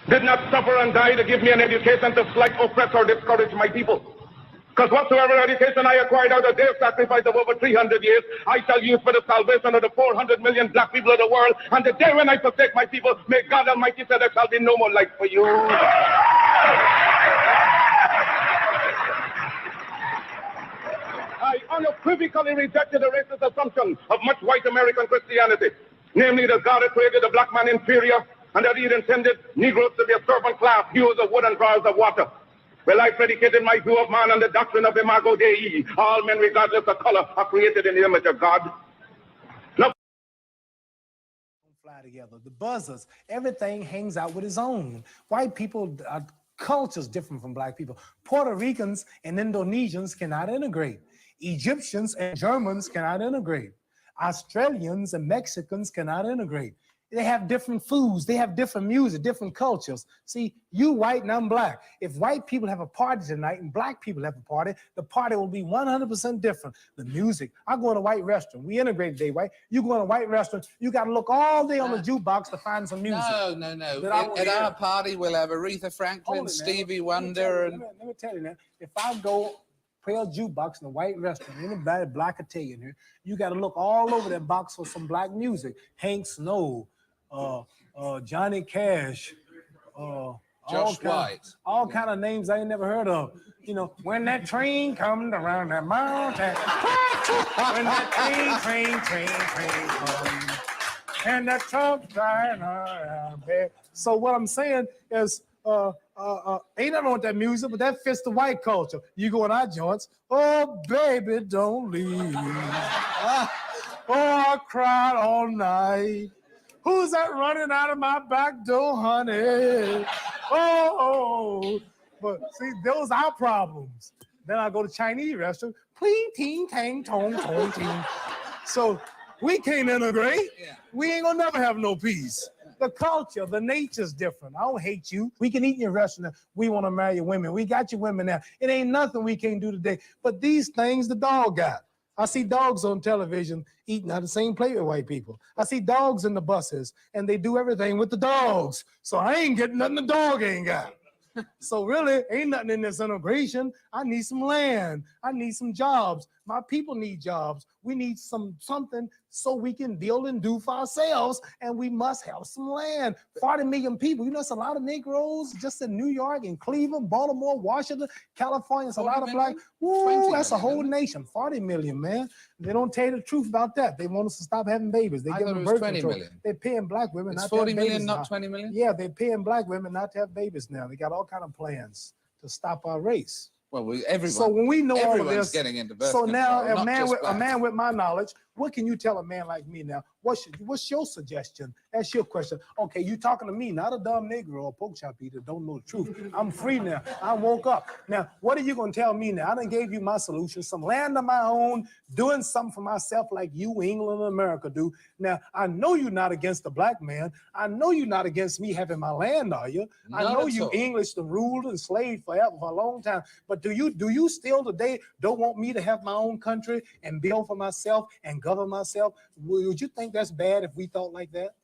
did not suffer and die to give me an education to slight, oppress, or discourage my people. Because whatsoever education I acquired out of their sacrifice of over 300 years, I shall use for the salvation of the 400 million black people of the world. And the day when I forsake my people, may God Almighty say there shall be no more life for you. I unequivocally rejected the racist assumption of much white American Christianity, namely that God had created the black man inferior and that he had intended Negroes to be a servant class, hewers of wood and drawers of water. Well, I predicated my view of man on the doctrine of Imago Dei. All men, regardless of color, are created in the image of God. Now, fly together. The buzzers, everything hangs out with its own. White people, culture's different from black people. Puerto Ricans and Indonesians cannot integrate. Egyptians and Germans cannot integrate. Australians and Mexicans cannot integrate. They have different foods, they have different music, different cultures. See, you white and I'm black. If white people have a party tonight and black people have a party, the party will be 100% different. The music, I go to a white restaurant, we integrate today, right? You go to a white restaurant, you gotta look all day on the jukebox to find some music. No. At our party, we'll have Aretha Franklin, Stevie Wonder, and... Let me tell you now, if I go play a jukebox in a white restaurant, anybody black Italian here, you gotta look all over that box for some black music. Hank Snow, Johnny Cash, Josh White. All kind of names I ain't never heard of. You know, when that train comes around that mountain, when that train comes, and that truck driving around there. So what I'm saying is, ain't nothing wrong with that music, but that fits the white culture. You go in our joints, oh baby, don't leave. Oh, I cried all night. Who's that running out of my back door, honey? Oh, but see, those are our problems. Then I go to Chinese restaurant, pling, ting, tang, tong, tong, ting. So we can't integrate. Yeah. We ain't gonna never have no peace. The culture, the nature's different. I don't hate you. We can eat in your restaurant. We want to marry your women. We got your women now. It ain't nothing we can't do today. But these things the dog got. I see dogs on television eating out of the same plate with white people. I see dogs in the buses, and they do everything with the dogs. So I ain't getting nothing the dog ain't got. So really, ain't nothing in this integration. I need some land. I need some jobs. My people need jobs. We need something so we can build and do for ourselves, and we must have some land. 40 million people. You know, it's a lot of Negroes just in New York and Cleveland, Baltimore, Washington, California. It's a lot of black. Woo, that's a whole nation. 40 million, man. They don't tell you the truth about that. They want us to stop having babies. They give them birth control. They're paying black women not to have babies. 40 million, not 20 million? Yeah, they're paying black women not to have babies now. They got all kind of plans to stop our race. Well, everyone. So when we know all of this, getting into birth so now control, a man with my knowledge, what can you tell a man like me now? What's your suggestion? That's your question. Okay, you talking to me, not a dumb Negro or pork chop eater, don't know the truth. I'm free now. I woke up. Now, what are you gonna tell me now? I done gave you my solution, some land of my own, doing something for myself like you, England, and America do. Now, I know you're not against the black man. I know you're not against me having my land, are you? I know you English the ruled and slaved forever for a long time. But do you still today don't want me to have my own country and build for myself and govern myself? Would you think that's bad if we thought like that?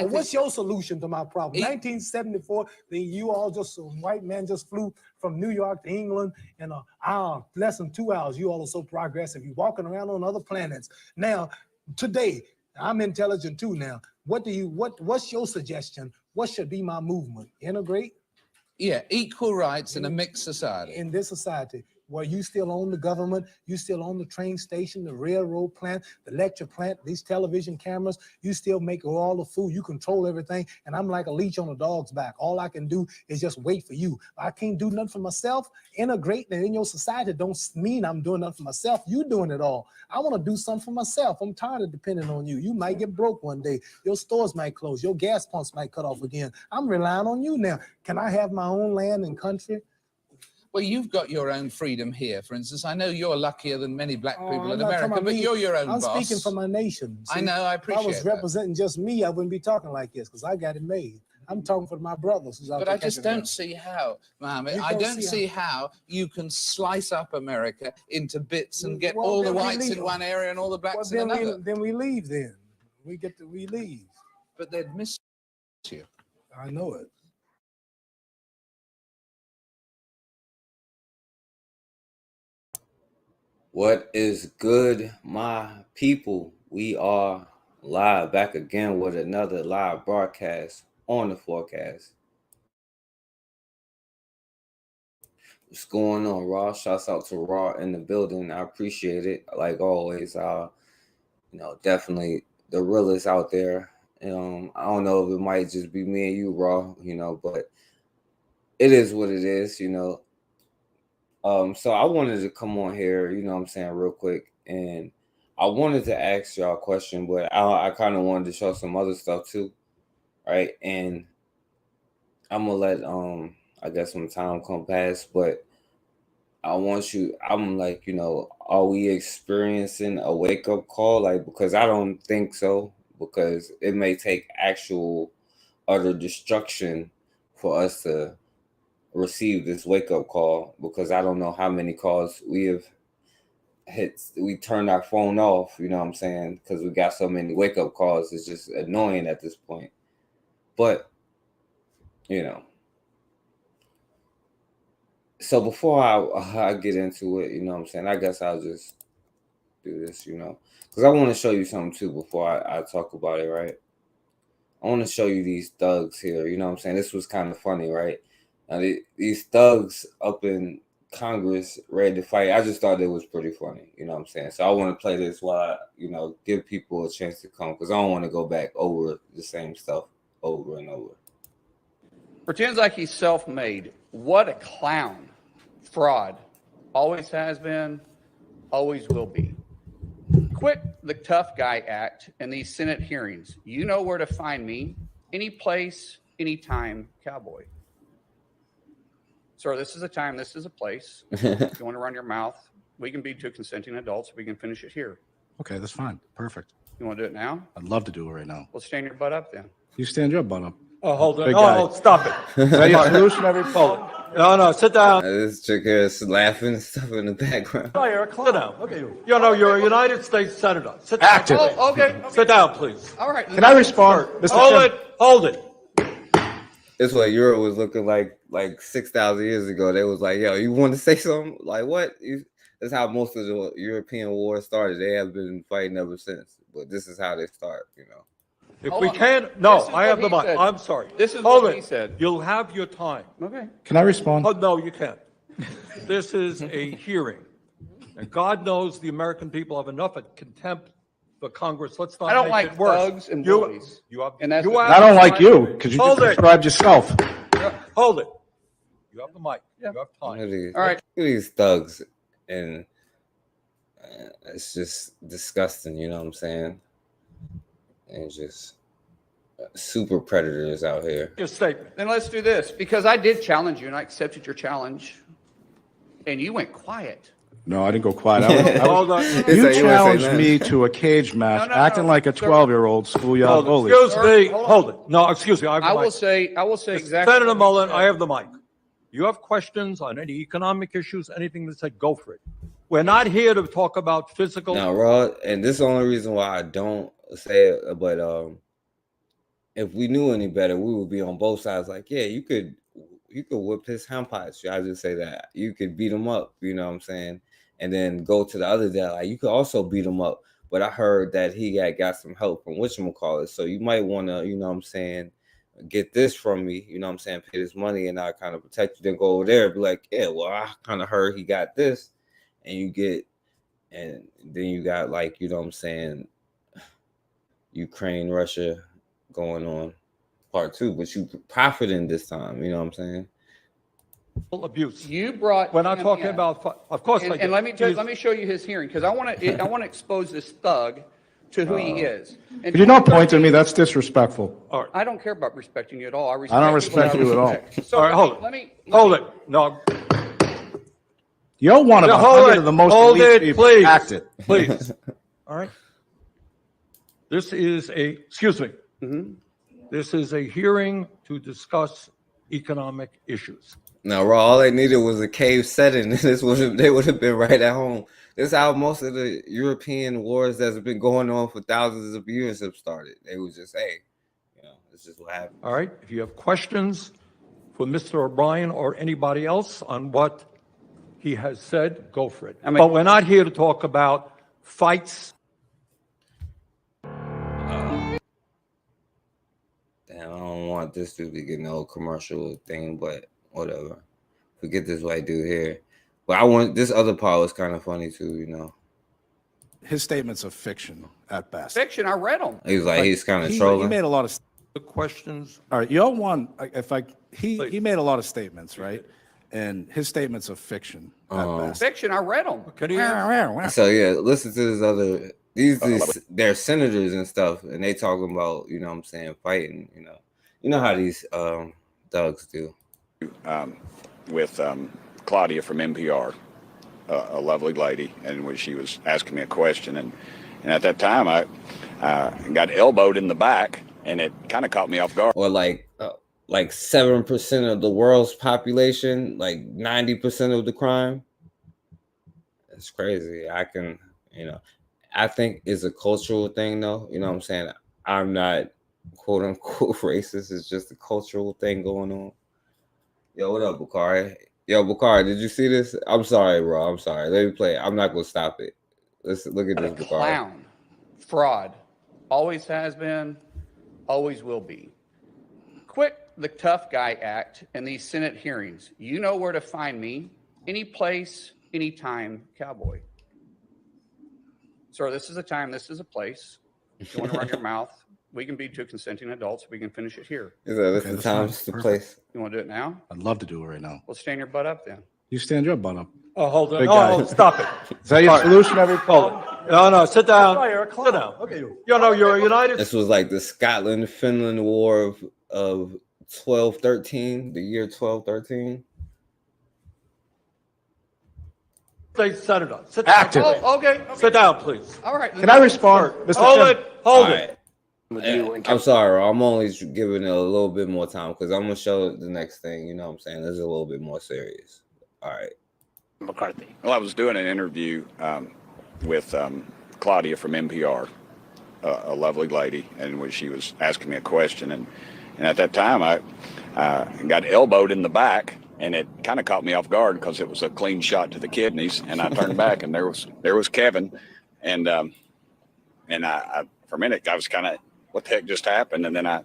What's your solution to my problem? 1974, you all just, some white man just flew from New York to England in an hour, less than 2 hours. You all are so progressive. You're walking around on other planets. Now, today, I'm intelligent too now. What's your suggestion? What should be my movement? Integrate? Yeah, equal rights in a mixed society. In this society, where you still own the government, you still own the train station, the railroad plant, the lecture plant, these television cameras, you still make all the food, you control everything, and I'm like a leech on a dog's back. All I can do is just wait for you. I can't do nothing for myself. Integrating in your society don't mean I'm doing nothing for myself. You doing it all. I want to do something for myself. I'm tired of depending on you. You might get broke one day. Your stores might close. Your gas pumps might cut off again. I'm relying on you now. Can I have my own land and country? Well, you've got your own freedom here. For instance, I know you're luckier than many black people in America, but you're your own boss. I'm speaking for my nation. See, I know, I appreciate that. If I was representing just me, I wouldn't be talking like this, because I got it made. I'm talking for my brothers. But I just don't see how, Mohammed, I don't see how you can slice up America into bits and get all the whites in one area and all the blacks in another. Then we leave then. We leave. But they'd miss you. I know it. What is good, my people? We are live back again with another live broadcast on the forecast. What's going on, Raw? Shouts out to Raw in the building. I appreciate it. Like always, definitely the realest out there. I don't know if it might just be me and you, Raw, but it is what it is, So I wanted to come on here, real quick. And I wanted to ask y'all a question, but I kind of wanted to show some other stuff too. Right. And I'm gonna let I guess some time come past, but I'm like, are we experiencing a wake-up call? Like, because I don't think so, because it may take actual utter destruction for us to receive this wake-up call, because I don't know how many calls we have hit. We turned our phone off, because we got so many wake-up calls. It's just annoying at this point. But so before I get into it, I guess I'll just do this, because I want to show you something too before I talk about it, right? I want to show you these thugs here, This was kind of funny, right? Now, these thugs up in Congress ready to fight. I just thought it was pretty funny, So I want to play this while I, give people a chance to come, because I don't want to go back over the same stuff over and over. Pretends like he's self-made. What a clown. Fraud. Always has been, always will be. Quit the tough guy act in these Senate hearings. You know where to find me. Any place, anytime, cowboy. Sir, this is a time, this is a place. If you want to run your mouth, we can be two consenting adults. We can finish it here. Okay, that's fine. Perfect. You want to do it now? I'd love to do it right now. Well, stand your butt up then. You stand your butt up. Oh, hold on. Big Oh, guy. oh, stop it. Is that your solution every Hold it. No, sit down. This chick here is laughing and stuff in the background. Oh, you're a clown. Sit down. Look at you. You're a United States Senator. Sit down. Active. Oh, okay. Sit down, please. All right. Can I respond? Mr. Hold Chairman? it. Hold it. This what Europe was looking like 6,000 years ago. They was like, yo, you want to say something? Like, what? That's how most of the European wars started. They have been fighting ever since. But this is how they start, If Hold we on. can't, no, This is I have what the he mic. said. I'm sorry. This is Hold what it. he said. You'll have your time. Okay. Can I respond? Oh, no, you can't. This is a hearing. And God knows the American people have enough of contempt for Congress. Let's not I don't make like it worse. thugs and bullies. You have, And that's you the- have I don't the like time. you because you Hold just it. described yourself. Hold it. You have the mic. Yeah. You have time. All right. Look at these thugs. And it's just disgusting, And just super predators out here. Your statement. Then let's do this, because I did challenge you and I accepted your challenge and you went quiet. No, I didn't go quiet. Hold on. It's You like you wanna say challenged nothing. me to a cage match, No, acting like a sir. 12-year-old schoolyard Hold bully. it. Excuse me. Hold on. Hold it. No, excuse me. I have the I mic. will say exactly. Senator what he Mullen, said. I have the mic. You have questions on any economic issues, anything that said, go for it. We're not here to talk about physical. Now, Raw, and this is the only reason why I don't say it, but if we knew any better, we would be on both sides. Like, yeah, you could whip his handpipes. I just say that. You could beat him up, and then go to the other day. Like, you could also beat him up. But I heard that he got some help from whatchamacallit. So you might want to, get this from me, pay this money and I kind of protect you. Then go over there and be like, yeah, well, I kind of heard he got this. And then you got like, Ukraine, Russia going on part 2, but you profiting this time, Abuse. You brought. We're not him talking in. about, of course. I And get let me it. let me show you his hearing, because I want to expose this thug to who he is. And If you don't point at me, that's disrespectful. All right. I don't care about respecting you at all. I don't respect respect you at all. So All right, hold it. let me Hold it. No, You're one of Yeah, them. hold I'm it. the most Hold elite it, people. please. Act it. please. All right. This is excuse me. Mhm. This is a hearing to discuss economic issues. Now, Raw, all they needed was a cave setting. They would have been right at home. This is how most of the European wars that's been going on for thousands of years have started. They was just, hey, this is what happened. All right. If you have questions for Mr. O'Brien or anybody else on what he has said, go for it. I mean- But we're not here to talk about fights. Damn, I don't want this dude to get no commercial thing, but whatever. Forget this white dude here. But I want this other part was kind of funny too, you know. His statements are fiction at best. Fiction, I read them. He was like, he's kind of He trolling. made a lot of. The questions, All right, y'all want if I he Please. made a lot of statements, right? And his statements are fiction at best. Fiction, I read them. can you answer? So yeah, listen to this other. These they're senators and stuff, and they talking about, you know what I'm saying, fighting. You know how these thugs do. With Claudia from NPR, a lovely lady, and when she was asking me a question, and at that time I got elbowed in the back, and it kind of caught me off guard. Or like 7% of the world's population, like 90% of the crime. It's crazy. I think it's a cultural thing though. You know what I'm saying? I'm not quote unquote racist. It's just a cultural thing going on. Yo, what up, Bakari? Yo, Bakari, did you see this? I'm sorry, bro. I'm sorry. Let me play it. I'm not gonna stop it. Let's look at A this, Bakari. clown. Fraud. Always has been, always will be. Quit the tough guy act in these Senate hearings. You know where to find me. Any place, anytime, cowboy. Sir, this is a time, this is a place. If you want to run your mouth, we can be two consenting adults. We can finish it here. This is the time, this is the place. You want to do it now? I'd love to do it right now. Well, stand your butt up then. You stand your butt up. Oh, hold on. Big Oh, guy. hold on. Stop it. Is that your Sorry. solution? Every Hold it. No, sit down. Sit down. Okay. You know, you're a United This was like the Scotland-Finland War of 1213, the year 1213. States Senator. Sit down. Active. Oh, okay. Sit down, please. All right. Can I respond, Mr. Hold Chairman? it. Hold All it. right. I'm sorry, I'm only giving it a little bit more time because I'm gonna show the next thing. You know what I'm saying? This is a little bit more serious. All right. McCarthy. Well, I was doing an interview with Claudia from NPR, a lovely lady, and when she was asking me a question, and at that time I got elbowed in the back, and it kind of caught me off guard because it was a clean shot to the kidneys, and I turned back, and there was Kevin, and I for a minute I was kind of, what the heck just happened? And then I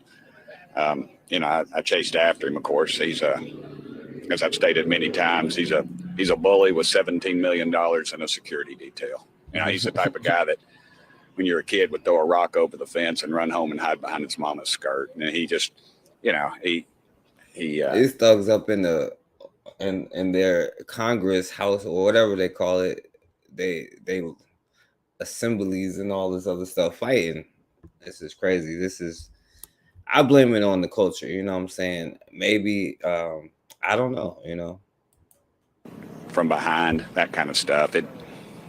chased after him. Of course, he's as I've stated many times, he's a bully with $17 million in a security detail. You know, he's the type of guy that when you're a kid would throw a rock over the fence and run home and hide behind his mama's skirt. And he just, you know, These thugs up in their Congress house or whatever they call it, they assemblies and all this other stuff fighting. This is crazy. I blame it on the culture, you know what I'm saying? Maybe I don't know, you know. from behind, that kind of stuff.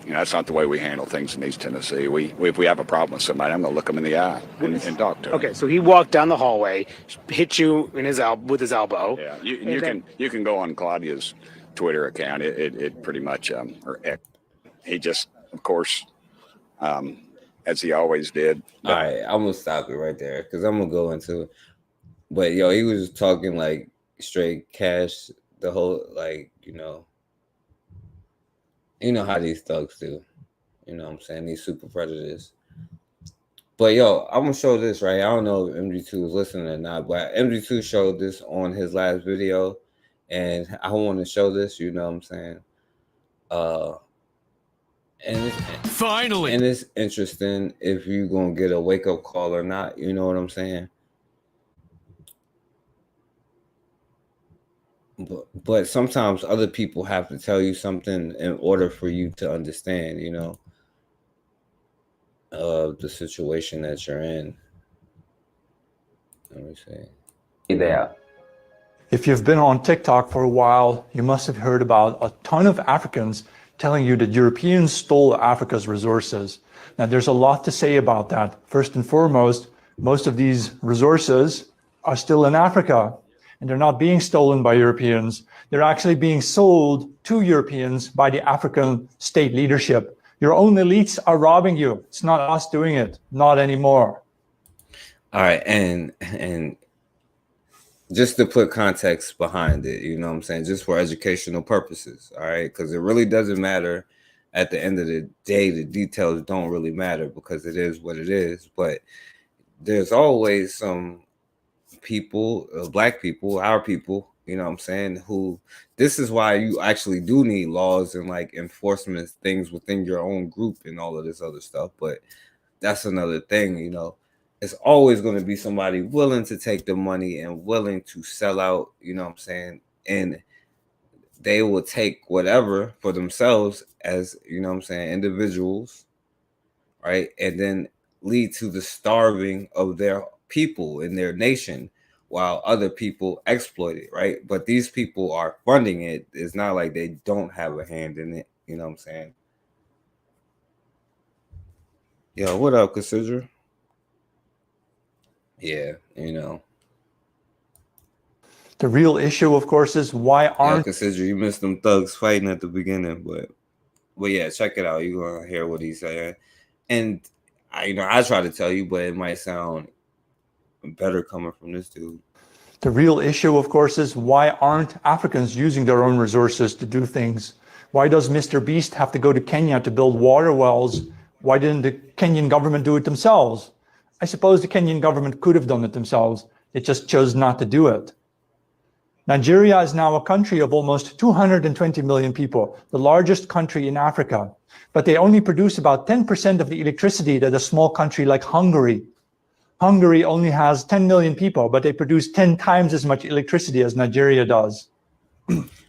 That's not the way we handle things in East Tennessee. If we have a problem with somebody, I'm going to look them in the eye and talk to them. Okay, so he walked down the hallway, hit you in with his elbow. Yeah, you can go on Claudia's Twitter account. It pretty much he just, of course, as he always did. All right, I'm gonna stop it right there because I'm gonna go into it. But yo, he was talking like straight cash, the whole, like, you know how these thugs do. You know what I'm saying? These super predators. But yo, I'm gonna show this, right? I don't know if MG2 is listening or not, but MG2 showed this on his last video, and I want to show this, you know what I'm saying? Finally. And it's interesting if you're gonna get a wake-up call or not, you know what I'm saying? But sometimes other people have to tell you something in order for you to understand, you know, the situation that you're in. Let me see. There. If you've been on TikTok for a while, you must have heard about a ton of Africans telling you that Europeans stole Africa's resources. Now, there's a lot to say about that. First and foremost, most of these resources are still in Africa, and they're not being stolen by Europeans. They're actually being sold to Europeans by the African state leadership. Your own elites are robbing you. It's not us doing it, not anymore. All right, and just to put context behind it, you know what I'm saying? Just for educational purposes, all right? Because it really doesn't matter at the end of the day. The details don't really matter because it is what it is. But there's always some people, black people, our people, you know what I'm saying, who this is why you actually do need laws and like enforcement things within your own group and all of this other stuff. But that's another thing, you know. It's always going to be somebody willing to take the money and willing to sell out, you know what I'm saying? And they will take whatever for themselves as, you know what I'm saying, individuals, right? And then lead to the starving of their people in their nation while other people exploit it, right? But these people are funding it. It's not like they don't have a hand in it, you know what I'm saying? Yo, what up, Cassandra? Yeah, you know. The real issue, of course, is why aren't... Cassandra, you missed them thugs fighting at the beginning, but yeah, check it out. You're gonna hear what he's saying. And I try to tell you, but it might sound better coming from this dude. The real issue, of course, is why aren't Africans using their own resources to do things? Why does Mr. Beast have to go to Kenya to build water wells? Why didn't the Kenyan government do it themselves? I suppose the Kenyan government could have done it themselves. It just chose not to do it. Nigeria is now a country of almost 220 million people, the largest country in Africa, but they only produce about 10% of the electricity that a small country like Hungary. Hungary only has 10 million people, but they produce 10 times as much electricity as Nigeria does.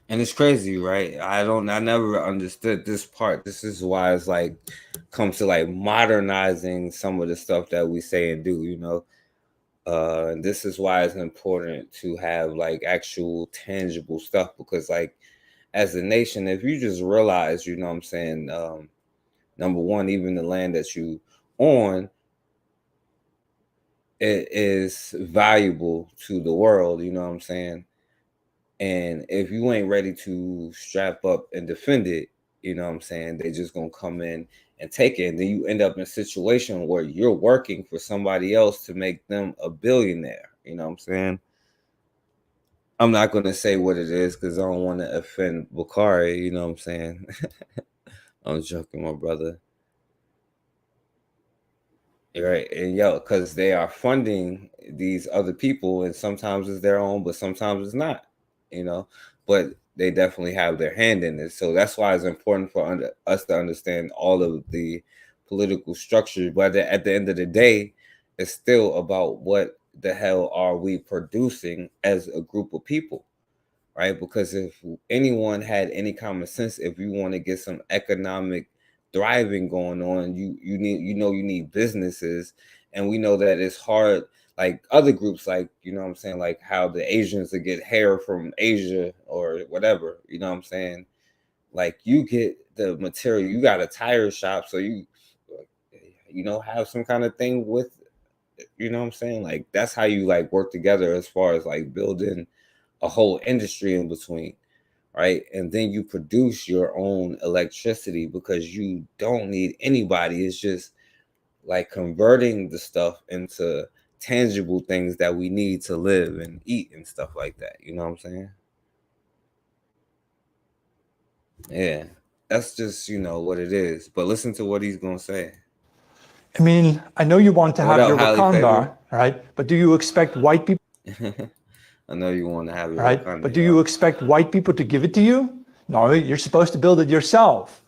And it's crazy, right? I never understood this part. This is why it's like comes to like modernizing some of the stuff that we say and do, you know. And this is why it's important to have like actual tangible stuff, because like as a nation, if you just realize, you know what I'm saying, number one, even the land that you on, it is valuable to the world, you know what I'm saying? And if you ain't ready to strap up and defend it, you know what I'm saying, they just gonna come in and take it. And then you end up in a situation where you're working for somebody else to make them a billionaire. You know what I'm saying? I'm not gonna say what it is because I don't want to offend Bakari, you know what I'm saying? I'm joking, my brother. Right. And because they are funding these other people, and sometimes it's their own, but sometimes it's not, you know, but they definitely have their hand in it. So that's why it's important for us to understand all of the political structure. But at the end of the day, it's still about what the hell are we producing as a group of people, right? Because if anyone had any common sense, if you want to get some economic thriving going on, you need businesses. And we know that it's hard, like other groups, like, you know what I'm saying, like how the Asians that get hair from Asia or whatever, you know what I'm saying, like you get the material, you got a tire shop, so you have some kind of thing with, you know what I'm saying, like that's how you like work together as far as like building a whole industry in between, right? And then you produce your own electricity because you don't need anybody. It's just like converting the stuff into tangible things that we need to live and eat and stuff like that. You know what I'm saying? Yeah, that's just, what it is. But listen to what he's going to say. I mean, I know you want to have your Wakanda, right? But do you expect white people? I know you want to have your right, Wakanda, but do you expect white people to give it to you? No, you're supposed to build it yourself.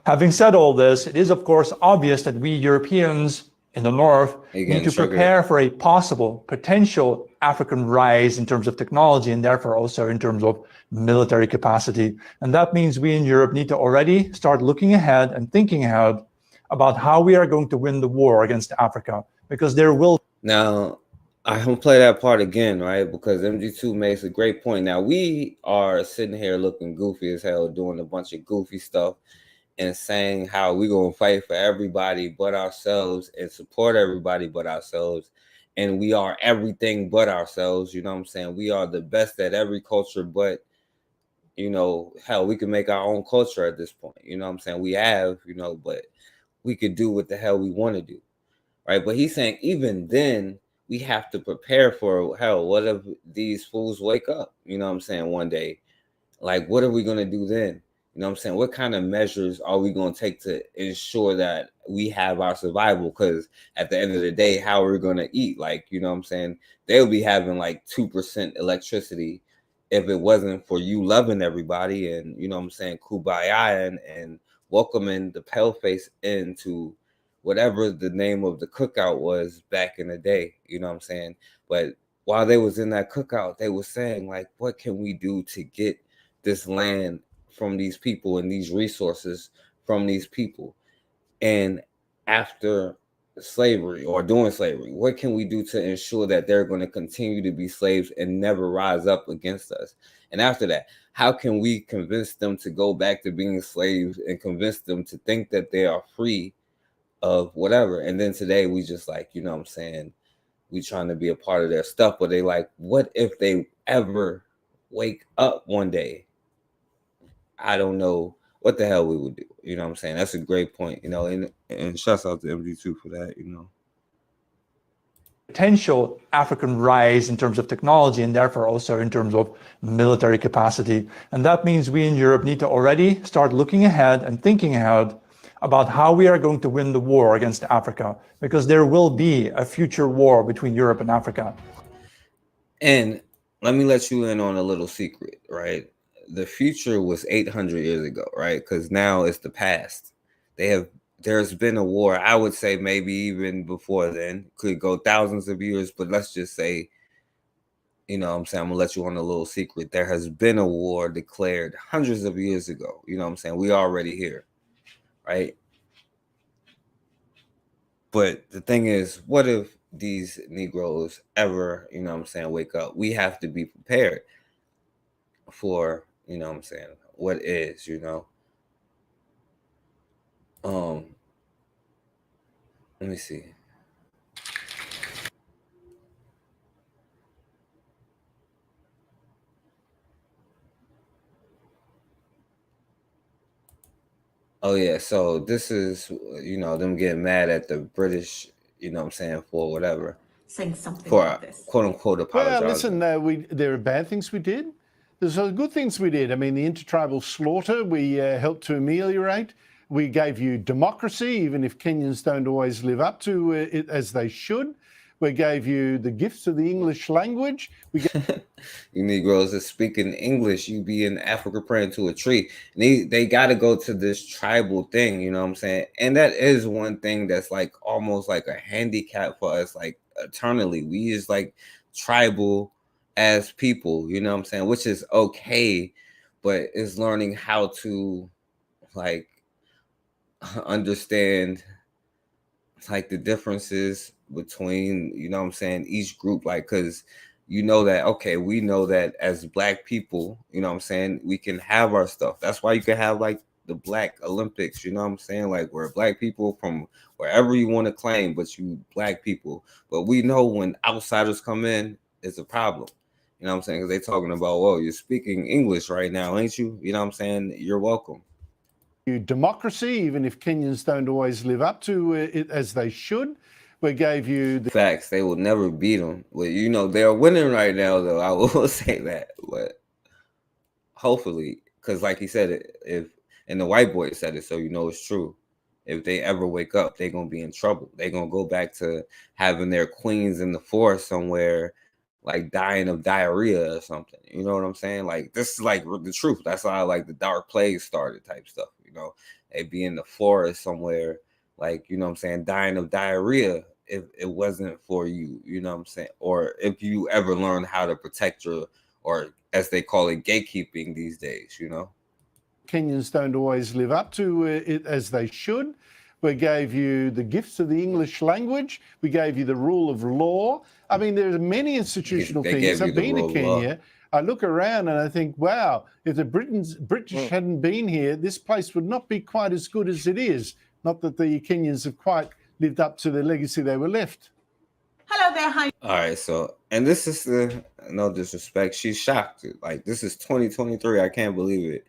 Having said all this, it is of course obvious that we Europeans in the North need to prepare for a possible, potential African rise in terms of technology and therefore also in terms of military capacity. And that means we in Europe need to already start looking ahead and thinking ahead about how we are going to win the war against Africa, because there will... Now, I'm gonna play that part again, right? Because MG2 makes a great point. Now, we are sitting here looking goofy as hell, doing a bunch of goofy stuff and saying how we're gonna fight for everybody but ourselves and support everybody but ourselves. And we are everything but ourselves, you know what I'm saying? We are the best at every culture, but, hell, we can make our own culture at this point. You know what I'm saying? We have, but we could do what the hell we want to do, right? But he's saying even then, we have to prepare for hell. What if these fools wake up? You know what I'm saying? One day, like, what are we gonna do then? You know what I'm saying? What kind of measures are we gonna take to ensure that we have our survival? Because at the end of the day, how are we gonna eat? Like, you know what I'm saying? They'll be having like 2% electricity if it wasn't for you loving everybody and, you know what I'm saying, kumbaya and welcoming the paleface into whatever the name of the cookout was back in the day. You know what I'm saying? But while they was in that cookout, they were saying, like, what can we do to get this land from these people and these resources from these people? And after slavery or during slavery, what can we do to ensure that they're going to continue to be slaves and never rise up against us? And after that, how can we convince them to go back to being slaves and convince them to think that they are free of whatever? And then today we just like, you know what I'm saying, we trying to be a part of their stuff, but they like, what if they ever wake up one day? I don't know what the hell we would do. You know what I'm saying? That's a great point, you know, and shouts out to MD2 for that, you know. Potential African rise in terms of technology and therefore also in terms of military capacity. And that means we in Europe need to already start looking ahead and thinking ahead about how we are going to win the war against Africa, because there will be a future war between Europe and Africa. And let me let you in on a little secret, right? The future was 800 years ago, right? Because now it's the past. There's been a war, I would say maybe even before then, could go thousands of years, but let's just say, you know what I'm saying, I'm gonna let you on a little secret. There has been a war declared hundreds of years ago. You know what I'm saying? We already here, right? But the thing is, what if these Negroes ever, you know what I'm saying, wake up? We have to be prepared for, you know what I'm saying, what is, you know. Let me see. Oh yeah, so this is, you know, them getting mad at the British, you know what I'm saying, for whatever. Saying something for like this. Quote unquote apologize. Well, listen, there are bad things we did. There's good things we did. I mean, the intertribal slaughter we helped to ameliorate. We gave you democracy, even if Kenyans don't always live up to it as they should. We gave you the gifts of the English language. You Negroes are speaking English. You be in Africa praying to a tree. And they got to go to this tribal thing, you know what I'm saying? And that is one thing that's like almost like a handicap for us, like eternally. We is like tribal as people, you know what I'm saying? Which is okay, but it's learning how to like understand like the differences between, you know what I'm saying, each group, like, because you know that, okay, we know that as Black people, you know what I'm saying, we can have our stuff. That's why you can have like the Black Olympics, you know what I'm saying, like we're Black people from wherever you want to claim, but you Black people. But we know when outsiders come in, it's a problem, you know what I'm saying, because they talking about, well, you're speaking English right now, ain't you? You know what I'm saying? You're welcome. Democracy, even if Kenyans don't always live up to it as they should. We gave you the facts. They will never beat them. Well, you know, they're winning right now, though. I will say that. But hopefully, because like he said, and the white boy said it, so you know it's true. If they ever wake up, they're going to be in trouble. They're going to go back to having their queens in the forest somewhere, like dying of diarrhea or something. You know what I'm saying? Like, this is like the truth. That's how like the dark plague started type stuff. You know, they'd be in the forest somewhere, like, you know what I'm saying, dying of diarrhea if it wasn't for you, you know what I'm saying? Or if you ever learn how to protect your, or as they call it, gatekeeping these days, you know? Kenyans don't always live up to it as they should. We gave you the gifts of the English language. We gave you the rule of law. I mean, there's many institutional things. I've been to Kenya. I look around and I think, wow, if the British hadn't been here, this place would not be quite as good as it is. Not that the Kenyans have quite lived up to the legacy they were left. Hello there, hi. All right, so, and this is the, no disrespect, she's shocked. Like, this is 2023, I can't believe it.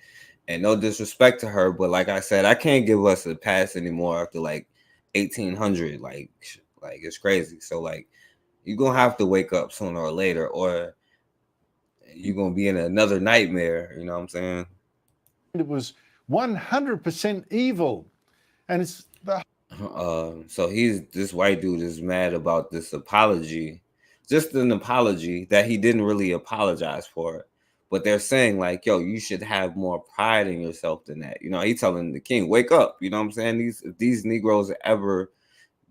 And no disrespect to her, but like I said, I can't give us a pass anymore after like 1800, like it's crazy. So like, you're gonna have to wake up sooner or later, or you're gonna be in another nightmare. You know what I'm saying? It was 100% evil, and it's the. So this white dude is mad about this apology, just an apology that he didn't really apologize for it. But they're saying like, yo, you should have more pride in yourself than that. You know, he's telling the king, wake up. You know what I'm saying? If these Negroes ever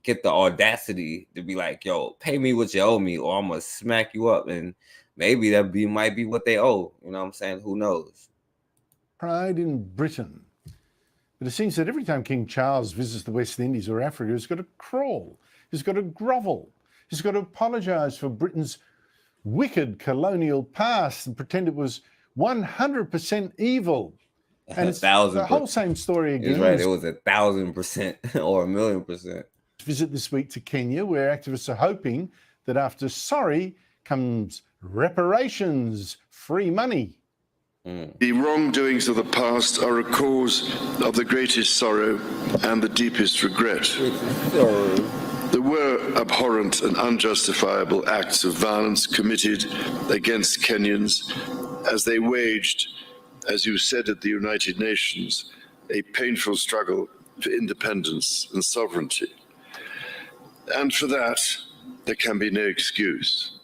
get the audacity to be like, yo, pay me what you owe me, or I'm gonna smack you up, and maybe might be what they owe. You know what I'm saying? Who knows? Pride in Britain. But it seems that every time King Charles visits the West Indies or Africa, he's got to crawl, he's got to grovel, he's got to apologise for Britain's wicked colonial past and pretend it was 100% evil. And it's the whole same story again. He's right, it was 1,000% or 1,000,000%. Visit this week to Kenya, where activists are hoping that after sorry comes reparations, free money. The wrongdoings of the past are a cause of the greatest sorrow and the deepest regret. There were abhorrent and unjustifiable acts of violence committed against Kenyans as they waged, as you said at the United Nations, a painful struggle for independence and sovereignty. And for that, there can be no excuse.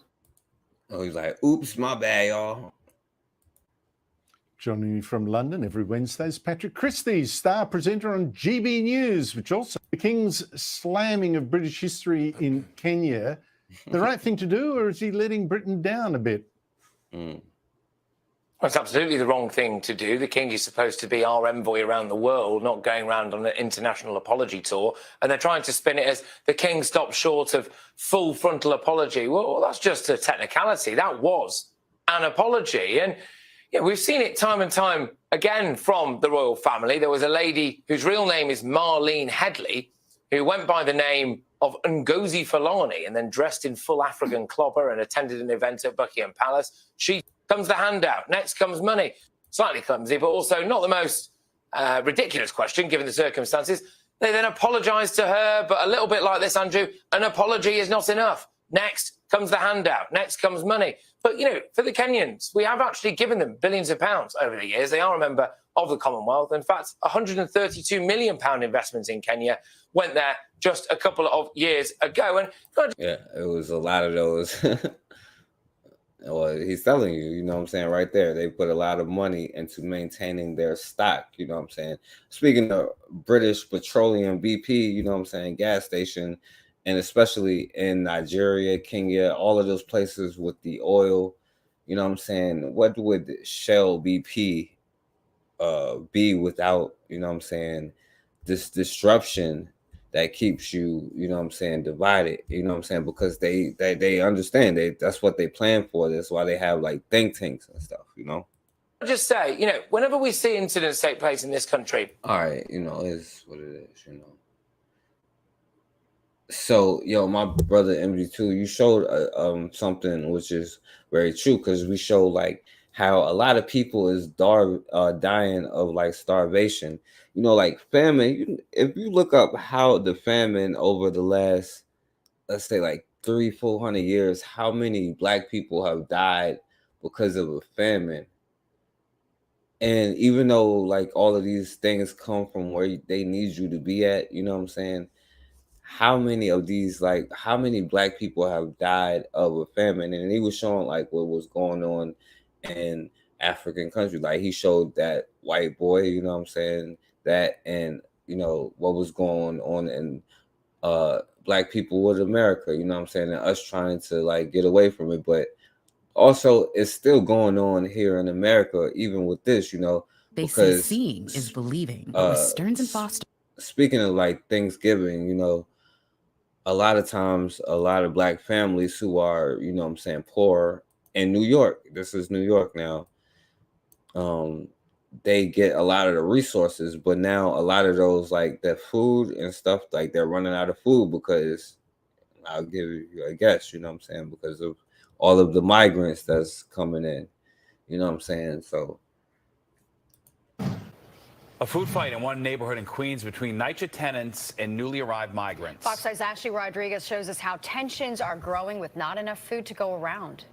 Oh, he's like, oops, my bad, y'all. Joining me from London every Wednesday is Patrick Christie, star presenter on GB News, which also the King's slamming of British history in Kenya. The right thing to do, or is he letting Britain down a bit? Well, it's absolutely the wrong thing to do. The King is supposed to be our envoy around the world, not going around on an international apology tour. And they're trying to spin it as the King stopped short of full frontal apology. Well, that's just a technicality. That was an apology. And yeah, we've seen it time and time again from the royal family. There was a lady whose real name is Marlene Headley, who went by the name of Ngozi Fulani and then dressed in full African clobber and attended an event at Buckingham Palace. She comes the handout. Next comes money. Slightly clumsy, but also not the most ridiculous question, given the circumstances. They then apologise to her, but a little bit like this, Andrew, an apology is not enough. Next comes the handout. Next comes money. But, you know, for the Kenyans, we have actually given them billions of pounds over the years. They are a member of the Commonwealth. In fact, £132 million investments in Kenya went there just a couple of years ago. And yeah, it was a lot of those. Well, he's telling you, you know what I'm saying, right there. They put a lot of money into maintaining their stock, you know what I'm saying. Speaking of British Petroleum, BP, you know what I'm saying, gas station, and especially in Nigeria, Kenya, all of those places with the oil, you know what I'm saying, what would Shell BP be without, you know what I'm saying, this disruption that keeps you, you know what I'm saying, divided, you know what I'm saying, because they understand, that's what they plan for. That's why they have like think tanks and stuff, you know. I'll just say, you know, whenever we see incidents take place in this country. All right, you know, it's what it is, you know. So, yo, my brother MG2, you showed something which is very true, because we show like how a lot of people is dying of like starvation. You know, like famine. If you look up how the famine over the last, let's say like 300-400 years, how many Black people have died because of a famine. And even though like all of these things come from where they need you to be at, you know what I'm saying? How many of these, like, how many Black people have died of a famine? And he was showing like what was going on in African countries. Like he showed that white boy, you know what I'm saying, that, and you know what was going on in Black people with America, you know what I'm saying, and us trying to like get away from it. But also it's still going on here in America, even with this, you know, they say seeing is believing. But with Stearns and Foster. Speaking of like Thanksgiving, you know, a lot of times, a lot of Black families who are, you know what I'm saying, poor in New York, this is New York now, they get a lot of the resources, but now a lot of those, like the food and stuff, like they're running out of food because, I'll give you a guess, you know what I'm saying, because of all of the migrants that's coming in, you know what I'm saying, so. A food fight in one neighborhood in Queens between NYCHA tenants and newly arrived migrants. Fox 5's Ashley Rodriguez shows us how tensions are growing with not enough food to go around.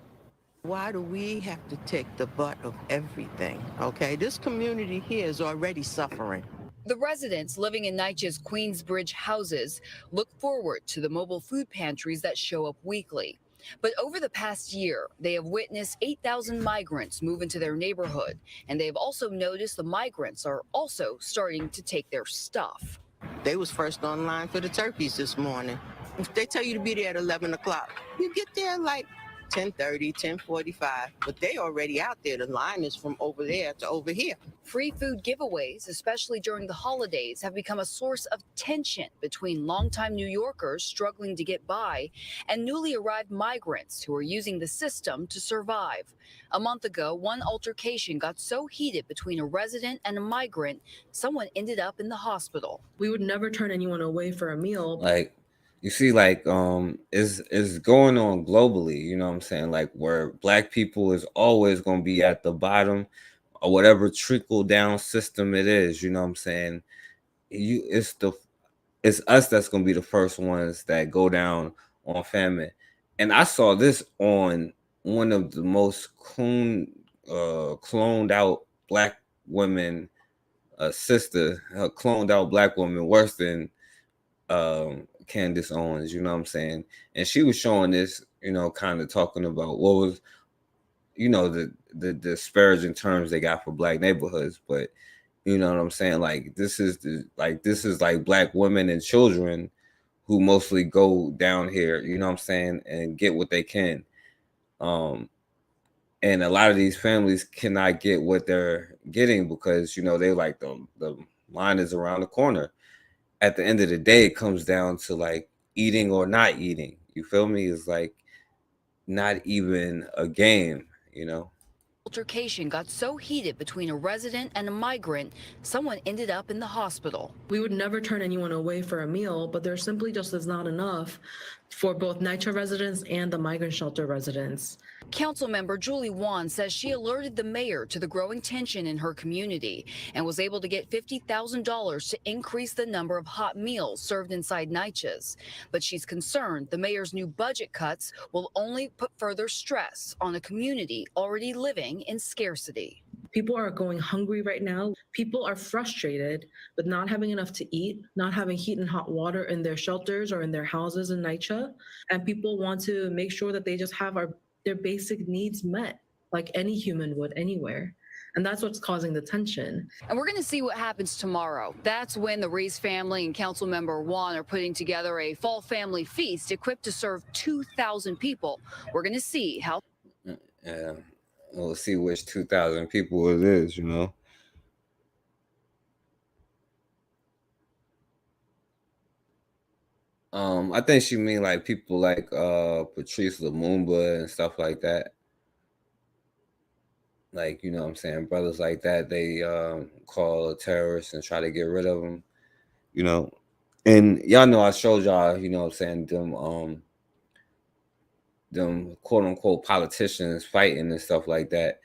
Why do we have to take the butt of everything? Okay, this community here is already suffering. The residents living in NYCHA's Queensbridge houses look forward to the mobile food pantries that show up weekly. But over the past year, they have witnessed 8,000 migrants move into their neighborhood, and they have also noticed the migrants are also starting to take their stuff. They was first online for the turkeys this morning. If they tell you to be there at 11 o'clock, you get there like 10:30, 10:45, but they already out there. The line is from over there to over here. Free food giveaways, especially during the holidays, have become a source of tension between longtime New Yorkers struggling to get by and newly arrived migrants who are using the system to survive. A month ago, one altercation got so heated between a resident and a migrant, someone ended up in the hospital. We would never turn anyone away for a meal. Like, you see, like, is going on globally, you know what I'm saying? Like, where Black people is always going to be at the bottom, or whatever trickle down system it is, you know what I'm saying? It's us that's going to be the first ones that go down on famine. And I saw this on one of the most cloned out Black women, cloned out Black woman, worse than Candace Owens, you know what I'm saying? And she was showing this, you know, kind of talking about what was, you know, the disparaging terms they got for Black neighborhoods. But you know what I'm saying? Like, this is like Black women and children who mostly go down here, you know what I'm saying, and get what they can. And a lot of these families cannot get what they're getting because, you know, they like the line is around the corner. At the end of the day, it comes down to like eating or not eating. You feel me? It's like not even a game, you know? Altercation got so heated between a resident and a migrant, someone ended up in the hospital. We would never turn anyone away for a meal, but there simply just is not enough for both NYCHA residents and the migrant shelter residents. Councilmember Julie Wan says she alerted the mayor to the growing tension in her community and was able to get $50,000 to increase the number of hot meals served inside NYCHA's. But she's concerned the mayor's new budget cuts will only put further stress on a community already living in scarcity. People are going hungry right now. People are frustrated with not having enough to eat, not having heat and hot water in their shelters or in their houses in NYCHA. And people want to make sure that they just have their basic needs met like any human would anywhere. And that's what's causing the tension. And we're going to see what happens tomorrow. That's when the Reese family and Councilmember Wan are putting together a fall family feast equipped to serve 2,000 people. We're going to see how. Yeah, we'll see which 2,000 people it is, you know. I think she mean like people like Patrice Lumumba and stuff like that. Like, you know what I'm saying, brothers like that, they call a terrorist and try to get rid of them, you know. And y'all know I showed y'all, you know what I'm saying, them quote unquote politicians fighting and stuff like that.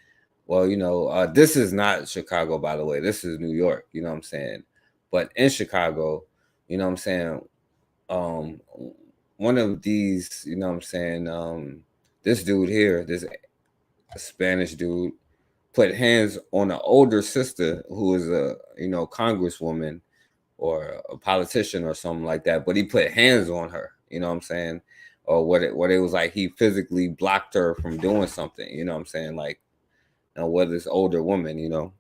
Well, you know, this is not Chicago, by the way. This is New York, you know what I'm saying. But in Chicago, you know what I'm saying, one of these, you know what I'm saying, this dude here, this Spanish dude, put hands on an older sister who is a, you know, congresswoman or a politician or something like that, but he put hands on her, you know what I'm saying, or what it was like he physically blocked her from doing something, you know what I'm saying, like, you know, with this older woman, you know.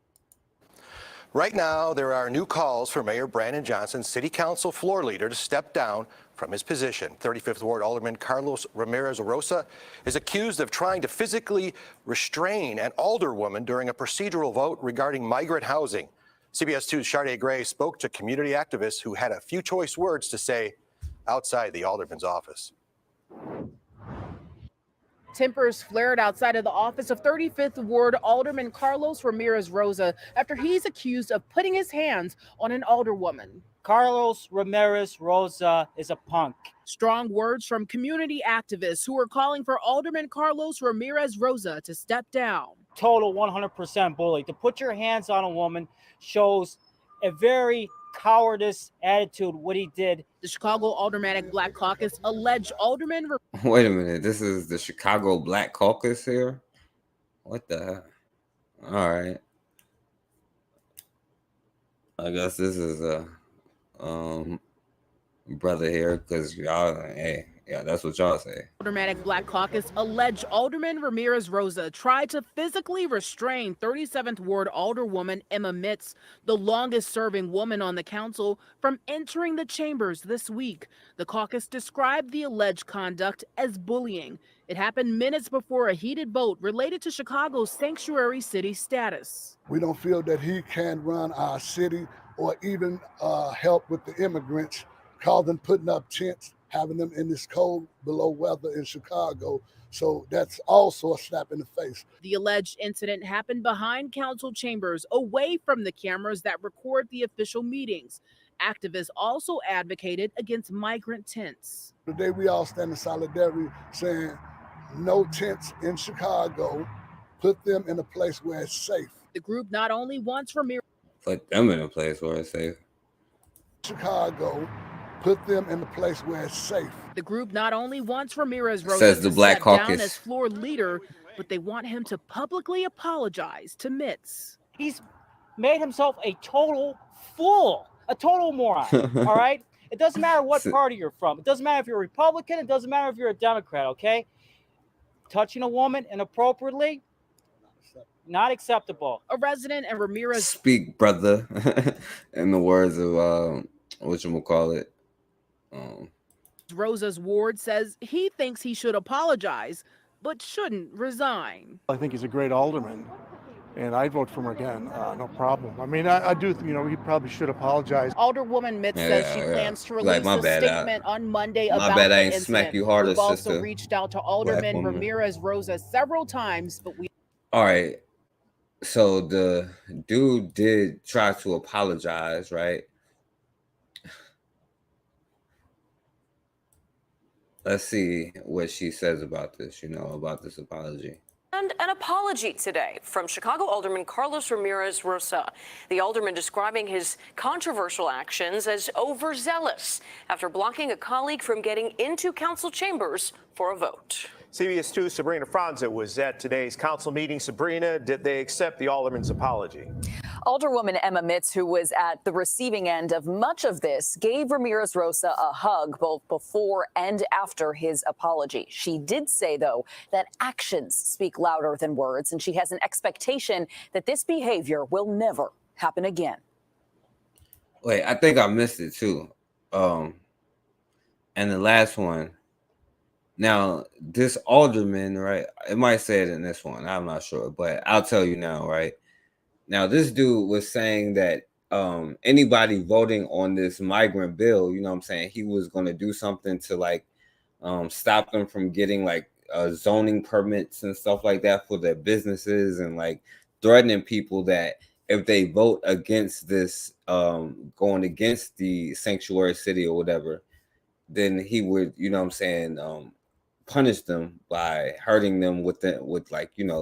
Right now, there are new calls for Mayor Brandon Johnson's City Council floor leader to step down from his position. 35th Ward Alderman Carlos Ramirez Rosa is accused of trying to physically restrain an alderwoman during a procedural vote regarding migrant housing. CBS 2's Sharday Gray spoke to community activists who had a few choice words to say outside the alderman's office. Tempers flared outside of the office of 35th Ward Alderman Carlos Ramirez Rosa after he's accused of putting his hands on an alderwoman. Carlos Ramirez Rosa is a punk. Strong words from community activists who are calling for Alderman Carlos Ramirez Rosa to step down. Total 100% bully. To put your hands on a woman shows a very cowardice attitude what he did. The Chicago Aldermanic Black Caucus alleged Alderman Wait a minute. This is the Chicago Black Caucus here? What the hell? All right. I guess this is a brother here because y'all, hey, yeah, that's what y'all say. Aldermanic Black Caucus alleged Alderman Ramirez Rosa tried to physically restrain 37th Ward Alderwoman Emma Mitz, the longest-serving woman on the council, from entering the chambers this week. The caucus described the alleged conduct as bullying. It happened minutes before a heated vote related to Chicago's sanctuary city status. We don't feel that he can run our city or even help with the immigrants, call them putting up tents, having them in this cold below weather in Chicago. So that's also a slap in the face. The alleged incident happened behind council chambers, away from the cameras that record the official meetings. Activists also advocated against migrant tents. Today we all stand in solidarity saying no tents in Chicago, put them in a place where it's safe. The group not only wants Ramirez. Put them in a place where it's safe. Chicago, put them in a place where it's safe. The group not only wants Ramirez Rosa Says the to Black step down Caucus. as floor leader, but they want him to publicly apologize to Mitz. He's made himself a total fool, a total moron. All right? It doesn't matter what party you're from. It doesn't matter if you're a Republican. It doesn't matter if you're a Democrat, okay? Touching a woman inappropriately, not acceptable. A resident and Ramirez. Speak, brother. In the words of whatchamacallit. Rosa's ward says he thinks he should apologize, but shouldn't resign. I think he's a great alderman, and I'd vote for him again. No problem. I mean, I do, he probably should apologize. Alderwoman Mitz says she plans to release Like, a statement on Monday about bad the I ain't incident. smack you harder, We've also sister. reached out to Alderman woman. Ramirez Rosa several times, but we. All right. So the dude did try to apologize, right? Let's see what she says about this, about this apology. And an apology today from Chicago Alderman Carlos Ramirez Rosa. The alderman describing his controversial actions as overzealous after blocking a colleague from getting into council chambers for a vote. CBS 2's Sabrina Franza was at today's council meeting. Sabrina, did they accept the alderman's apology? Alderwoman Emma Mitz, who was at the receiving end of much of this, gave Ramirez Rosa a hug both before and after his apology. She did say, though, that actions speak louder than words, and she has an expectation that this behavior will never happen again. Wait, I think I missed it too. And the last one. Now, this alderman, right? It might say it in this one. I'm not sure, but I'll tell you now, right? Now, this dude was saying that anybody voting on this migrant bill, he was going to do something to stop them from getting zoning permits and stuff like that for their businesses, and threatening people that if they vote against this, going against the sanctuary city or whatever, then he would, punish them by hurting them with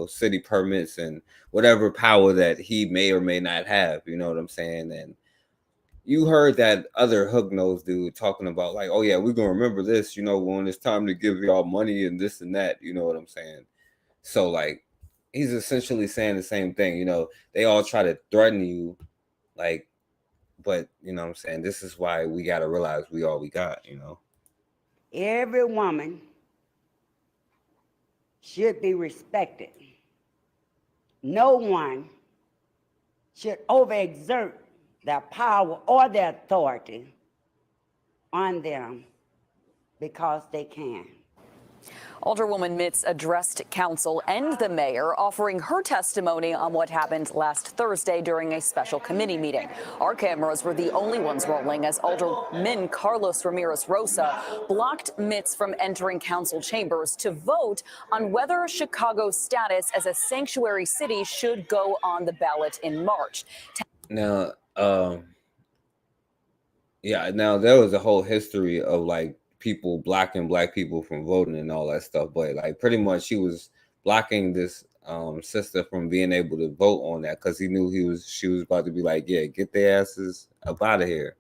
city permits and whatever power that he may or may not have. You know what I'm saying? And you heard that other hook-nosed dude talking about oh yeah, we're gonna remember this, when it's time to give y'all money and this and that. You know what I'm saying? So he's essentially saying the same thing. They all try to threaten you, but you know what I'm saying? This is why we gotta realize we all we got. Every woman should be respected. No one should overexert their power or their authority on them because they can. Alderwoman Mitz addressed council and the mayor, offering her testimony on what happened last Thursday during a special committee meeting. Our cameras were the only ones rolling as Alderman Carlos Ramirez Rosa blocked Mitz from entering council chambers to vote on whether Chicago's status as a sanctuary city should go on the ballot in March. Now, now there was a whole history of people blocking black people from voting and all that stuff, but pretty much she was blocking this sister from being able to vote on that because he knew she was about to be like, yeah, get their asses up out of here.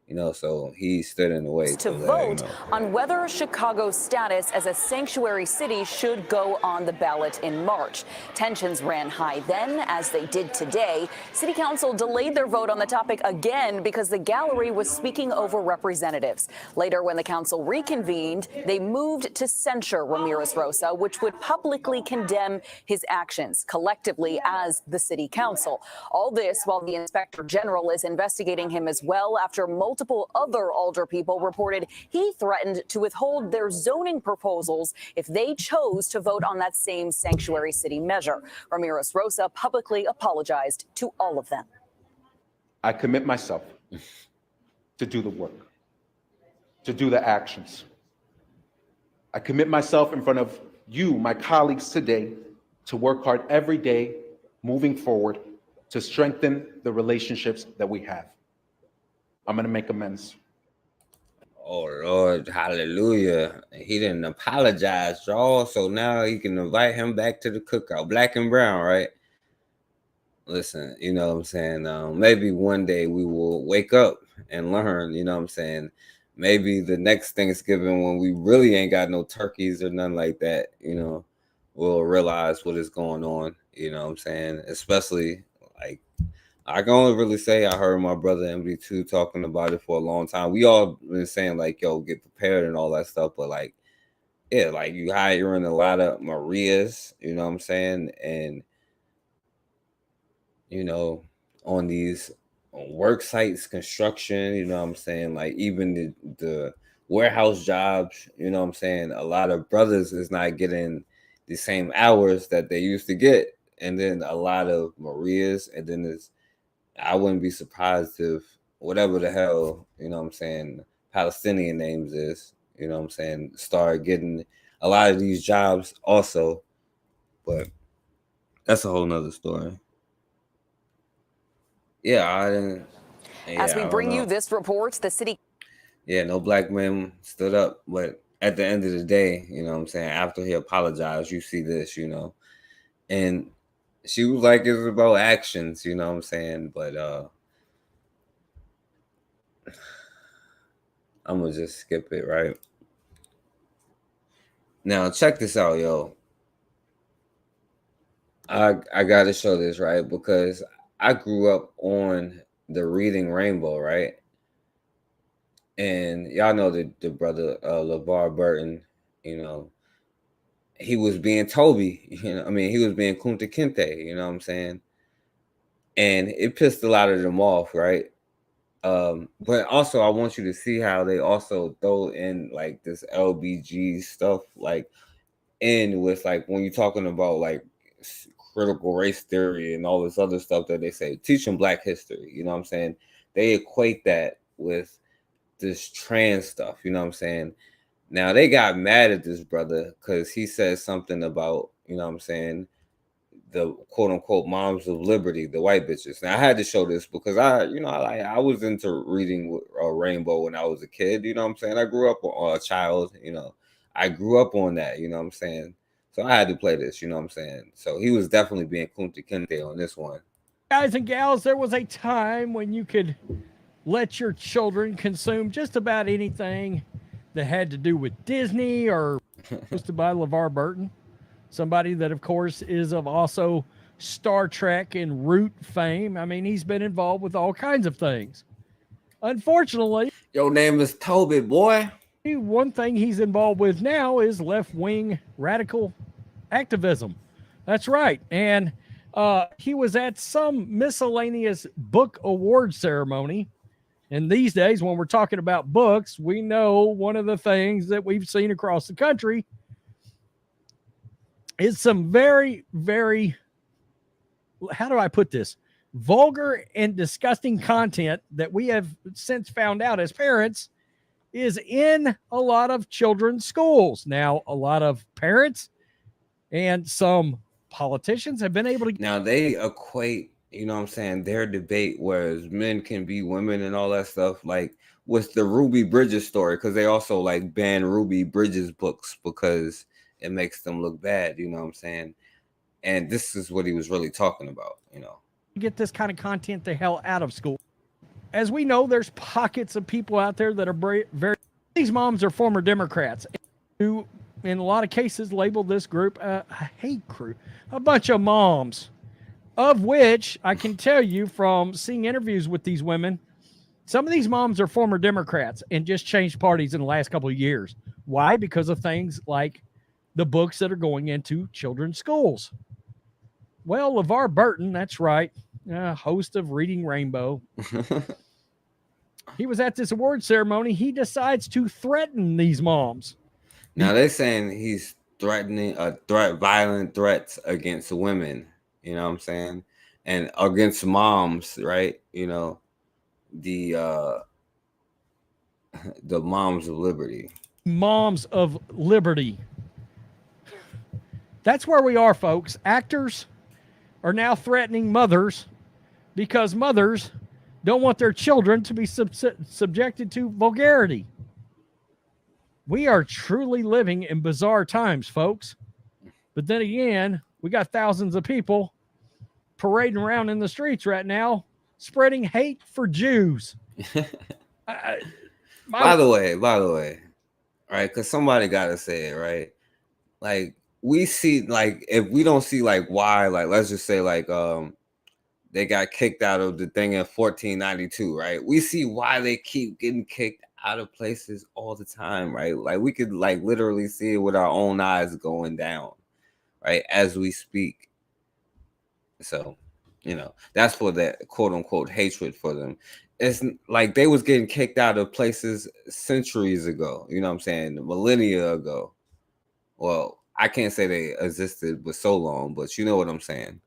You know, so he stood in the way to vote on whether Chicago's status as a sanctuary city should go on the ballot in March. Tensions ran high then, as they did today. City Council delayed their vote on the topic again because the gallery was speaking over representatives. Later, when the council reconvened, they moved to censure Ramirez Rosa, which would publicly condemn his actions collectively as the city council. All this while the inspector general is investigating him as well after multiple other alder people reported he threatened to withhold their zoning proposals if they chose to vote on that same sanctuary city measure. Ramirez Rosa publicly apologized to all of them. I commit myself to do the work, to do the actions. I commit myself in front of you, my colleagues today, to work hard every day moving forward to strengthen the relationships that we have. I'm going to make amends. Oh, Lord, hallelujah. He didn't apologize, y'all. So now he can invite him back to the cookout. Black and brown, right? Listen, you know what I'm saying? Maybe one day we will wake up and learn, you know what I'm saying? Maybe the next Thanksgiving when we really ain't got no turkeys or nothing like that, you know, we'll realize what is going on, you know what I'm saying? Especially, like, I can only really say I heard my brother MD2 talking about it for a long time. We all been saying like, yo, get prepared and all that stuff. But like, yeah, like you hiring a lot of Marias, you know what I'm saying? And, you know, on these work sites, construction, you know what I'm saying? Like even the warehouse jobs, you know what I'm saying? A lot of brothers is not getting the same hours that they used to get. And then a lot of Marias, and then there's, I wouldn't be surprised if whatever the hell, you know what I'm saying, Palestinian names is, you know what I'm saying, start getting a lot of these jobs also. But that's a whole nother story. Yeah, I didn't. Yeah, As we bring you this report, the city. Yeah, no black men stood up. But at the end of the day, you know what I'm saying, after he apologized, you see this, you know. And she was like, it's about actions, you know what I'm saying? But I'm gonna just skip it, right? Now check this out, yo. I gotta show this, right? Because I grew up on the Reading Rainbow, right? And y'all know the brother LeVar Burton, you know, he was being Toby, you know, I mean, he was being Kunta Kinte, you know what I'm saying? And it pissed a lot of them off, right? But also I want you to see how they also throw in like this LBG stuff, like in with like when you're talking about like critical race theory and all this other stuff that they say, teach them Black history, you know what I'm saying? They equate that with this trans stuff, you know what I'm saying? Now they got mad at this brother because he said something about, you know what I'm saying, the quote unquote moms of liberty, the white bitches. Now I had to show this because I was into reading Rainbow when I was a kid, you know what I'm saying? I grew up on a child, you know, I grew up on that, you know what I'm saying? So I had to play this, you know what I'm saying? So he was definitely being Kunta Kinte on this one. Guys and gals, there was a time when you could let your children consume just about anything that had to do with Disney or hosted by LeVar Burton, somebody that, of course, is of also Star Trek and Root fame. I mean, he's been involved with all kinds of things. Unfortunately, your name is Toby, boy. One thing he's involved with now is left-wing radical activism. That's right. And he was at some miscellaneous book award ceremony. And these days, when we're talking about books, we know one of the things that we've seen across the country is some very, very, how do I put this? Vulgar and disgusting content that we have since found out as parents is in a lot of children's schools. Now, a lot of parents and some politicians have been able to. Now they equate, you know what I'm saying, their debate, whereas men can be women and all that stuff, like with the Ruby Bridges story, because they also like ban Ruby Bridges books because it makes them look bad, you know what I'm saying? And this is what he was really talking about, Get this kind of content the hell out of school. As we know, there's pockets of people out there that are very. These moms are former Democrats who, in a lot of cases, label this group a hate crew, a bunch of moms, of which I can tell you from seeing interviews with these women, some of these moms are former Democrats and just changed parties in the last couple of years. Why? Because of things like the books that are going into children's schools. Well, LeVar Burton, that's right, host of Reading Rainbow. He was at this award ceremony. He decides to threaten these moms. Now they're saying he's threatening violent threats against women, you know what I'm saying? And against moms, right? The moms of liberty. Moms of liberty. That's where we are, folks. Actors are now threatening mothers because mothers don't want their children to be subjected to vulgarity. We are truly living in bizarre times, folks. But then again, we got thousands of people parading around in the streets right now, spreading hate for Jews. By the way, right? Because somebody got to say it, right? Like, we see, like, if we don't see, like, why, like, let's just say, like, they got kicked out of the thing in 1492, right? We see why they keep getting kicked out of places all the time, right? Like, we could, like, literally see it with our own eyes going down, right, as we speak. So, that's for that quote-unquote hatred for them. It's like they was getting kicked out of places centuries ago, you know what I'm saying, millennia ago. Well, I can't say they existed for so long, but you know what I'm saying.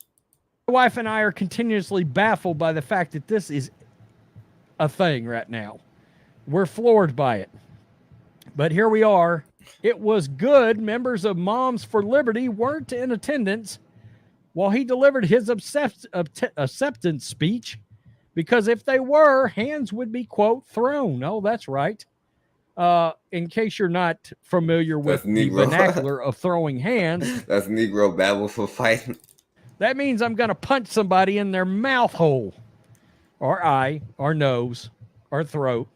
My wife and I are continuously baffled by the fact that this is a thing right now. We're floored by it. But here we are. It was good members of Moms for Liberty weren't in attendance while he delivered his acceptance speech, because if they were, hands would be, quote, thrown. Oh, that's right. In case you're not familiar with the vernacular of throwing hands. That's Negro babble for fighting. That means I'm going to punch somebody in their mouth hole, or eye, or nose, or throat.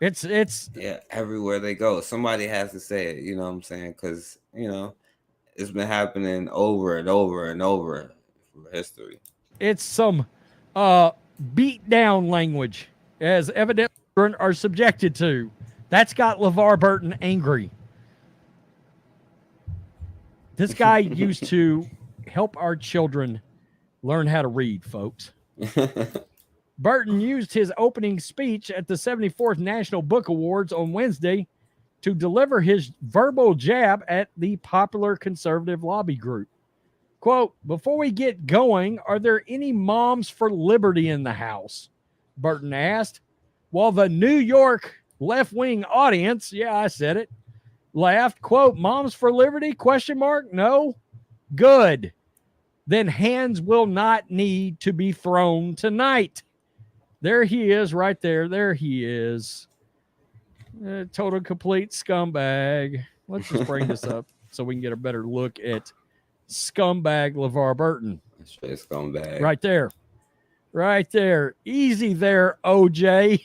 It's yeah, everywhere they go, somebody has to say it, you know what I'm saying? Because, it's been happening over and over and over for history. It's some beat down language, as evidently are subjected to. That's got LeVar Burton angry. This guy used to help our children learn how to read, folks. Burton used his opening speech at the 74th National Book Awards on Wednesday to deliver his verbal jab at the popular conservative lobby group. Quote, "Before we get going, are there any Moms for Liberty in the house?" Burton asked, while the New York left-wing audience, yeah, I said it, laughed. Quote, "Moms for Liberty? Question mark. No? Good. Then hands will not need to be thrown tonight." There he is right there. There he is. Total complete scumbag. Let's just bring this up so we can get a better look at scumbag LeVar Burton. Straight scumbag. Right there. Right there. Easy there, OJ.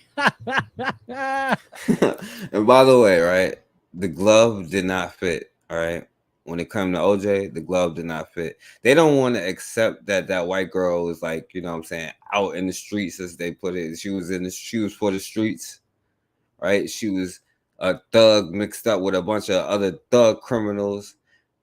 And by the way, right, the glove did not fit, all right? When it comes to OJ, the glove did not fit. They don't want to accept that white girl was, like, you know what I'm saying, out in the streets, as they put it. She was for the streets, right? She was a thug mixed up with a bunch of other thug criminals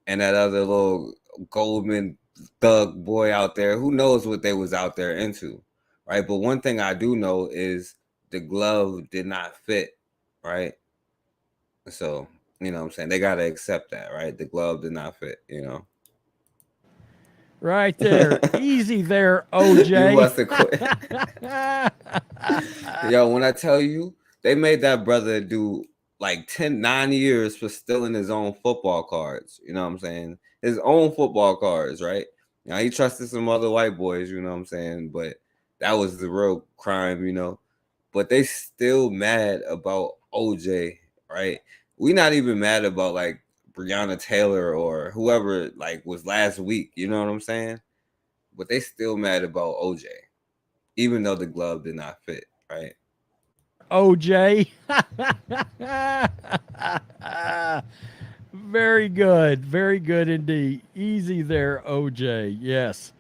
and that other little Goldman thug boy out there. Who knows what they was out there into, right? But one thing I do know is the glove did not fit, right? So, you know what I'm saying, they got to accept that, right? The glove did not fit, Right there. Easy there, OJ. You must have quit. Yo, when I tell you, they made that brother do like 9 years for stealing his own football cards. You know what I'm saying? His own football cards, right? Now, he trusted some other white boys, you know what I'm saying? But that was the real crime, But they still mad about OJ, right? We're not even mad about, like, Breonna Taylor or whoever like was last week. You know what I'm saying? But they still mad about OJ, even though the glove did not fit, right? OJ. Very good. Very good indeed. Easy there, OJ. Yes.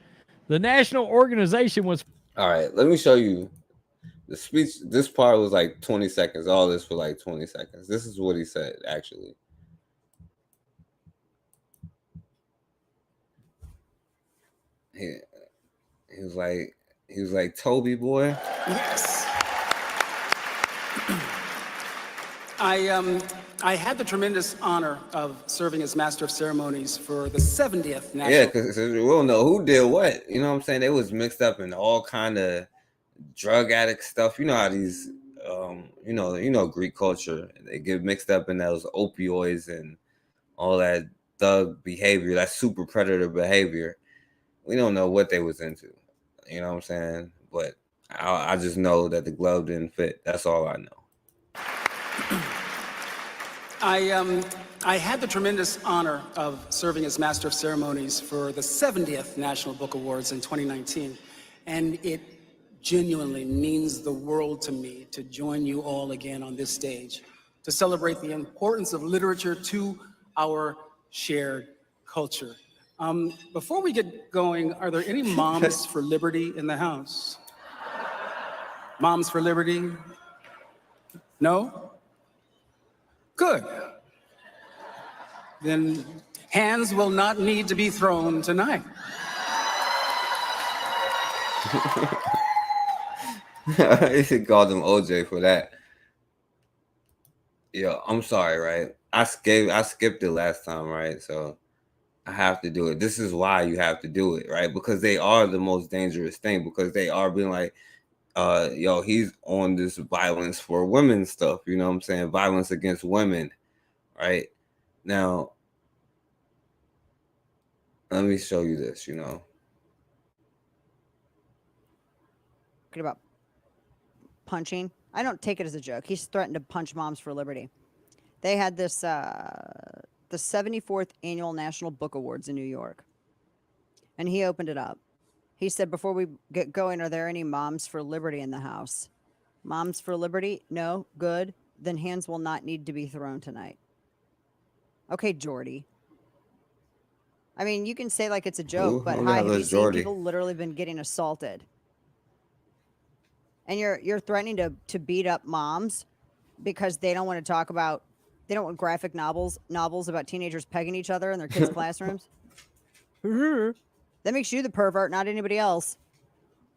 The national organization was. All right, let me show you the speech. This part was like 20 seconds. All this for like 20 seconds. This is what he said, actually. He was like, Toby boy. Yes. I had the tremendous honor of serving as Master of Ceremonies for the 70th National. Yeah, because we don't know who did what. You know what I'm saying? They was mixed up in all kind of drug addict stuff. You know how these, you know, Greek culture, they get mixed up in those opioids and all that thug behavior, that super predator behavior. We don't know what they was into. You know what I'm saying? But I just know that the glove didn't fit. That's all I know. I had the tremendous honor of serving as Master of Ceremonies for the 70th National Book Awards in 2019, and it genuinely means the world to me to join you all again on this stage to celebrate the importance of literature to our shared culture. Before we get going, are there any moms for liberty in the house? Moms for liberty? No? Good. Then hands will not need to be thrown tonight. You should call them OJ for that. Yo, I'm sorry, right? I skipped it last time, right? So I have to do it. This is why you have to do it, right? Because they are the most dangerous thing, because they are being like, yo, he's on this violence for women stuff, you know what I'm saying? Violence against women, right? Now, let me show you this, you know. About punching. I don't take it as a joke. He's threatened to punch Moms for Liberty. They had this, the 74th Annual National Book Awards in New York. And he opened it up. He said, before we get going, are there any Moms for Liberty in the house? Moms for Liberty? No? Good. Then hands will not need to be thrown tonight. Okay, Jordy. I mean, you can say like it's a joke, but hi, have you seen people literally been getting assaulted? And you're threatening to beat up moms because they don't want to talk about, they don't want graphic novels about teenagers pegging each other in their kids' classrooms. That makes you the pervert, not anybody else.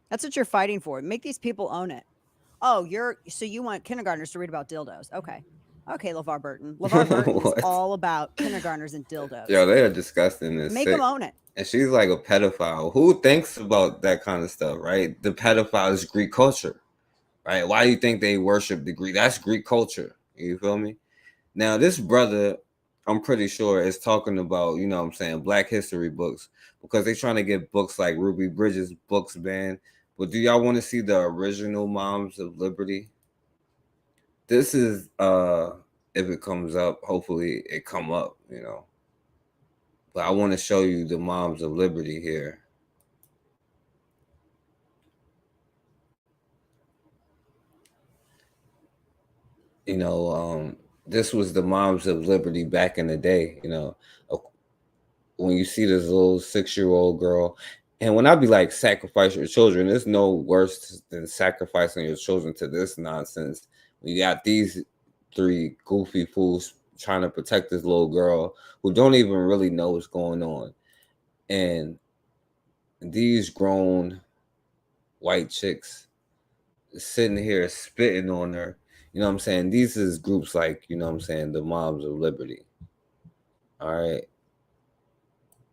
That's what you're fighting for. Make these people own it. Oh, so you want kindergartners to read about dildos. Okay, LeVar Burton. LeVar Burton is all about kindergartners and dildos. Yo, they are disgusting. Make them own it. And she's like a pedophile. Who thinks about that kind of stuff, right? The pedophile is Greek culture, right? Why do you think they worship the Greek? That's Greek culture. You feel me? Now, this brother, I'm pretty sure, is talking about, you know what I'm saying, Black history books, because they're trying to get books like Ruby Bridges books banned. But do y'all want to see the original Moms of Liberty? This is, if it comes up, hopefully it come up, you know. But I want to show you the Moms of Liberty here. You know, this was the Moms of Liberty back in the day, you know. When you see this little 6-year-old girl, and when I be like, sacrifice your children, there's no worse than sacrificing your children to this nonsense. We got these 3 goofy fools trying to protect this little girl who don't even really know what's going on. And these grown white chicks sitting here spitting on her. You know what I'm saying? These is groups like, you know what I'm saying, the Moms of Liberty. All right.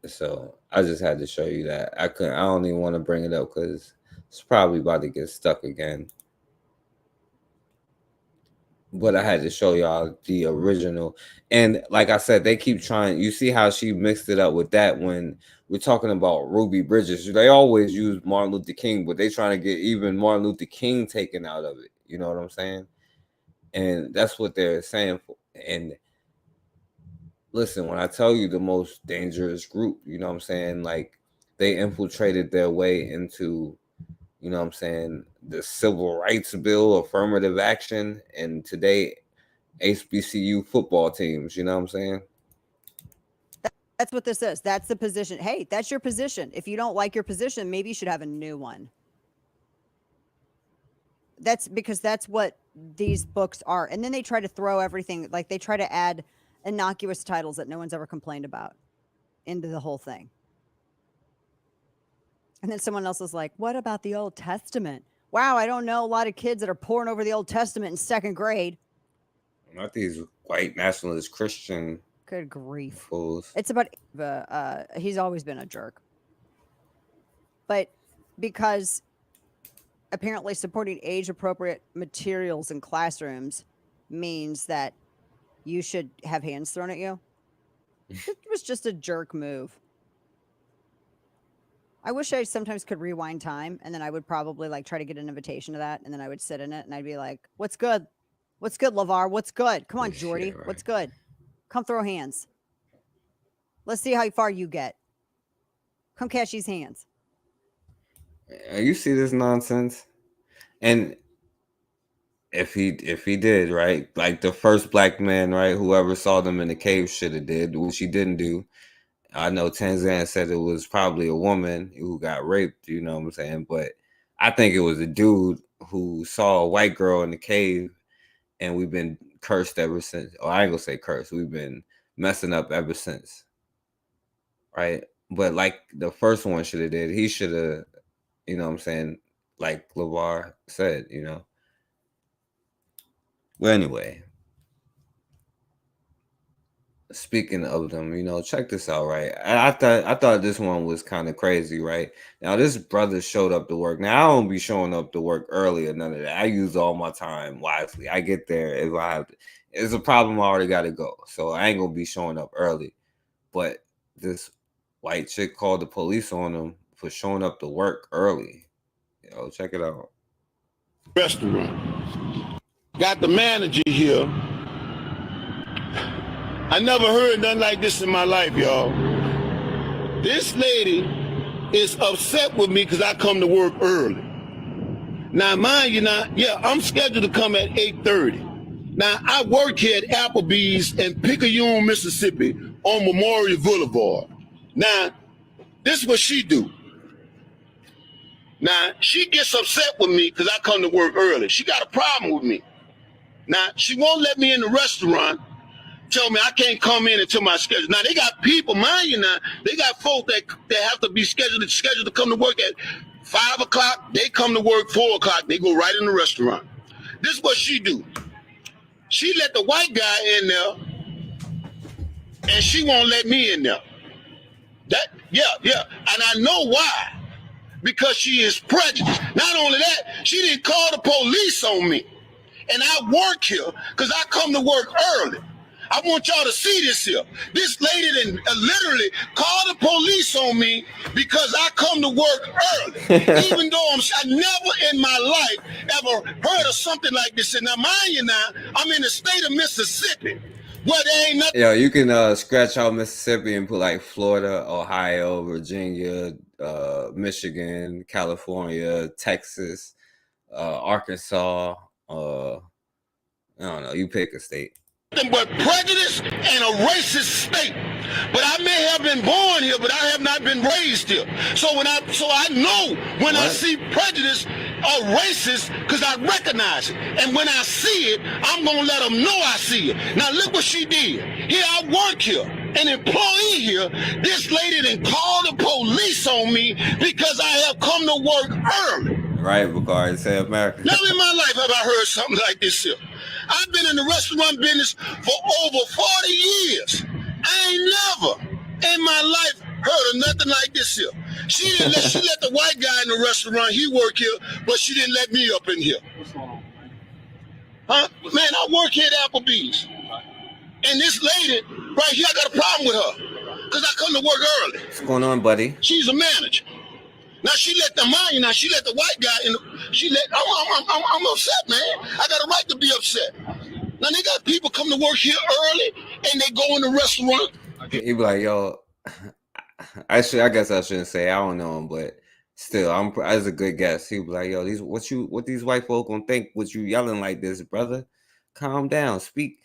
So I just had to show you that. I don't even want to bring it up because it's probably about to get stuck again. But I had to show y'all the original. And like I said, they keep trying. You see how she mixed it up with that when we're talking about Ruby Bridges. They always use Martin Luther King, but they trying to get even Martin Luther King taken out of it. You know what I'm saying? And that's what they're saying. And listen, when I tell you the most dangerous group, you know what I'm saying? Like, they infiltrated their way into, you know what I'm saying, the civil rights bill, affirmative action, and today HBCU football teams, you know what I'm saying? That's what this is. That's the position. Hey, that's your position. If you don't like your position, maybe you should have a new one. That's because that's what these books are. And then they try to throw everything, like they try to add innocuous titles that no one's ever complained about into the whole thing. And then someone else is like, what about the Old Testament? Wow, I don't know a lot of kids that are poring over the Old Testament in 2nd grade. Not these white nationalist Christian. Good grief. Fools. It's about, he's always been a jerk. But because apparently supporting age-appropriate materials in classrooms means that you should have hands thrown at you. It was just a jerk move. I wish I sometimes could rewind time, and then I would probably like try to get an invitation to that, and then I would sit in it, and I'd be like, "What's good? What's good, LeVar? What's good? Come on, Jordy. Right. What's good? Come throw hands. Let's see how far you get. Come catch these hands." You see this nonsense? And if he did, right, like the first black man, right, whoever saw them in the cave should have did, which he didn't do. I know Tanzan said it was probably a woman who got raped, you know what I'm saying? But I think it was a dude who saw a white girl in the cave, and we've been cursed ever since. Or I ain't gonna say cursed. We've been messing up ever since. Right? But like the first one should have did, he should have, you know what I'm saying, like LeVar said, you know. Well, anyway. Speaking of them, you know, check this out, right? I thought this one was kind of crazy, right? Now, this brother showed up to work. Now, I don't be showing up to work early or none of that. I use all my time wisely. I get there if I have to. It's a problem, I already got to go. So I ain't going to be showing up early. But this white chick called the police on him for showing up to work early. Yo, check it out. Restaurant. Got the manager here. I never heard nothing like this in my life, y'all. This lady is upset with me because I come to work early. Now, mind you, I'm scheduled to come at 8:30. Now, I work here at Applebee's in Picayune, Mississippi on Memorial Boulevard. Now, this is what she do. Now, she gets upset with me because I come to work early. She got a problem with me. Now, she won't let me in the restaurant. Tell me I can't come in until my schedule. Now, they got people, mind you now, they got folk that have to be scheduled to come to work at 5 o'clock. They come to work 4 o'clock. They go right in the restaurant. This is what she do. She let the white guy in there, and she won't let me in there. Yeah. And I know why. Because she is prejudiced. Not only that, she didn't call the police on me. And I work here because I come to work early. I want y'all to see this here. This lady didn't literally call the police on me because I come to work early. Even though I never in my life ever heard of something like this. And now, mind you now, I'm in the state of Mississippi. Where there ain't nothing. Yo, you can scratch out Mississippi and put like Florida, Ohio, Virginia, Michigan, California, Texas, Arkansas. I don't know. You pick a state. But prejudice and a racist state. But I may have been born here, but I have not been raised here. So I know when I see prejudice or racist, because I recognize it. And when I see it, I'm gonna let them know I see it. Now look what she did. Here I work here, an employee here. This lady didn't call the police on me because I have come to work early. Right, Bakari, say America. Never in my life have I heard something like this here. I've been in the restaurant business for over 40 years. I ain't never in my life heard of nothing like this here. She let the white guy in the restaurant, he work here, but she didn't let me up in here. Huh? Man, I work here at Applebee's. And this lady right here, I got a problem with her because I come to work early. What's going on, buddy? She's a manager. Now she let the white guy in. I'm upset, man. I got a right to be upset. Now they got people come to work here early and they go in the restaurant. He be like, yo, I guess I shouldn't say, I don't know him, but still, that's a good guess. He was like, yo, what these white folk gonna think with you yelling like this, brother? Calm down. Speak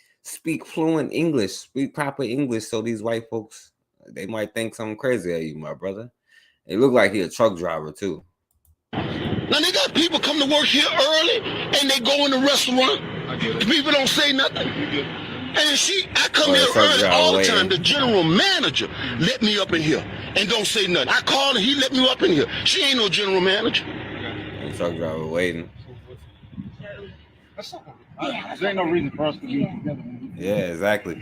fluent English. Speak proper English so these white folks, they might think something crazy of you, my brother. It looked like he a truck driver too. Now they got people come to work here early and they go in the restaurant. The people don't say nothing. And I come here early all the time. The general manager let me up in here and don't say nothing. I called and he let me up in here. She ain't no general manager. The truck driver waiting. There ain't no reason for us to be together. Yeah, exactly.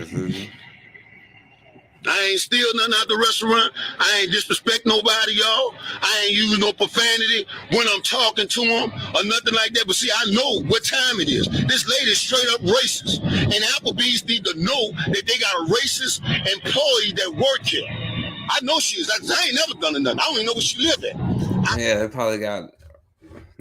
I ain't steal nothing out the restaurant. I ain't disrespect nobody, y'all. I ain't use no profanity when I'm talking to them or nothing like that. But see, I know what time it is. This lady's straight up racist. And Applebee's need to know that they got a racist employee that work here. I know she is. I ain't never done nothing. I don't even know where she live at. Yeah, they probably got...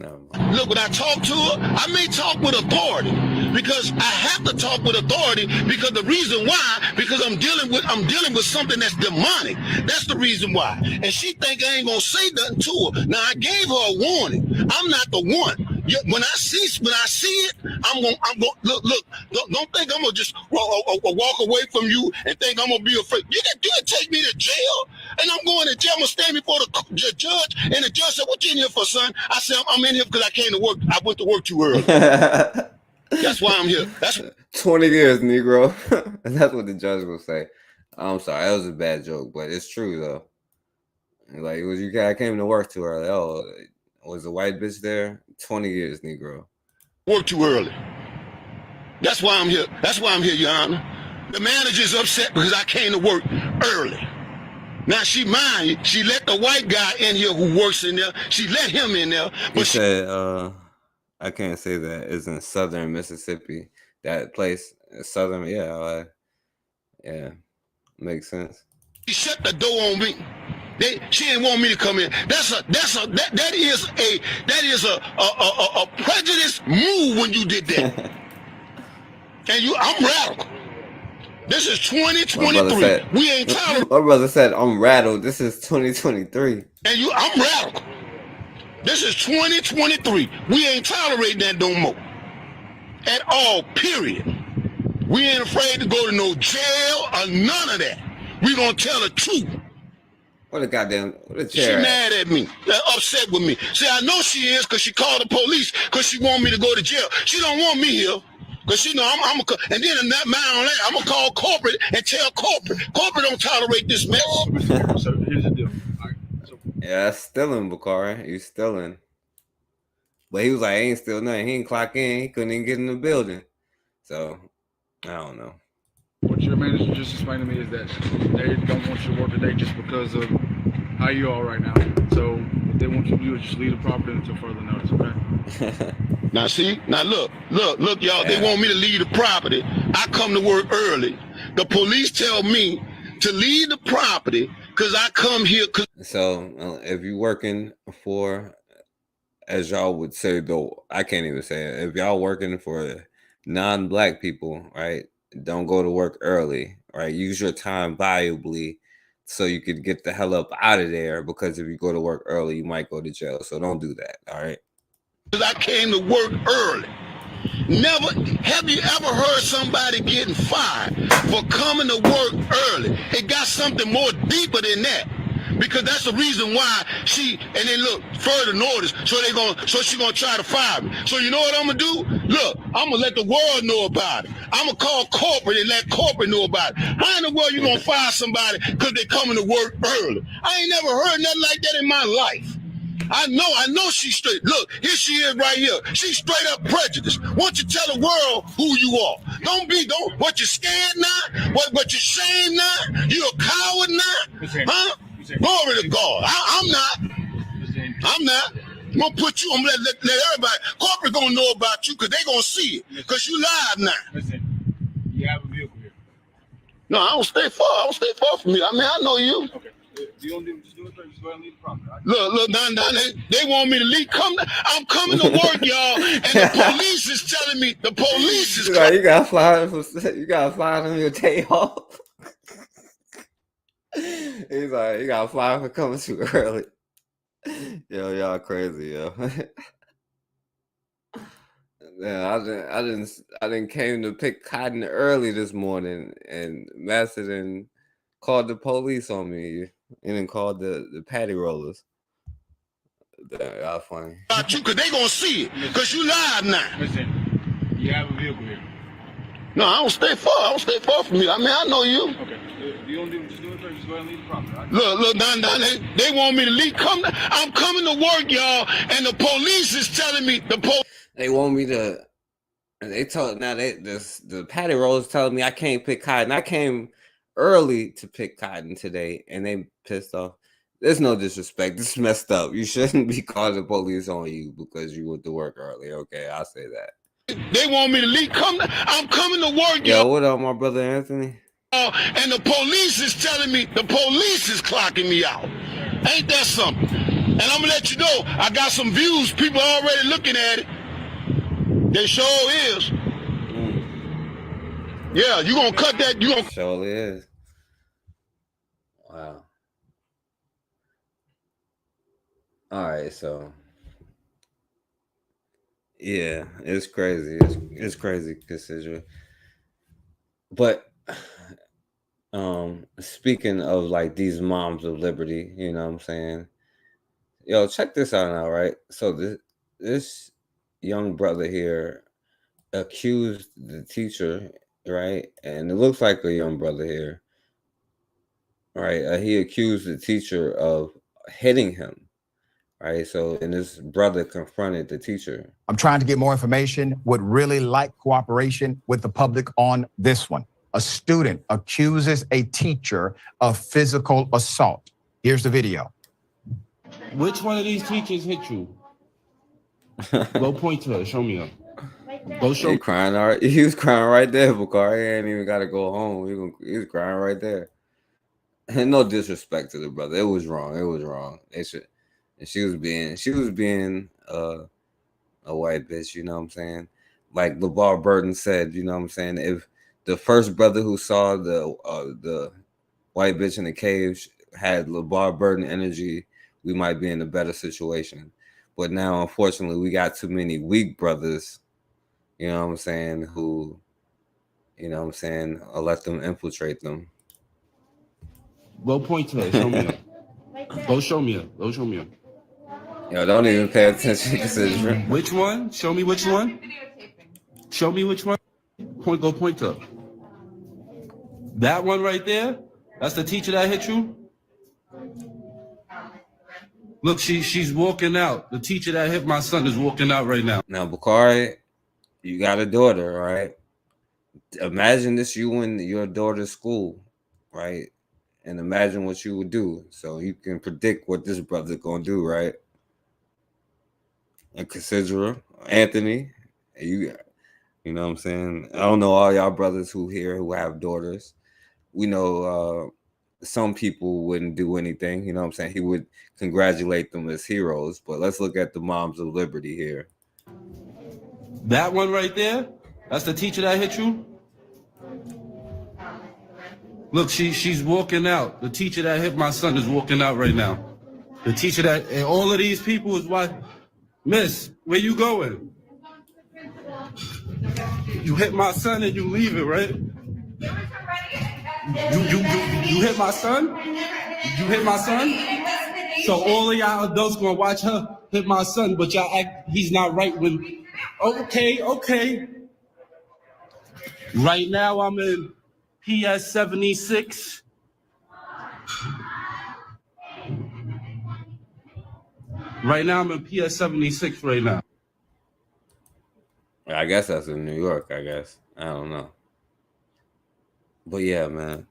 No. Look, when I talk to her, I may talk with authority because I have to talk with authority because the reason why, because I'm dealing with something that's demonic. That's the reason why. And she think I ain't gonna say nothing to her. Now I gave her a warning. I'm not the one. When I see it, I'm gonna look. Don't think I'm gonna just walk away from you and think I'm gonna be afraid. You can take me to jail, and I'm going to jail. I'm gonna stand before the judge, and the judge said, "What you in here for, son?" I said, "I'm in here because I came to work. I went to work too early. That's why I'm here." That's 20 years, Negro. That's what the judge will say. I'm sorry, that was a bad joke, but it's true though. Like, I came to work too early. Oh, was a white bitch there? 20 years, Negro. Work too early. That's why I'm here. That's why I'm here, Your Honor. The manager's upset because I came to work early. Now she let the white guy in here who works in there. She let him in there. But he said, I can't say that. It's in southern Mississippi. That place, southern, yeah, makes sense. She shut the door on me. She didn't want me to come in. That is a prejudiced move when you did that. And I'm radical. This is 2023. We ain't tolerating. My brother said, I'm rattled. This is 2023. And I'm radical. This is 2023. We ain't tolerating that no more. At all, period. We ain't afraid to go to no jail or none of that. We gonna tell the truth. What a She mad at me, upset with me. See, I know she is because she called the police because she want me to go to jail. She don't want me here because she know I'm and then in that man, I'm gonna call corporate and tell corporate. Corporate don't tolerate this mess. So here's the deal. Yeah, that's stealing, Bakari. He's stealing. But he was like, I ain't steal nothing. He didn't clock in. He couldn't even get in the building. So, I don't know. What your manager just explained to me is that they don't want you to work today just because of how you are right now. So what they want you to do is just leave the property until further notice, okay? Now look, y'all. They want me to leave the property. I come to work early. The police tell me to leave the property because I come here. So if you're working for, as y'all would say, though, I can't even say it. If y'all working for non-black people, right? Don't go to work early, right? Use your time valuably so you could get the hell up out of there, because if you go to work early, you might go to jail. So don't do that, all right? I came to work early. Have you ever heard somebody getting fired for coming to work early? It got something more deeper than that. Because that's the reason why and then look, further notice, so she's gonna try to fire me. So you know what I'm gonna do? Look, I'm gonna let the world know about it. I'm gonna call corporate and let corporate know about it. How in the world you gonna fire somebody because they coming to work early? I ain't never heard nothing like that in my life. I know she's straight. Look, here she is right here. She's straight up prejudiced. Why don't you tell the world who you are? What you scared now? What you ashamed now? You a coward now? Huh? Glory to God. I'm not. I'm gonna put you, I'm gonna let everybody, corporate gonna know about you because they gonna see it. Because you live now. Listen, you have a vehicle here. No, I don't stay far. I don't stay far from you. I mean, I know you. Okay. You don't do, just do it, just go ahead and leave the property. Look, they want me to leave. I'm coming to work, y'all, and the police is telling me, the police is Like, you gotta fly on your day off. He's like, you gotta fly for coming too early. Yo, y'all crazy, yo. Yeah, I didn't came to pick cotton early this morning, and Master didn't called the police on me, and then called the patty rollers. Y'all funny. About you, cause they gonna see it, cause you live now. Listen, you have a vehicle here. No, I don't stay far from you. I mean, I know you. Okay. You don't do, just do it, just go ahead and leave the property. Look, they want me to leave. I'm coming to work, y'all, and the police is telling me They want me to, and they told the patty rollers telling me I can't pick cotton. I came early to pick cotton today, and they pissed off. There's no disrespect. This is messed up. You shouldn't be calling the police on you because you went to work early. Okay, I'll say that. They want me to leave. I'm coming to work, Yo, y'all. what up, my brother Anthony? And the police is telling me, the police is clocking me out. Ain't that something? And I'm gonna let you know, I got some views. People already looking at it. They sure is. Yeah, you gonna cut that? You gonna surely is. Wow. All right, so yeah, it's crazy. It's crazy considering. But speaking of like these moms of liberty, you know what I'm saying? Yo, check this out now, right? So this young brother here accused the teacher, right? And it looks like a young brother here, right? He accused the teacher of hitting him, right? So, and this brother confronted the teacher. I'm trying to get more information. Would really like cooperation with the public on this one. A student accuses a teacher of physical assault. Here's the video. Which one of these teachers hit you? Go point to her. Show me her. Go show. He crying. He was crying right there, Bakari. He ain't even got to go home. He was crying right there. And no disrespect to the brother. It was wrong. It was wrong. They should. And she was being a white bitch. You know what I'm saying? Like LeVar Burton said. You know what I'm saying? If the first brother who saw the white bitch in the cave had LeVar Burton energy, we might be in a better situation. But now, unfortunately, we got too many weak brothers, you know what I'm saying, who, you know what I'm saying, let them infiltrate them. Go point to her. Show me her. Go show me her. Go show me her. Yo, don't even pay attention to Which one? Show me which one. Show me which one. Go point to her. That one right there? That's the teacher that hit you? Look, she's walking out. The teacher that hit my son is walking out right now. Now, Bakari, you got a daughter, right? Imagine this you in your daughter's school, right? And imagine what you would do. So you can predict what this brother's going to do, right? And consider Anthony, you know what I'm saying? I don't know all y'all brothers who have daughters. We know some people wouldn't do anything, you know what I'm saying? He would congratulate them as heroes, but let's look at the moms of liberty here. That one right there? That's the teacher that hit you? Look, she's walking out. The teacher that hit my son is walking out right now. The teacher that, and all of these people is why, Miss, where you going? You hit my son and you leave it, right? You hit my son? You hit my son? So all of y'all adults gonna watch her hit my son, but y'all act he's not right when. Okay. Right now I'm in PS 76. Right now I'm in PS 76 right now. I guess that's in New York, I guess. I don't know. But yeah, man.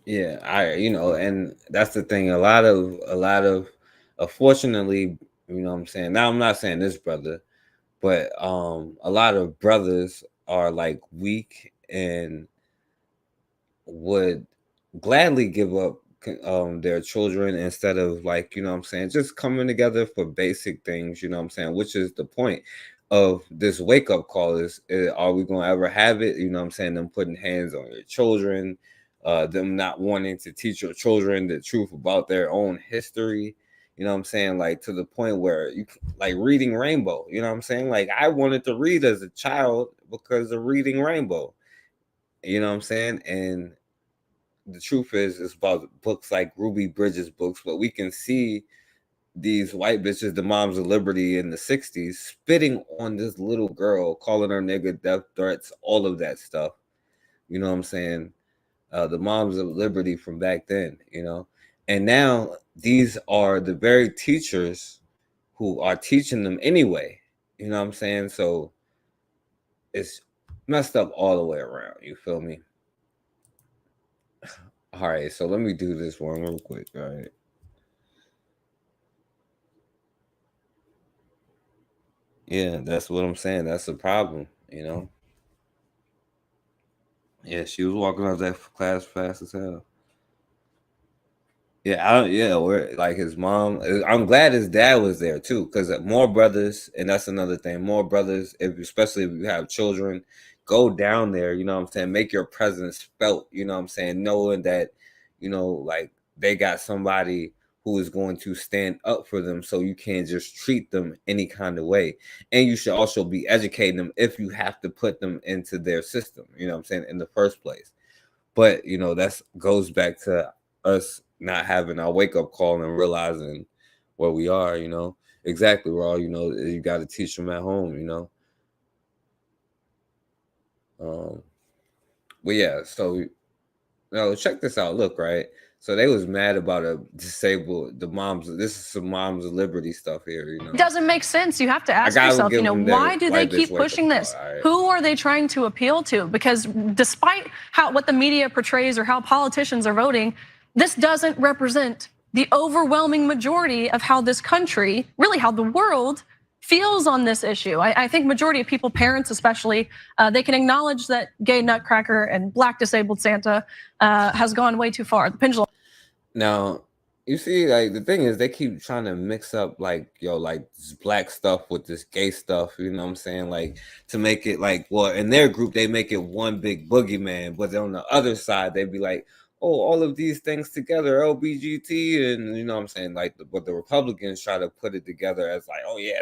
Yeah, and that's the thing. A lot of, unfortunately, you know what I'm saying? Now, I'm not saying this brother, but a lot of brothers are like weak and would gladly give up their children instead of, like, you know what I'm saying, just coming together for basic things, you know what I'm saying, which is the point of this wake up call is are we going to ever have it, you know what I'm saying, them putting hands on your children, them not wanting to teach your children the truth about their own history, you know what I'm saying, like to the point where you like reading Rainbow, you know what I'm saying, like I wanted to read as a child because of reading Rainbow, you know what I'm saying, and the truth is it's about books like Ruby Bridges books, but we can see these white bitches, the moms of liberty in the 60s, spitting on this little girl, calling her nigga, death threats, all of that stuff. You know what I'm saying? The moms of liberty from back then, you know? And now these are the very teachers who are teaching them anyway. You know what I'm saying? So it's messed up all the way around. You feel me? All right, so let me do this one real quick. All right. Yeah, that's what I'm saying. That's the problem, you know? Yeah, she was walking out of that class fast as hell. Yeah, we're like his mom. I'm glad his dad was there too, because more brothers, and that's another thing. More brothers, especially if you have children, go down there. You know what I'm saying? Make your presence felt. You know what I'm saying? Knowing that, you know, like they got somebody who is going to stand up for them, so you can't just treat them any kind of way. And you should also be educating them if you have to put them into their system. You know what I'm saying? In the first place. But you know, that's goes back to us not having our wake up call and realizing where we are, you know, exactly, Raw, you know, you got to teach them at home, you know. But yeah, so now check this out. Look, right. So they was mad about a disabled, the moms. This is some moms of liberty stuff here, you know. It doesn't make sense. You have to ask yourself, you know, why do they keep pushing this? Right. Who are they trying to appeal to? Because despite what the media portrays or how politicians are voting, this doesn't represent the overwhelming majority of how this country, really how the world feels on this issue. I think majority of people, parents especially, they can acknowledge that gay nutcracker and black disabled Santa has gone way too far. The pendulum. Now, you see, like the thing is, they keep trying to mix up like, like this black stuff with this gay stuff, you know what I'm saying? Like to make it like, well, in their group, they make it one big boogeyman, but on the other side, they'd be like, oh, all of these things together, LBGT, and you know what I'm saying? Like, but the Republicans try to put it together as like, oh yeah,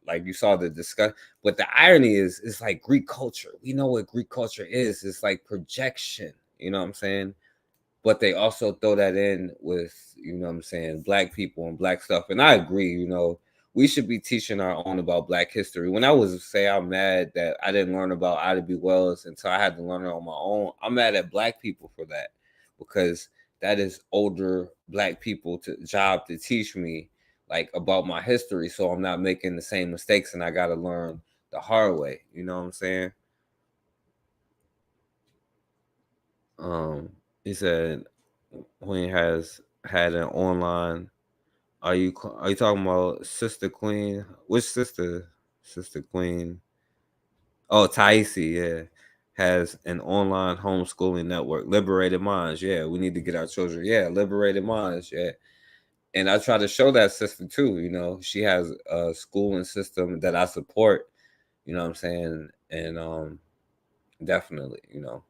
like you saw the discussion. But the irony is, it's like Greek culture. We know what Greek culture is. It's like projection, you know what I'm saying? But they also throw that in with, you know what I'm saying, black people and black stuff. And I agree, you know, we should be teaching our own about black history. When I was I'm mad that I didn't learn about Ida B. Wells until I had to learn it on my own. I'm mad at black people for that, because that is older black people job to teach me like about my history, so I'm not making the same mistakes and I got to learn the hard way. You know what I'm saying? He said Queen has had an online. Are you talking about Sister Queen? Which sister? Sister Queen. Oh, Taisi, yeah. Has an online homeschooling network. Liberated Minds. Yeah, we need to get our children. Yeah, Liberated Minds. Yeah. And I try to show that sister too. You know, she has a schooling system that I support. You know what I'm saying? And definitely, you know.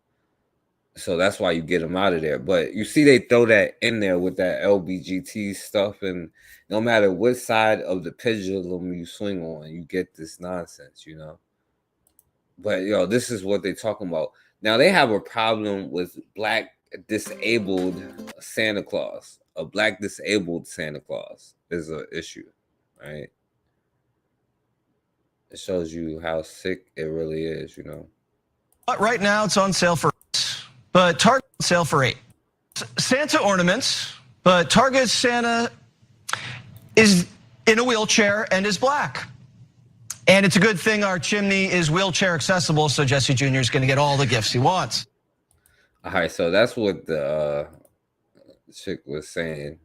So that's why you get them out of there. But you see, they throw that in there with that LBGT stuff, and no matter what side of the pendulum you swing on, you get this nonsense, you know. But this is what they're talking about. Now they have a problem with black disabled Santa Claus. A black disabled Santa Claus is an issue, right? It shows you how sick it really is, you know. But right now it's on sale for. But Target on sale for $8. Santa ornaments, but Target Santa is in a wheelchair and is black. And it's a good thing our chimney is wheelchair accessible, so Jesse Jr. is going to get all the gifts he wants. All right, so that's what the chick was saying.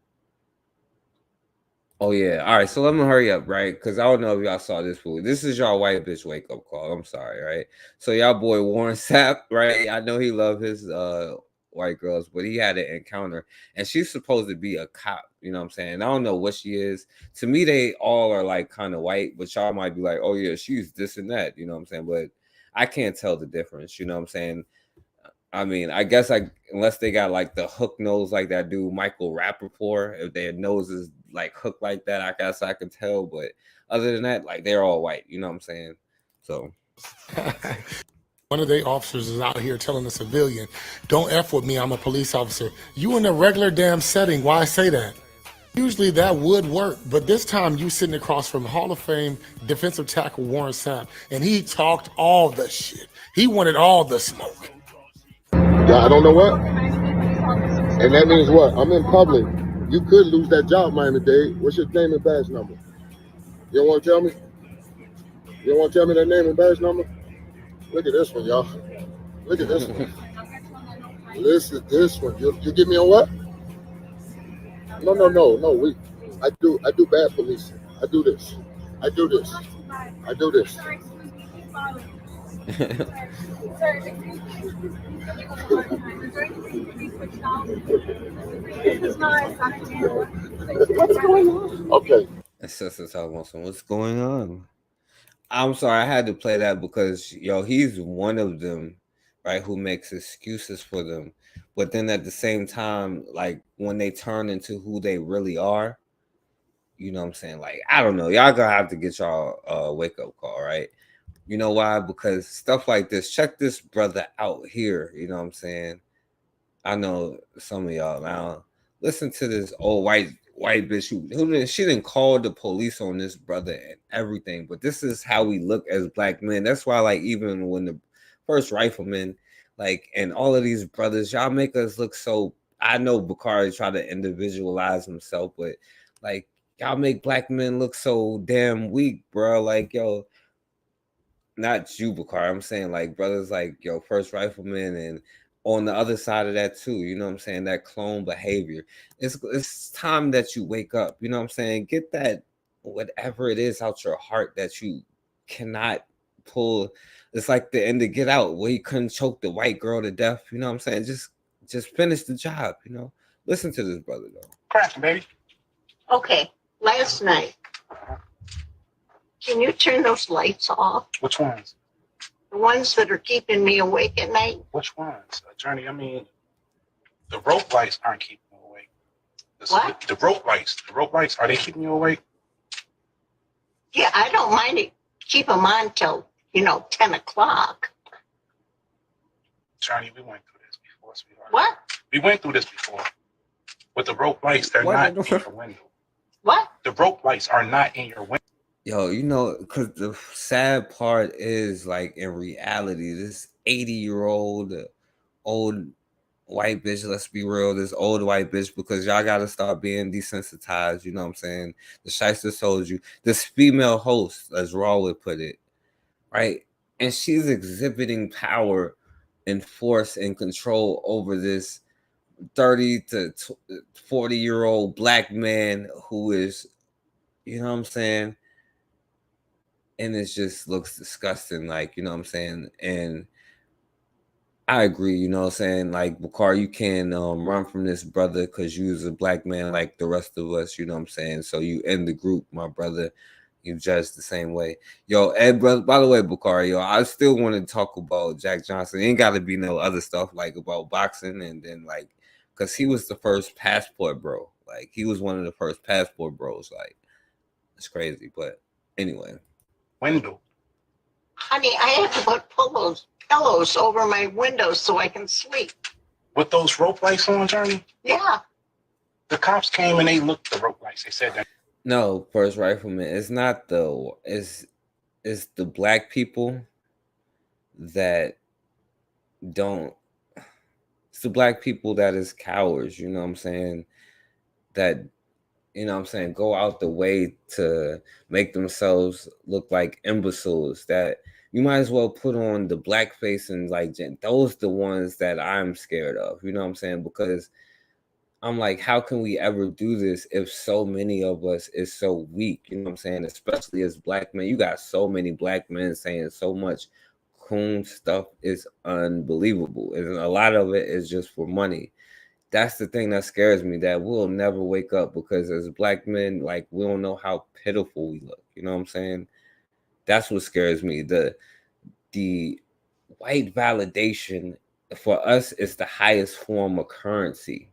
Oh yeah. All right. So let me hurry up, right? Because I don't know if y'all saw this movie. This is y'all white bitch wake up call. I'm sorry, right? So y'all boy Warren Sapp, right? I know he love his white girls, but he had an encounter, and she's supposed to be a cop. You know what I'm saying? I don't know what she is. To me, they all are like kind of white, but y'all might be like, oh yeah, she's this and that. You know what I'm saying? But I can't tell the difference. You know what I'm saying? I mean, I guess unless they got like the hook nose like that dude Michael Rappaport, if their nose is like hooked like that, I guess I can tell. But other than that, like they're all white. You know what I'm saying? So One of the officers is out here telling a civilian, don't F with me, I'm a police officer. You in a regular damn setting, why say that? Usually that would work, but this time you sitting across from Hall of Fame defensive tackle Warren Sapp, and he talked all the shit. He wanted all the smoke. Yeah, I don't know what. And that means what? I'm in public. You could lose that job, Miami-Dade. What's your name and badge number? You don't want to tell me? You don't want to tell me that name and badge number? Look at this one, y'all. Look at this one. Listen to this one. You get me on what? No. I do bad policing. I do this. I do this. What's going on? Okay. Sister talking about some what's going on. I'm sorry, I had to play that because he's one of them, right, who makes excuses for them. But then at the same time, like when they turn into who they really are, you know what I'm saying? Like, I don't know. Y'all gonna have to get y'all a wake up call, right? You know why? Because stuff like this, check this brother out here. You know what I'm saying? I know some of y'all now. Listen to this old white bitch who she didn't call the police on this brother and everything. But this is how we look as black men. That's why, like, even when the first rifleman, like, and all of these brothers, y'all make us look so. I know Bakari tried to individualize himself, but like, y'all make black men look so damn weak, bro. Like, yo, not you, Bakari. I'm saying like brothers like first rifleman and on the other side of that too, you know what I'm saying? That clone behavior. It's time that you wake up, you know what I'm saying? Get that whatever it is out your heart that you cannot pull. It's like the end of Get Out where he couldn't choke the white girl to death, you know what I'm saying? Just finish the job, you know. Listen to this brother though. Cracking, baby. Okay, last night. Can you turn those lights off? Which ones? The ones that are keeping me awake at night? Which ones? Attorney, I mean, the rope lights aren't keeping you awake. What? The rope lights, are they keeping you awake? Yeah, I don't mind it. Keep them on till, 10 o'clock. Attorney, we went through this before, sweetheart. What? We went through this before. With the rope lights, they're not in your window. What? The rope lights are not in your window. Yo, because the sad part is, like, in reality, this 80-year-old old white bitch, let's be real, this old white bitch, because y'all got to start being desensitized, you know what I'm saying? The Shyster told you, this female host, as Raw would put it, right? And she's exhibiting power and force and control over this 30 to 40-year-old black man who is, you know what I'm saying? And it just looks disgusting, like, you know what I'm saying? And I agree, you know what I'm saying? Like, Bakar, you can run from this brother because you was a black man like the rest of us, you know what I'm saying? So you in the group, my brother, you judge the same way. Yo, Ed, brother, by the way, Bakar, I still want to talk about Jack Johnson. It ain't got to be no other stuff like about boxing and then like, because he was the first passport bro. Like, he was one of the first passport bros. Like, it's crazy, but anyway. Window. Honey, I have to put pillows over my windows so I can sleep. With those rope lights on, Johnny? Yeah. The cops came and they looked at the rope lights. They said that. No, first rifleman. It's not it's the black people that don't. It's the black people that is cowards. You know what I'm saying? That. You know what I'm saying, go out the way to make themselves look like imbeciles, that you might as well put on the blackface and like those the ones that I'm scared of, you know what I'm saying? Because I'm like, how can we ever do this if so many of us is so weak? You know what I'm saying? Especially as black men, you got so many black men saying so much coon stuff is unbelievable, and a lot of it is just for money. That's the thing that scares me, that we'll never wake up, because as black men, like, we don't know how pitiful we look. You know what I'm saying? That's what scares me. The white validation for us is the highest form of currency.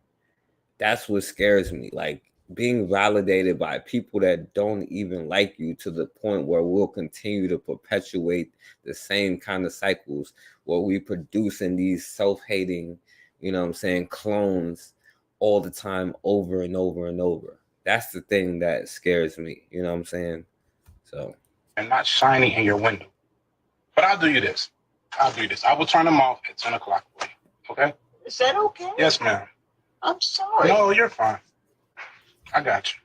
That's what scares me. Like, being validated by people that don't even like you, to the point where we'll continue to perpetuate the same kind of cycles where we producing these self-hating, you know what I'm saying, clones all the time, over and over and over. That's the thing that scares me. You know what I'm saying? So, And not shining in your window. But I'll do you this. I will turn them off at 10 o'clock for you. Okay? Is that okay? Yes, ma'am. I'm sorry. No, you're fine. I got you.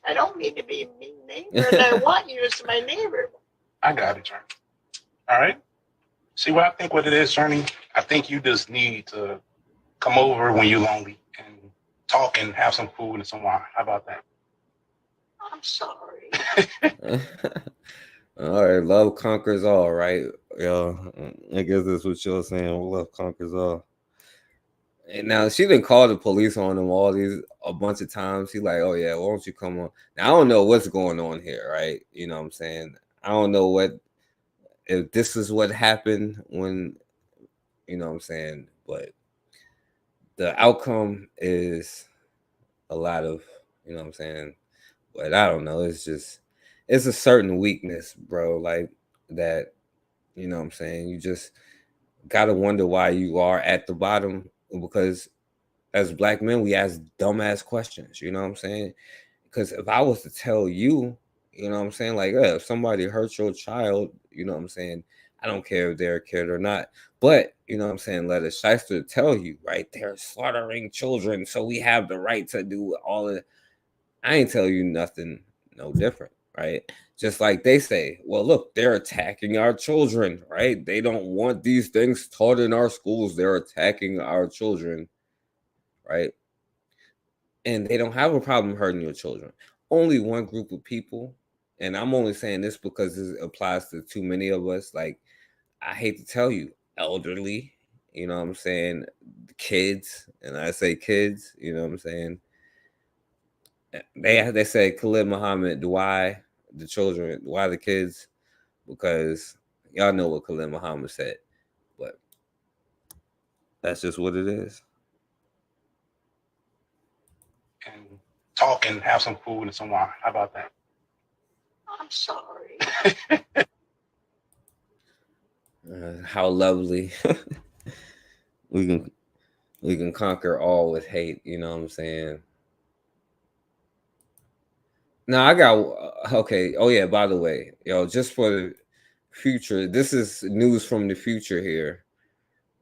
I don't mean to be a mean neighbor, and I want you as my neighbor. I got it, Journey. All right? See what I think what it is, Journey? I think you just need to come over when you're lonely and talk and have some food and some wine. How about that? I'm sorry. all right, love conquers all, right? Yo, I guess that's what you're saying. Love conquers all. And now she didn't call the police on him a bunch of times. He like, oh yeah, why don't you come on? Now I don't know what's going on here, right? You know what I'm saying? I don't know if this is what happened when, you know what I'm saying, but the outcome is a lot of, you know what I'm saying, but I don't know. It's a certain weakness, bro, like that, you know what I'm saying? You just gotta wonder why you are at the bottom, because as black men, we ask dumbass questions, you know what I'm saying? Because if I was to tell you, you know what I'm saying, like, if somebody hurt your child, you know what I'm saying, I don't care if they're a kid or not, but, you know what I'm saying, let a shyster tell you, right, they're slaughtering children, so we have the right to do all of it. I ain't tell you nothing no different, right? Just like they say, well, look, they're attacking our children, right? They don't want these things taught in our schools. They're attacking our children, right? And they don't have a problem hurting your children. Only one group of people, and I'm only saying this because this applies to too many of us. Like, I hate to tell you, elderly, you know what I'm saying, kids, and I say kids, you know what I'm saying. They say Khalid Muhammad, why the children, why the kids? Because y'all know what Khalid Muhammad said, but that's just what it is. And talk and have some food and some wine. How about that? I'm sorry. How lovely. we can conquer all with hate, you know what I'm saying? Now I got okay. Oh yeah, by the way, yo, just for the future, this is news from the future here.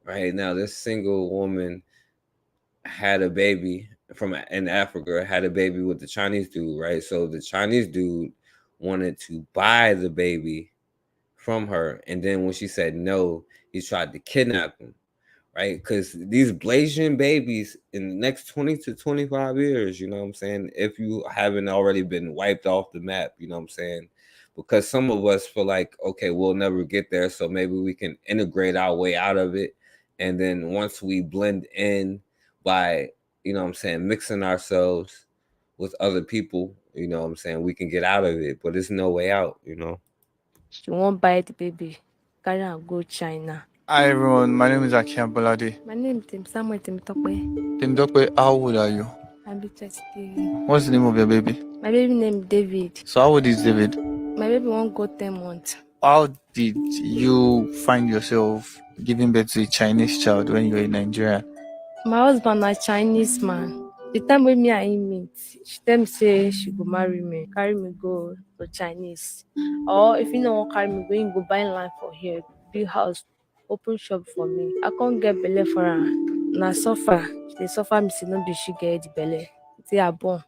Right now, this single woman had a baby in Africa, had a baby with the Chinese dude, right? So the Chinese dude wanted to buy the baby from her, and then when she said no, he tried to kidnap him, right? Because these Blasian babies in the next 20 to 25 years, you know what I'm saying, if you haven't already been wiped off the map, you know what I'm saying, because some of us feel like, okay, we'll never get there, so maybe we can integrate our way out of it, and then once we blend in by, you know what I'm saying, mixing ourselves with other people, you know what I'm saying, we can get out of it, but there's no way out, you know. She won't buy the baby. Carry her go China. Hi everyone, my name is Akian Bolade. My name is Tim Samuel Timtokwe. Timtokwe, how old are you? I'm 23. What's the name of your baby? My baby name is David. So how old is David? My baby won't go 10 months. How did you find yourself giving birth to a Chinese child when you were in Nigeria? My husband is a Chinese man. The time when me and him meet, she tell me say she go marry me, carry me go to Chinese. Or if you don't carry me, you go buy land for here, big house, open shop for me. I can't get belly for her. Na suffer. They suffer me say no be she get the belly. They are born.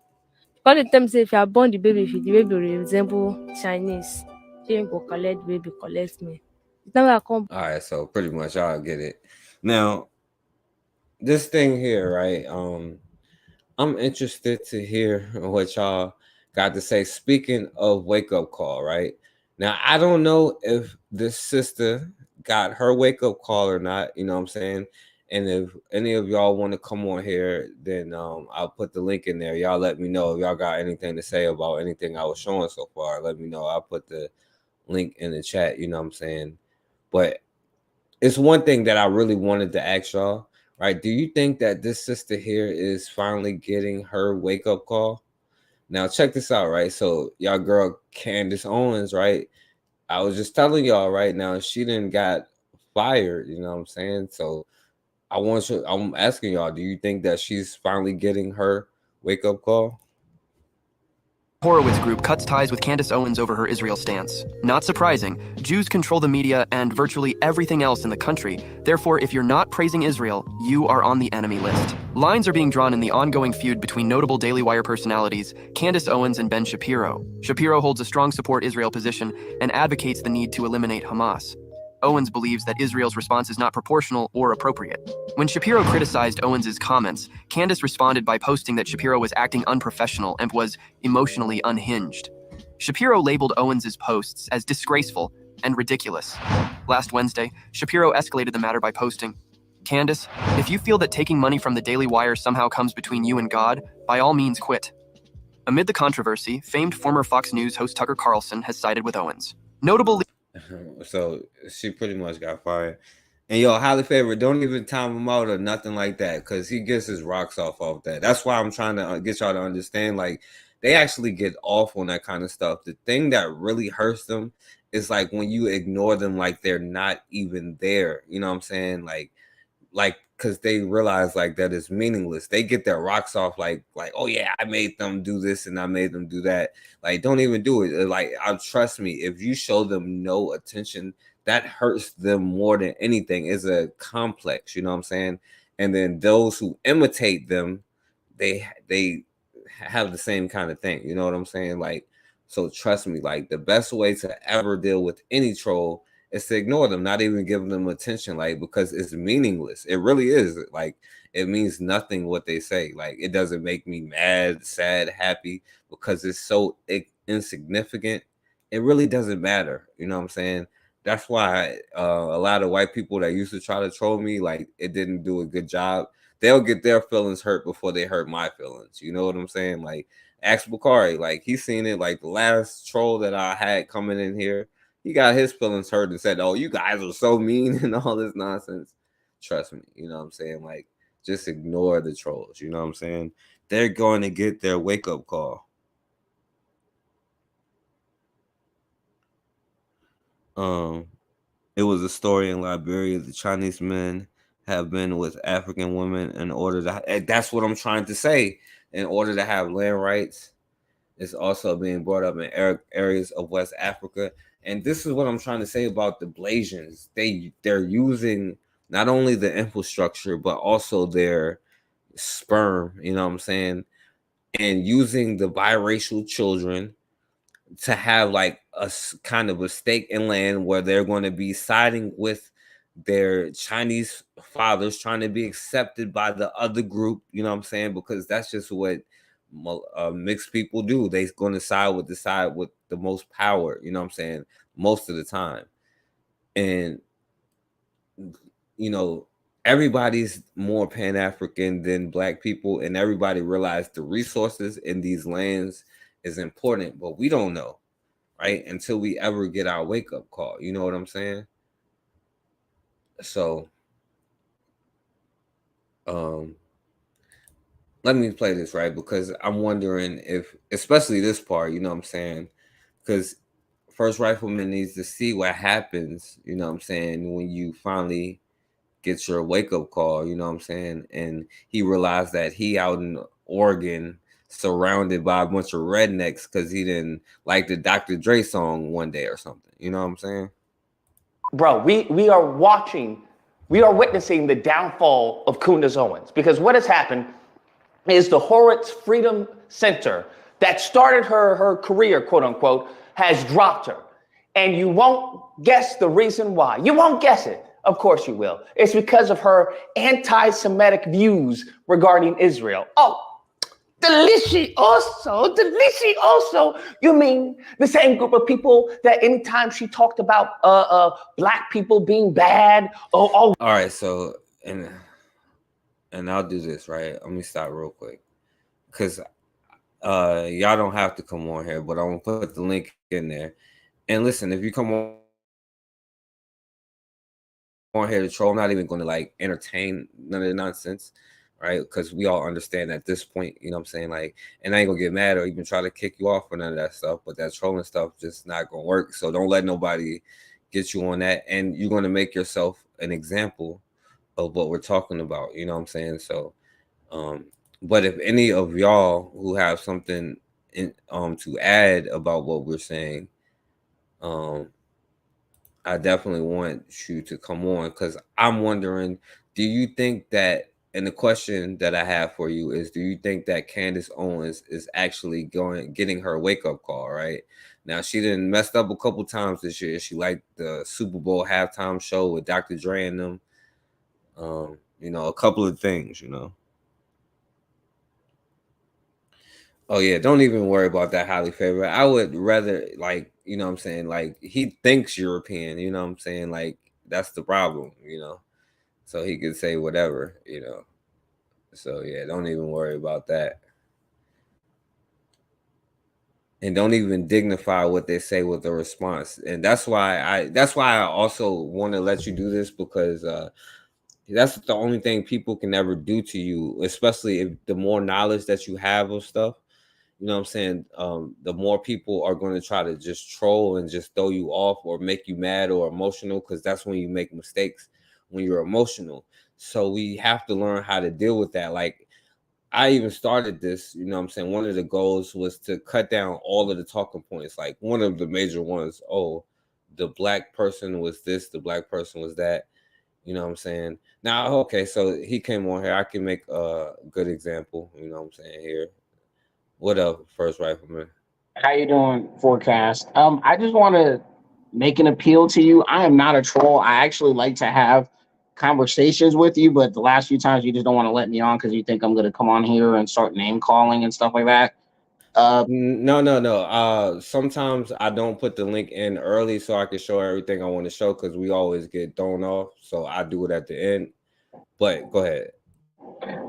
Because the time say if you are born the baby, if the baby resemble Chinese, she ain't go collect the baby, collect me. The time I come. All right, so pretty much I'll get it. Now, this thing here, right? I'm interested to hear what y'all got to say. Speaking of wake up call, right? Now, I don't know if this sister got her wake up call or not, you know what I'm saying? And if any of y'all want to come on here, then I'll put the link in there. Y'all let me know if y'all got anything to say about anything I was showing so far. Let me know. I'll put the link in the chat, you know what I'm saying? But it's one thing that I really wanted to ask y'all, right? Do you think that this sister here is finally getting her wake up call? Now, check this out, right? So y'all girl Candace Owens, right? I was just telling y'all right now, she didn't got fired, you know what I'm saying? So I'm asking y'all, do you think that she's finally getting her wake up call? Horowitz Group cuts ties with Candace Owens over her Israel stance. Not surprising, Jews control the media and virtually everything else in the country. Therefore, if you're not praising Israel, you are on the enemy list. Lines are being drawn in the ongoing feud between notable Daily Wire personalities Candace Owens and Ben Shapiro. Shapiro holds a strong support Israel position and advocates the need to eliminate Hamas. Owens believes that Israel's response is not proportional or appropriate. When Shapiro criticized Owens's comments, Candace responded by posting that Shapiro was acting unprofessional and was emotionally unhinged. Shapiro labeled Owens's posts as disgraceful and ridiculous. Last Wednesday, Shapiro escalated the matter by posting, "Candace, if you feel that taking money from the Daily Wire somehow comes between you and God, by all means quit." Amid the controversy, famed former Fox News host Tucker Carlson has sided with Owens. Notable. So she pretty much got fired. And yo, highly favored, don't even time him out or nothing like that, because he gets his rocks off that. That's why I'm trying to get y'all to understand, like, they actually get off on that kind of stuff. The thing that really hurts them is like when you ignore them like they're not even there. You know what I'm saying? Like because they realize like that is meaningless. They get their rocks off like, oh yeah, I made them do this and I made them do that. Like, don't even do it. Like, trust me, if you show them no attention, that hurts them more than anything. It's a complex, you know what I'm saying? And then those who imitate them, they have the same kind of thing. You know what I'm saying? Like, so trust me, like the best way to ever deal with any troll is to ignore them, not even giving them attention, like, because it's meaningless. It really is. Like, it means nothing what they say. Like, it doesn't make me mad, sad, happy, because it's so insignificant. It really doesn't matter. You know what I'm saying? That's why a lot of white people that used to try to troll me, like, it didn't do a good job. They'll get their feelings hurt before they hurt my feelings. You know what I'm saying? Like, ask Bakari, like, he's seen it. Like, the last troll that I had coming in here, he got his feelings hurt and said, "Oh, you guys are so mean," and all this nonsense. Trust me, you know what I'm saying? Like, just ignore the trolls. You know what I'm saying? They're going to get their wake-up call. It was a story in Liberia. The Chinese men have been with African women in order to. That's what I'm trying to say. In order to have land rights, it's also being brought up in areas of West Africa. And this is what I'm trying to say about the Blasians. They're using not only the infrastructure, but also their sperm, you know what I'm saying? And using the biracial children to have like a kind of a stake in land where they're going to be siding with their Chinese fathers, trying to be accepted by the other group, you know what I'm saying? Because that's just what mixed people do. They're going to side with the most power, you know what I'm saying, most of the time. And you know, everybody's more Pan-African than Black people, and everybody realized the resources in these lands is important, but we don't know, right, until we ever get our wake-up call. You know what I'm saying? So let me play this, right? Because I'm wondering if, especially this part, you know what I'm saying? Because First Rifleman needs to see what happens, you know what I'm saying, when you finally get your wake-up call, you know what I'm saying? And he realized that he out in Oregon surrounded by a bunch of rednecks because he didn't like the Dr. Dre song one day or something. You know what I'm saying? Bro, we are witnessing the downfall of Candace Owens, because what has happened is the Horowitz Freedom Center that started her career, quote unquote, has dropped her. And you won't guess the reason why. You won't guess it. Of course you will. It's because of her anti-Semitic views regarding Israel. Oh, Delicioso. You mean the same group of people that anytime she talked about black people being bad? All right, so and I'll do this, right? Let me stop real quick. Because y'all don't have to come on here, but I'm gonna put the link in there. And listen, if you come on here to troll, I'm not even going to like entertain none of the nonsense, right? Because we all understand at this point, you know what I'm saying? Like, and I ain't gonna get mad or even try to kick you off for none of that stuff, but that trolling stuff just not gonna work. So don't let nobody get you on that. And you're gonna make yourself an example of what we're talking about, you know what I'm saying? So but if any of y'all who have something in, to add about what we're saying, I definitely want you to come on, because I'm wondering, do you think that, and the question that I have for you is, do you think that Candace Owens is actually getting her wake-up call, right? Now, she done messed up a couple times this year. She liked the Super Bowl halftime show with Dr. Dre and them. You know, a couple of things, you know. Oh, yeah, don't even worry about that highly favored. I would rather, like, you know what I'm saying? Like, he thinks European, you know what I'm saying? Like, that's the problem, you know? So he could say whatever, you know? So, yeah, don't even worry about that. And don't even dignify what they say with the response. And that's why I also want to let you do this, because that's the only thing people can ever do to you, especially if the more knowledge that you have of stuff. You know what I'm saying? The more people are going to try to just troll and just throw you off or make you mad or emotional, because that's when you make mistakes, when you're emotional. So we have to learn how to deal with that. Like, I even started this, you know what I'm saying? One of the goals was to cut down all of the talking points. Like, one of the major ones, oh, the black person was this, the black person was that. You know what I'm saying? Now, okay, so he came on here. I can make a good example, you know what I'm saying, here. What up, First Rifleman? How you doing, Forecast? I just want to make an appeal to you. I am not a troll. I actually like to have conversations with you, but the last few times you just don't want to let me on because you think I'm going to come on here and start name calling and stuff like that. No. Sometimes I don't put the link in early so I can show everything I want to show, because we always get thrown off. So I do it at the end. But go ahead.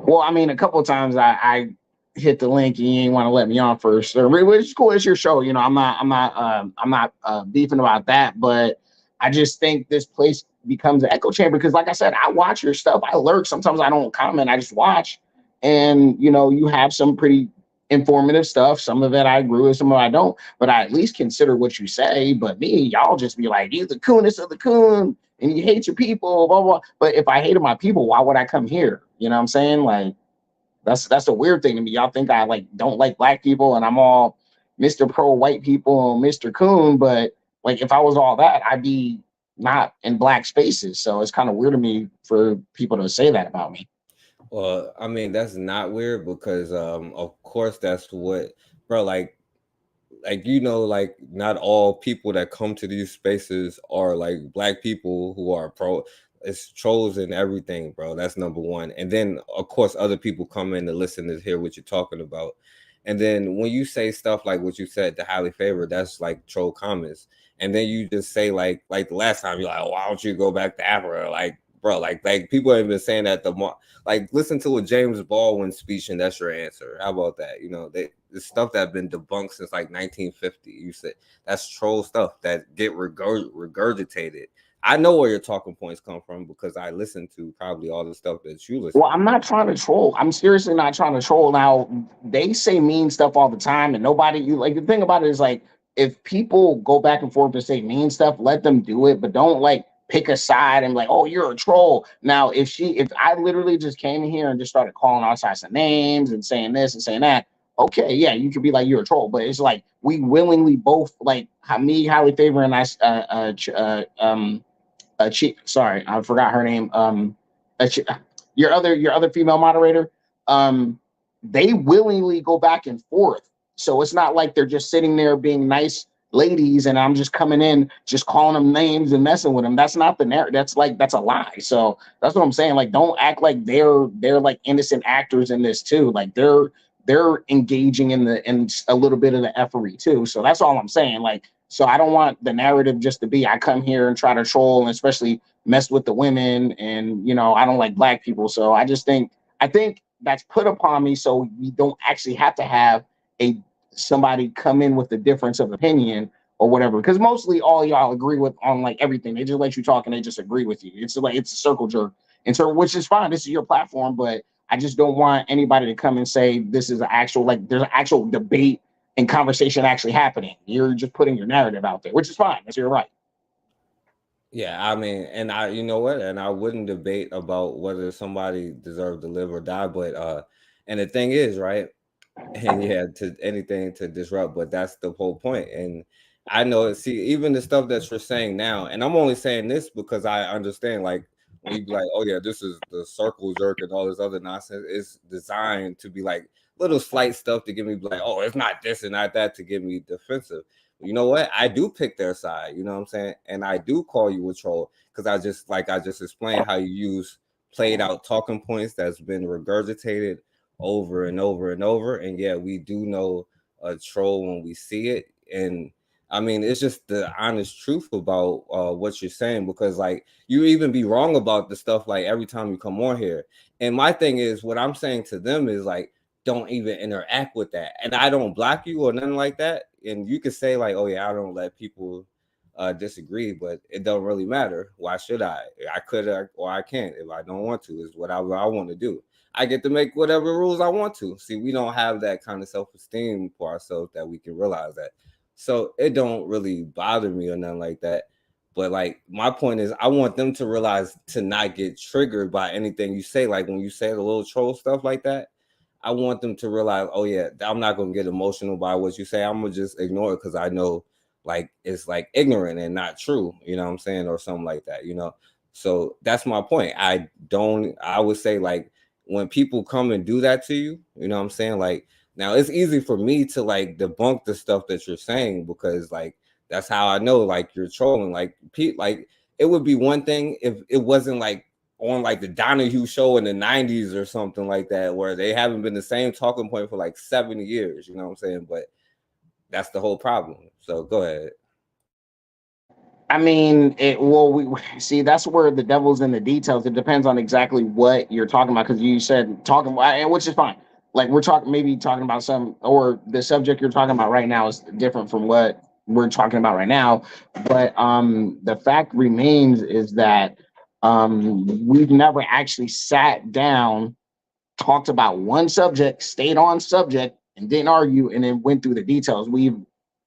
Well, I mean, a couple of times I hit the link and you ain't want to let me on first, which is cool. It's your show, you know. I'm not beefing about that, but I just think this place becomes an echo chamber, because, like I said, I watch your stuff. I lurk. Sometimes I don't comment. I just watch, and you know, you have some pretty informative stuff. Some of it I agree with, some of it I don't. But I at least consider what you say. But me, y'all just be like, you're the coonest of the coon, and you hate your people, blah blah. But if I hated my people, why would I come here? You know what I'm saying? Like, that's a weird thing to me. Y'all think I like don't like black people and I'm all Mr. Pro white people, Mr. Coon, but like if I was all that, I'd be not in black spaces. So it's kind of weird to me for people to say that about me. Well, I mean, that's not weird, because of course that's what, bro, like you know, like not all people that come to these spaces are like black people who are pro. It's trolls and everything, bro. That's number one. And then, of course, other people come in to listen to hear what you're talking about. And then when you say stuff like what you said, the highly favored, that's like troll comments. And then you just say like the last time, you're like, why don't you go back to Africa? Like, bro, like people have been saying that like listen to a James Baldwin speech and that's your answer. How about that? You know, the stuff that been debunked since like 1950. You said that's troll stuff that get regurgitated. I know where your talking points come from because I listen to probably all the stuff that you listen to. Well, I'm not trying to troll. I'm seriously not trying to troll. Now, they say mean stuff all the time, and the thing about it is, like, if people go back and forth and say mean stuff, let them do it, but don't, like, pick a side and like, oh, you're a troll. Now, if I literally just came in here and just started calling all types of names and saying this and saying that, okay, yeah, you could be like, you're a troll, but it's like, we willingly both, like, me, highly favored, and sorry, I forgot her name. Your other female moderator. They willingly go back and forth. So it's not like they're just sitting there being nice ladies and I'm just coming in, just calling them names and messing with them. That's not the narrative. That's a lie. So that's what I'm saying. Like, don't act like they're like innocent actors in this too. Like they're they're engaging in a little bit of the effery too. So that's all I'm saying. Like, so I don't want the narrative just to be I come here and try to troll and especially mess with the women, and you know I don't like black people. So I think that's put upon me so you don't actually have to have somebody come in with a difference of opinion or whatever, because mostly all y'all agree with on like everything. They just let you talk and they just agree with you. It's like it's a circle jerk, and so which is fine. This is your platform, but I just don't want anybody to come and say this is an actual, like there's an actual debate and conversation actually happening. You're just putting your narrative out there, which is fine. That's your right. Yeah, I mean, and you know what, and I wouldn't debate about whether somebody deserved to live or die, but and the thing is, right, and yeah, to anything to disrupt, but that's the whole point. And I know, see, even the stuff that you're saying now, and I'm only saying this because I understand, like, when you be like, oh yeah, this is the circle jerk and all this other nonsense, it's designed to be like little slight stuff to get me like, oh, it's not this and not that to get me defensive. You know what? I do pick their side, you know what I'm saying? And I do call you a troll because I just explained how you use played out talking points that's been regurgitated over and over and over. And yeah, we do know a troll when we see it. And I mean, it's just the honest truth about what you're saying, because like you even be wrong about the stuff like every time you come on here. And my thing is, what I'm saying to them is like, don't even interact with that. And I don't block you or nothing like that. And you could say like, oh yeah, I don't let people disagree, but it don't really matter. Why should I? I could or I can't if I don't want to, is whatever I want to do. I get to make whatever rules I want to. See, we don't have that kind of self-esteem for ourselves that we can realize that. So it don't really bother me or nothing like that. But like my point is, I want them to realize to not get triggered by anything you say. Like when you say the little troll stuff like that, I want them to realize, oh yeah, I'm not gonna get emotional by what you say. I'm gonna just ignore it because I know like it's like ignorant and not true, you know what I'm saying, or something like that, you know. So that's my point. I would say like when people come and do that to you, you know what I'm saying, like now it's easy for me to like debunk the stuff that you're saying because like that's how I know like you're trolling. Like Pete, like it would be one thing if it wasn't like on like the Donahue show in the 90s or something like that, where they haven't been the same talking point for like 7 years, you know what I'm saying? But that's the whole problem. So go ahead. I mean, we see that's where the devil's in the details. It depends on exactly what you're talking about, because you said talking about, which is fine. Like we're talking about some, or the subject you're talking about right now is different from what we're talking about right now. But the fact remains is that we've never actually sat down, talked about one subject, stayed on subject, and didn't argue, and then went through the details. We've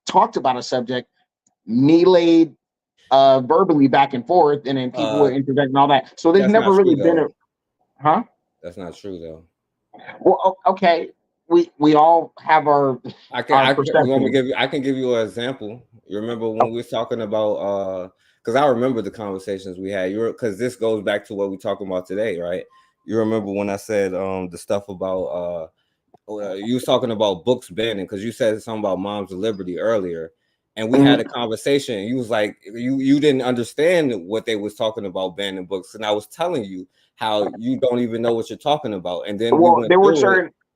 talked about a subject, meleeed verbally back and forth, and then people were interjecting and all that. So there's never really been That's not true though. Well, okay, we all have our. I can give you an example. You remember when we were talking about because I remember the conversations we had. Because this goes back to what we're talking about today, right? You remember when I said the stuff about you was talking about books banning, because you said something about Moms of Liberty earlier, and we had a conversation. You was like you didn't understand what they was talking about banning books, and I was telling you how you don't even know what you're talking about. And then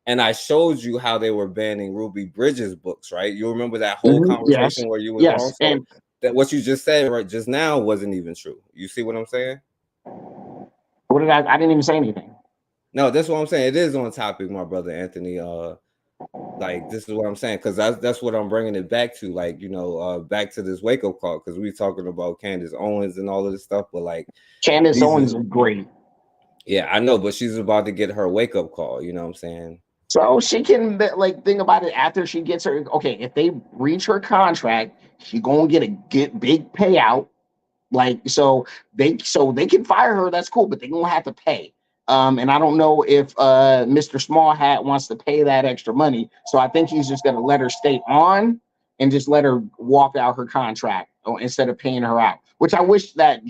and I showed you how they were banning Ruby Bridges books, right? You remember that whole conversation where you were wrong? So that what you just said right just now wasn't even true. You see what I'm saying? What did I didn't even say anything. No, that's what I'm saying. It is on topic, my brother Anthony. Like this is what I'm saying, because that's what I'm bringing it back to, like, you know, back to this wake up call, because we're talking about Candace Owens and all of this stuff, but like Candace Owens is great. Yeah, I know, but she's about to get her wake up call. You know what I'm saying? So she can like think about it after she gets her. Okay, if they reach her contract, she gonna get big payout. Like so they can fire her. That's cool, but they gonna have to pay. And I don't know if Mr. Small Hat wants to pay that extra money. So I think he's just gonna let her stay on and just let her walk out her contract instead of paying her out. Which I wish that.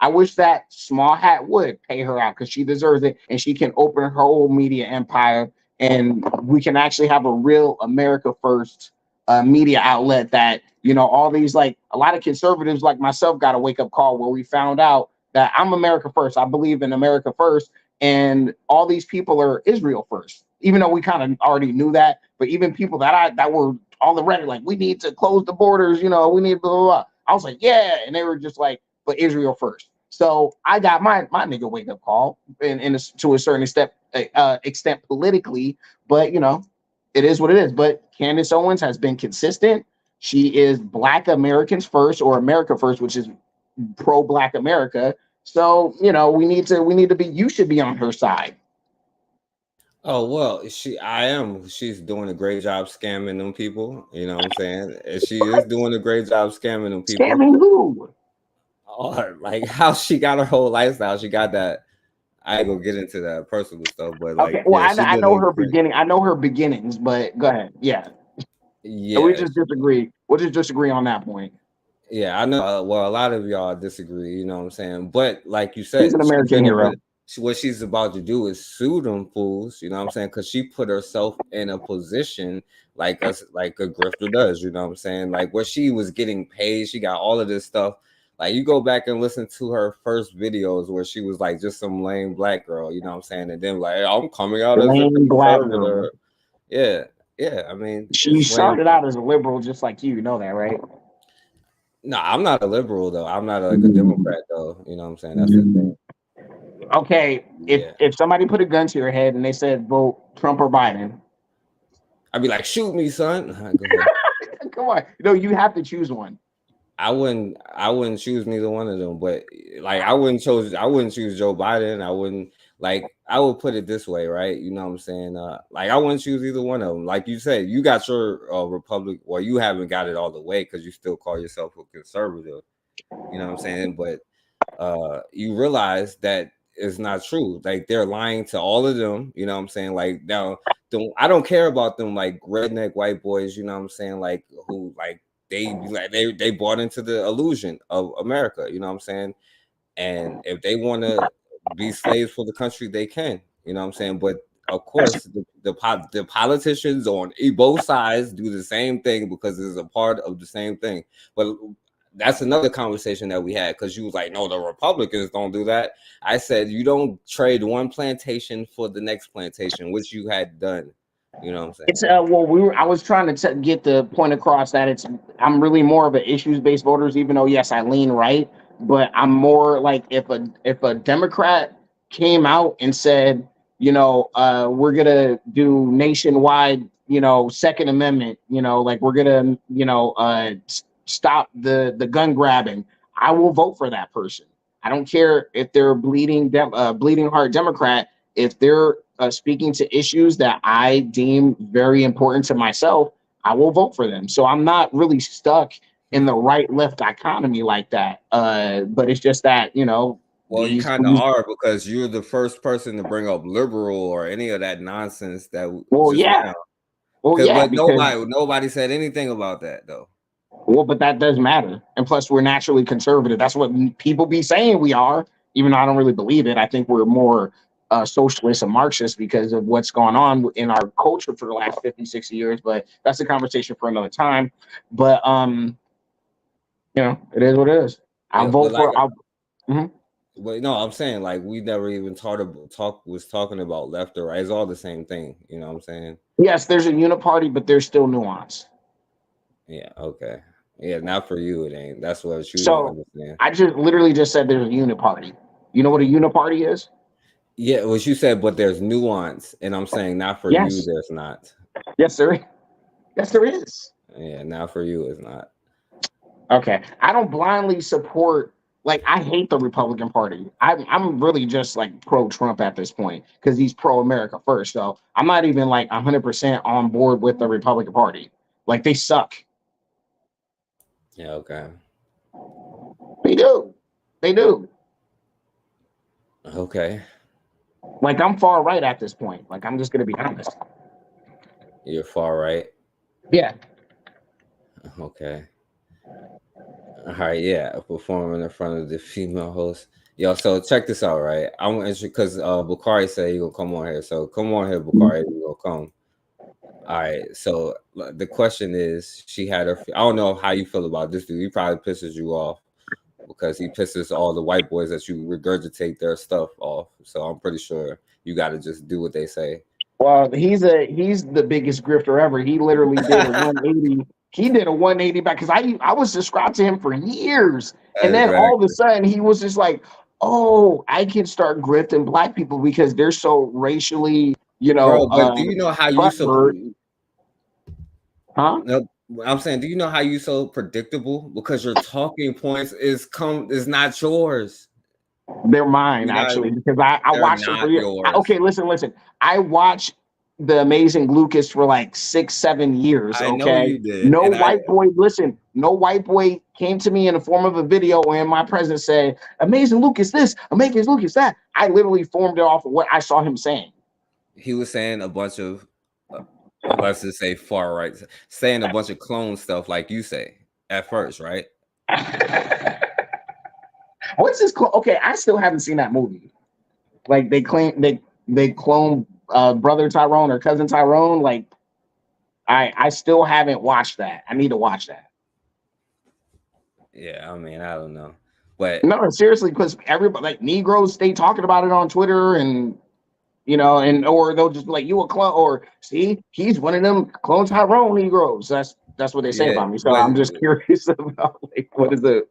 I wish that Small Hat would pay her out, because she deserves it, and she can open her own media empire, and we can actually have a real America First media outlet that, you know, all these, like a lot of conservatives like myself got a wake up call where we found out that I'm America First. I believe in America First, and all these people are Israel first. even though we kind of already knew that, but even people that were on the record, like, we need to close the borders, you know, we need blah, blah, blah. I was like, yeah. And they were just like, but Israel first. So I got my nigga wake up call to a certain extent politically, but you know, it is what it is. But Candace Owens has been consistent. She is Black Americans first, or America first, which is pro-Black America. So, you know, we need to be, you should be on her side. Oh, well, she's doing a great job scamming them people. You know what I'm saying? And she is doing a great job scamming them people. Scamming who? Oh, like how she got her whole lifestyle. She got that. I ain't gonna get into that personal stuff, but like, okay, well, yeah, I know her beginning. I know her beginnings, but go ahead. Yeah. Yeah. We just disagree. We'll just disagree on that point. Yeah, I know. Well, a lot of y'all disagree. You know what I'm saying? But like you said, She's an American hero. What she's about to do is sue them fools. You know what I'm saying? Because she put herself in a position like a grifter does. You know what I'm saying? Like where she was getting paid, she got all of this stuff. Like you go back and listen to her first videos where she was like just some lame Black girl. You know what I'm saying? And then like, hey, I'm coming out as a conservative. Yeah. Yeah, I mean, she started out as a liberal, just like you know that, right? No, I'm not a liberal though. I'm not like a Democrat though. You know what I'm saying? That's the thing. Okay, if somebody put a gun to your head and they said vote Trump or Biden, I'd be like, shoot me, son. Come on, no, you have to choose one. I wouldn't choose neither one of them, but like I wouldn't choose Joe Biden. I would put it this way, right? You know what I'm saying? Like I wouldn't choose either one of them. Like you said, you got your Republic, or you haven't got it all the way because you still call yourself a conservative. You know what I'm saying? But you realize that it's not true. Like they're lying to all of them. You know what I'm saying? Like now, I don't care about them like redneck white boys. You know what I'm saying? Like who they bought into the illusion of America. You know what I'm saying? And if they want to be slaves for the country, they can. You know what I'm saying? But of course, the politicians on both sides do the same thing because it's a part of the same thing. But that's another conversation that we had because you was like, no, the Republicans don't do that. I said, you don't trade one plantation for the next plantation, which you had done. You know what I'm saying? It's I was trying to get the point across that I'm really more of an issues-based voters, even though yes, I lean right. But I'm more like if a Democrat came out and said, you know, we're gonna do nationwide, you know, Second Amendment, you know, like we're gonna, you know, stop the gun grabbing, I will vote for that person. I don't care if they're bleeding heart Democrat. If they're speaking to issues that I deem very important to myself, I will vote for them. So I'm not really stuck in the right-left dichotomy like that. But it's just that, you know. Well, you kind of are because you're the first person to bring up liberal or any of that nonsense that. Well, yeah. Well, yeah. But nobody said anything about that though. Well, but that does matter. And plus, we're naturally conservative. That's what people be saying we are, even though I don't really believe it. I think we're more socialist and Marxist because of what's gone on in our culture for the last 50, 60 years. But that's a conversation for another time. But, you know, it is what it is. I'll vote for. But no, I'm saying like we never even was talking about left or right. It's all the same thing. You know what I'm saying? Yes, there's a uniparty, but there's still nuance. Yeah. Okay. Yeah. Not for you. It ain't. That's what you don't understand. I just literally just said there's a uniparty. You know what a uniparty is? Yeah. What you said, but there's nuance, and I'm saying not for you. There's not. Yes, sir. Yes, there is. Yeah. Not for you. It's not. Okay. I don't blindly support. Like, I hate the Republican Party. I'm really just like pro-Trump at this point because he's pro-America first. So I'm not even like 100% on board with the Republican Party. Like, they suck. Yeah, okay. They do. They do. Okay. Like, I'm far right at this point. Like, I'm just going to be honest. You're far right? Yeah. Okay. All right, yeah, performing in front of the female host. Yo, so check this out, right? I'm interested because Bakari said he gonna come on here. So come on here, Bakari, you gonna come. All right, so the question is, she had her. I don't know how you feel about this dude. He probably pisses you off because he pisses all the white boys that you regurgitate their stuff off. So I'm pretty sure you got to just do what they say. Well, he's the biggest grifter ever. He literally did a 180. He did a 180 back because I was subscribed to him for years, and then all of a sudden he was just like, "Oh, I can start grifting black people because they're so racially, Bro, but do you know how you so? Huh? No, I'm saying, do you know how you so predictable? Because your talking points is not yours. They're mine, actually, because I watched it for years. Okay, listen. I watched The Amazing Lucas for like 6-7 years. I Okay, know you did. No And white boy came to me in the form of a video and my presence said, "Amazing Lucas this, Amazing Lucas that." I literally formed it off of what I saw him saying. He was saying a bunch of, let's just say far right, saying a bunch of clone stuff like you say at first, right? What's this? Okay, I still haven't seen that movie. Like they claim they clone brother Tyrone or cousin Tyrone. Like I still haven't watched that. I need to watch that. Yeah, I mean, I don't know, but no, seriously, because everybody like Negroes stay talking about it on Twitter and or they'll just be like, "You a clone," or "See, he's one of them clone Tyrone Negroes." That's what they say about me. So I'm just curious about like what is it.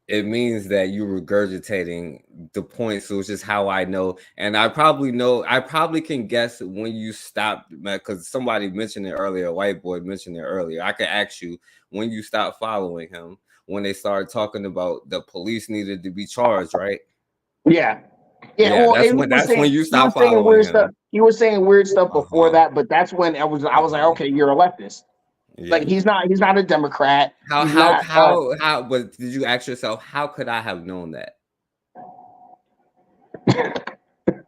It means that you're regurgitating the points, which is how I know. And I probably can guess when you stopped, because somebody mentioned it earlier, a white boy mentioned it earlier. I could ask you when you stopped following him, when they started talking about the police needed to be charged, right? Yeah. Well, that's when you stopped following following him. Stuff. He was saying weird stuff before that, but that's when I was like, okay, you're a leftist. Yeah. Like he's not a Democrat. How but did you ask yourself, how could I have known that?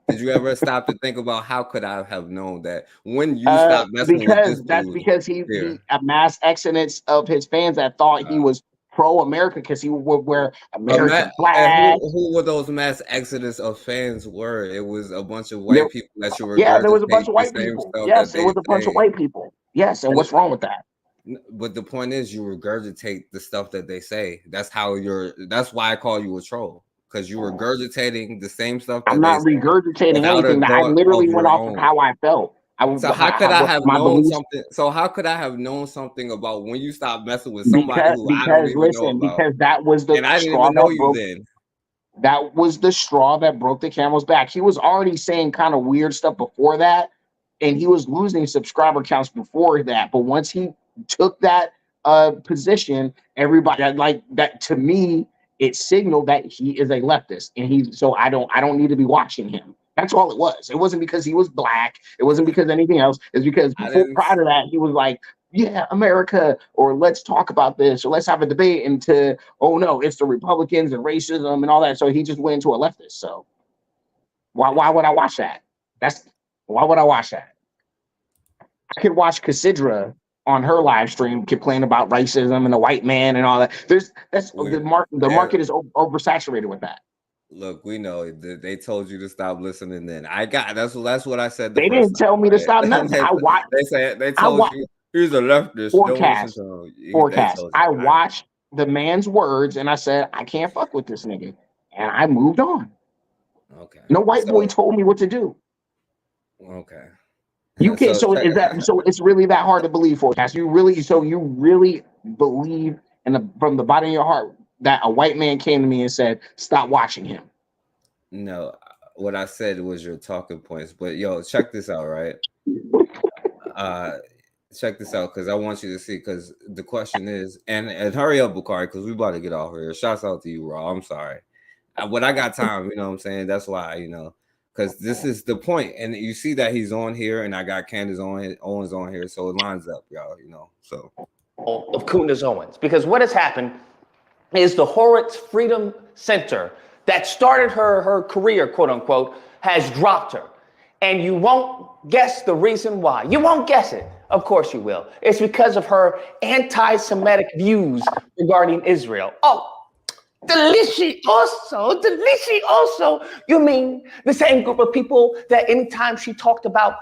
Did you ever stop to think about how could I have known that when you stopped messing with this dude? Because he a mass exodus of his fans that thought he was pro-America because he would wear American flag. Who were those mass exodus of fans were? It was a bunch of white people that you were. Yeah, there was a bunch of white people. Yes, it was a bunch of white people. Yes, and what's wrong with that? But the point is, you regurgitate the stuff that they say. That's why I call you a troll, because you're regurgitating the same stuff. I'm not regurgitating anything. I literally went off of how I felt. So how could I have known something? So how could I have known something about when you stopped messing with somebody I don't even know about? Because that was the straw that broke. That was the straw that broke the camel's back. He was already saying kind of weird stuff before that, and he was losing subscriber counts before that. But once he took that position, everybody like that. To me, it signaled that he is a leftist, and so I don't need to be watching him. That's all it was. It wasn't because he was black. It wasn't because anything else. It's because prior to that, he was like, "Yeah, America," or "Let's talk about this," or "Let's have a debate." Into, "Oh no, it's the Republicans and racism and all that." So he just went into a leftist. So why would I watch that? Why would I watch that? I could watch Cassandra on her live stream complain about racism and the white man and all that. The market is oversaturated with that. Look, we know they told you to stop listening. Then that's what I said. They didn't tell me to stop nothing. They told you he's a leftist. Forecast. I watched the man's words and I said I can't fuck with this nigga, and I moved on. Okay. No white boy told me what to do. Okay. You can't. So it's really that hard to believe, Forecast? You really believe from the bottom of your heart that a white man came to me and said, "Stop watching him"? No, what I said was your talking points. But yo, check this out, right? Check this out, because I want you to see. Because the question is, and hurry up, Bakari, because we about to get off here. Shouts out to you, Raw. I'm sorry, but I got time. You know what I'm saying? That's why, because this is the point, and you see that he's on here, and I got Candace Owens on here, so it lines up, y'all. So of Candace Owens, because what has happened is the Horowitz Freedom Center that started her career, quote unquote, has dropped her. And you won't guess the reason why. You won't guess it. Of course you will. It's because of her anti-Semitic views regarding Israel. Oh, delicioso. You mean the same group of people that anytime she talked about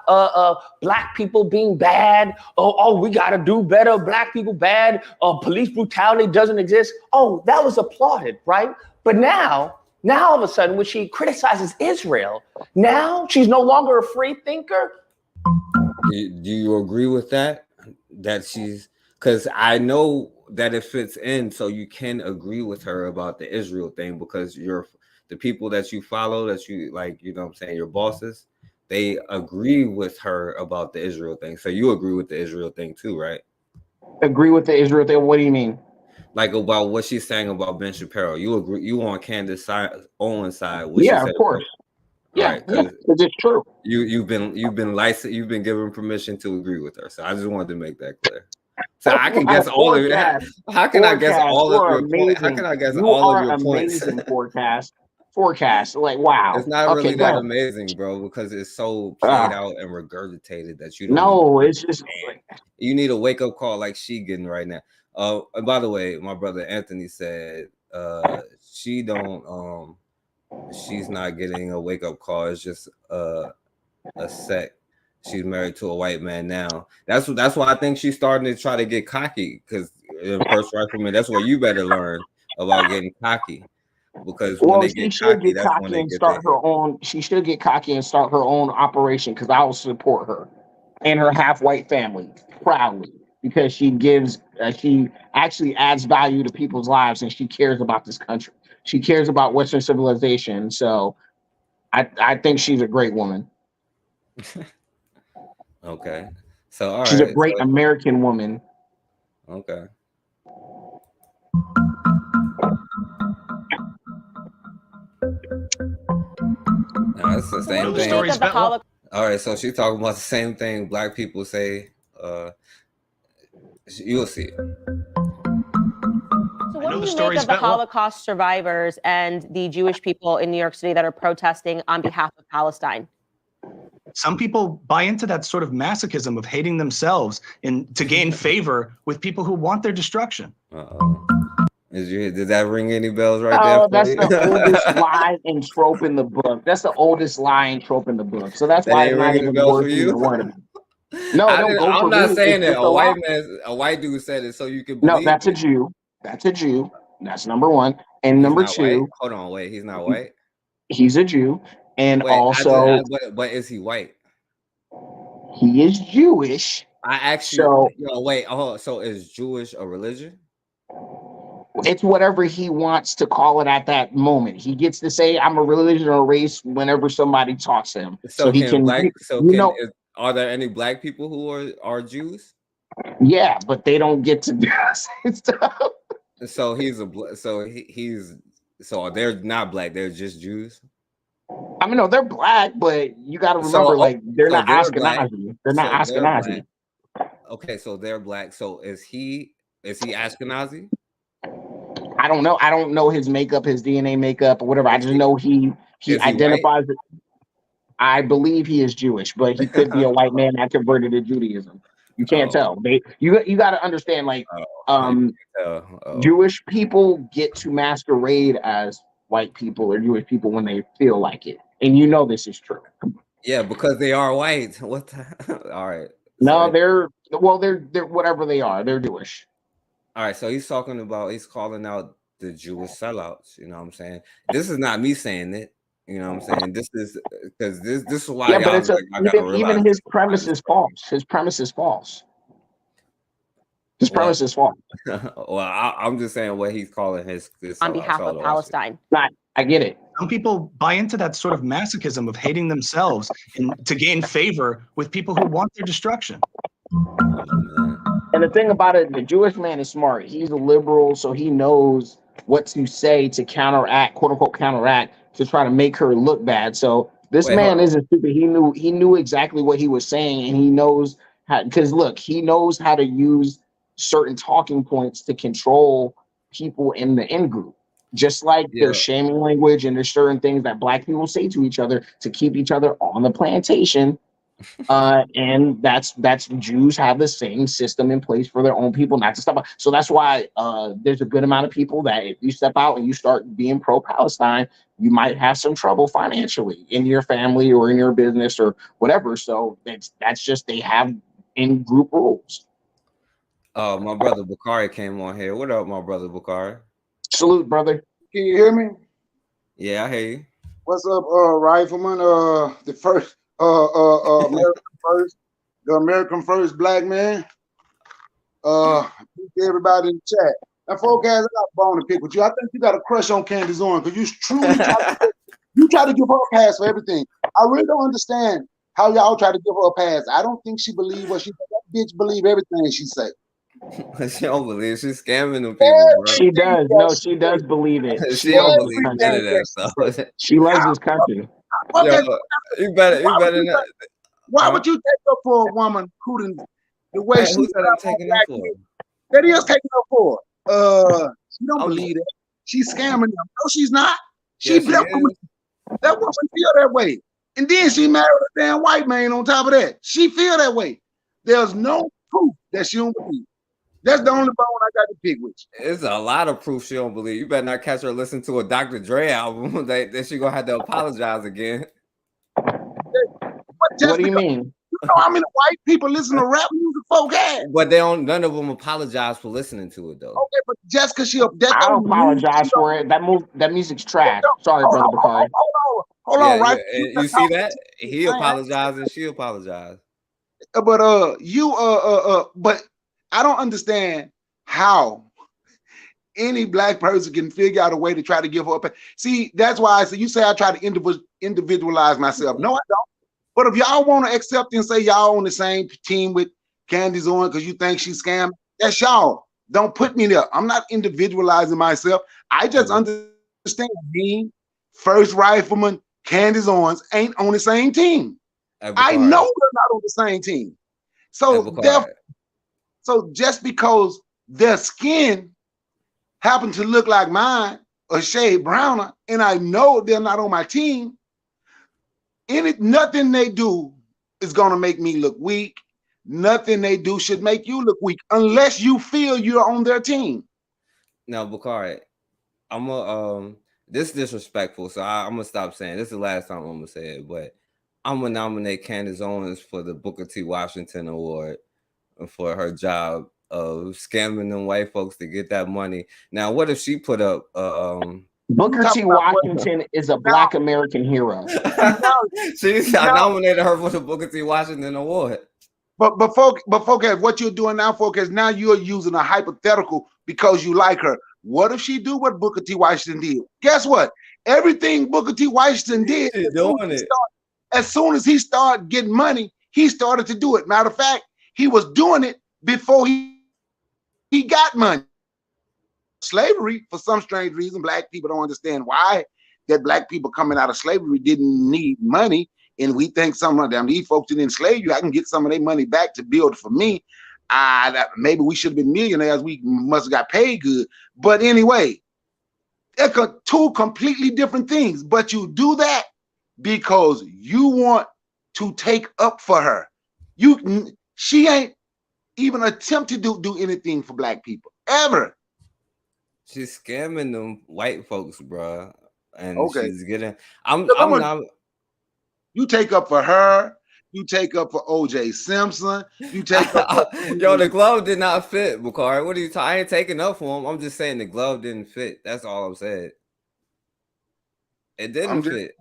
black people being bad, we got to do better, black people bad, police brutality doesn't exist. Oh, that was applauded, right? But now Now, all of a sudden, when she criticizes Israel, now she's no longer a free thinker. Do you agree with that? That she's, because I know that it fits in, so you can agree with her about the Israel thing because the people that you follow, that you like, you know what I'm saying, your bosses, they agree with her about the Israel thing. So you agree with the Israel thing too, right? Agree with the Israel thing? What do you mean? Like about what she's saying about Ben Shapiro. You agree? You on Candace Owens' side? Yeah, of course. Yeah, right, because it's true. You've been licensed. You've been given permission to agree with her. So I just wanted to make that clear. So I can guess all of it. How can I guess all of your points? How can I guess all of your points? Amazing forecast. Like, wow. It's not really go that ahead. amazing, bro, because it's so played out and regurgitated that you don't. No, it's just you need a wake up call like she getting right now. And by the way, my brother Anthony said she's not getting a wake up call. It's just a sect. She's married to a white man now. That's why I think she's starting to try to get cocky. Because first rifleman, that's what you better learn about getting cocky. Because when they get cocky, that's when they get start her own. She should get cocky and start her own operation. Because I will support her and her half white family proudly. Because she actually adds value to people's lives and she cares about this country. She cares about Western civilization. So I think she's a great woman. Okay. So all she's right. a great American woman. Okay. No, that's the same thing. All right, so she's talking about the same thing black people say. You'll see. So what do you make of the Holocaust survivors and the Jewish people in New York City that are protesting on behalf of Palestine? Some people buy into that sort of masochism of hating themselves and to gain favor with people who want their destruction. Did that ring any bells right Oh, there? that's the oldest lie and trope in the book. That's the oldest lie and trope in the book. So that's why it's not even worth even worrying about. No, I'm not saying that. A white dude said it, so you can believe. No, that's a Jew. That's a Jew. That's number one. And number two. White? Hold on, wait. He's not white. He's a Jew, and also. But is he white? He is Jewish. I actually. Wait. Oh, so is Jewish a religion? It's whatever he wants to call it at that moment. He gets to say, "I'm a religion or a race" whenever somebody talks to him. So he can. Are there any black people who are Jews? Yeah, but they don't get to do stuff. So so they're not black. They're just Jews. I mean, no, they're black, but you got to remember, they're not Ashkenazi. They're not Ashkenazi. Okay, so they're black. So is he Ashkenazi? I don't know. I don't know his makeup, his DNA makeup, or whatever. I just know he identifies it. I believe he is Jewish, but he could be a white man that converted to Judaism. You can't tell. You got to understand, Jewish people get to masquerade as white people or Jewish people when they feel like it, and you know this is true. Yeah, because they are white. What? All right. No, they're whatever they are. They're Jewish. All right. So he's calling out the Jewish sellouts. You know what I'm saying? This is not me saying it. You know what I'm saying? This is because this is why. Yeah, but even his premise is false. His premise is false. His premise is false. Well, I'm just saying what he's calling his on behalf of Palestine. I get it. Some people buy into that sort of masochism of hating themselves and to gain favor with people who want their destruction. And the thing about it, the Jewish man is smart. He's a liberal, so he knows what to say to counteract, quote unquote, counteract, to try to make her look bad. So this man isn't stupid. He knew exactly what he was saying, and he knows how. Because look, he knows how to use certain talking points to control people in the in group. Just like there's shaming language and there's certain things that black people say to each other to keep each other on the plantation. And that's Jews have the same system in place for their own people not to step out. So that's why there's a good amount of people that if you step out and you start being pro-Palestine, you might have some trouble financially in your family or in your business or whatever. So that's just, they have in group rules. My brother Bakari came on here. What up, my brother Bakari? Salute, brother. Can you hear me? Yeah, I hear you. What's up, Rifleman? The first, American first, the American first black man. Everybody in the chat. Now, folks, I got a bone to pick with you. I think you got a crush on Candace Owens because you truly try to give her a pass for everything. I really don't understand how y'all try to give her a pass. I don't think she believe what she said. That bitch believe everything she say. She don't believe she's scamming them people, bro. She does. No, she does believe it. She don't believe none of that stuff. She loves this country. Okay, Yo, you better not. Why would you take up for a woman who didn't the way Hey, she who said I'm taking that for? that is taking up for? She don't believe that. She's scamming them. No, she's not. Yes, she that woman feel that way. And then she married a damn white man on top of that. She feel that way. There's no proof that she don't believe. That's the only bone I got to pick with you. It's a lot of proof she don't believe. You better not catch her listening to a Dr. Dre album that she gonna have to apologize again. What do you mean? You know how many white people listen to rap music, folk ass? But they don't. None of them apologize for listening to it though. Okay, but just because she I don't apologize for it. That music's trash. Sorry, brother Bakari. Hold on, right? And you see that? He apologized and she apologized. But but I don't understand how any black person can figure out a way to try to give her up. See, that's why I say you say I try to individualize myself. No, I don't. But if y'all want to accept and say y'all on the same team with Candace Owens because you think she's scamming, that's y'all. Don't put me there. I'm not individualizing myself. I just understand me, First Rifleman, Candace Owens ain't on the same team. I know they're not on the same team. So just because their skin happen to look like mine or shade browner, and I know they're not on my team, nothing they do is gonna make me look weak. Nothing they do should make you look weak unless you feel you're on their team. Now, Bakari, this is disrespectful, so I'm gonna stop saying this is the last time I'm gonna say it, but I'm gonna nominate Candace Owens for the Booker T. Washington Award for her job of scamming them white folks to get that money. Now, what if she put up Booker T. Washington is a black American hero. I nominated her for the Booker T. Washington Award. But folks, what you're doing now, folks, is now you're using a hypothetical because you like her. What if she do what Booker T. Washington did? Guess what? Everything Booker T. Washington did, as soon as he started getting money, he started to do it. Matter of fact, he was doing it before he got money. Slavery, for some strange reason, black people don't understand why that black people coming out of slavery didn't need money. And we think some of them, these folks didn't enslave you, I can get some of their money back to build for me. Maybe we should have been millionaires. We must have got paid good. But anyway, they're two completely different things. But you do that because you want to take up for her. She ain't even attempt to do anything for black people ever. She's scamming them white folks, bro. And she's getting. You take up for her. You take up for O.J. Simpson. You take up. Yo, the glove did not fit, Bakari. What are you talking? I ain't taking up for him. I'm just saying the glove didn't fit. That's all I'm saying. It didn't fit.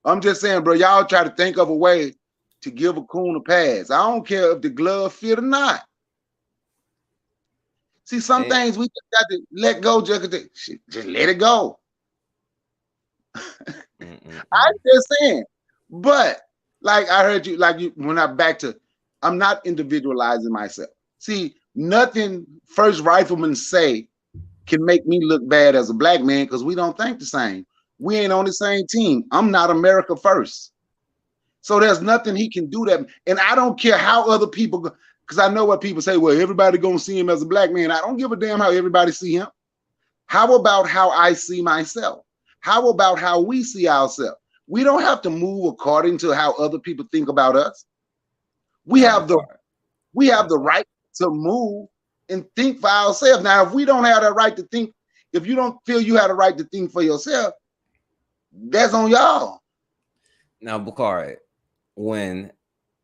I'm just saying, bro. Y'all try to think of a way to give a coon a pass. I don't care if the glove fit or not. See, some things we just got to let go. Just let it go. I'm just saying. But like I heard you, when I'm not individualizing myself. See, nothing First Rifleman say can make me look bad as a black man because we don't think the same. We ain't on the same team. I'm not America first. So there's nothing he can do that. And I don't care how other people, because I know what people say, well, everybody gonna see him as a black man. I don't give a damn how everybody see him. How about how I see myself? How about how we see ourselves? We don't have to move according to how other people think about us. We have the right to move and think for ourselves. Now, if we don't have that right to think, if you don't feel you have the right to think for yourself, that's on y'all. Now, Bakari, when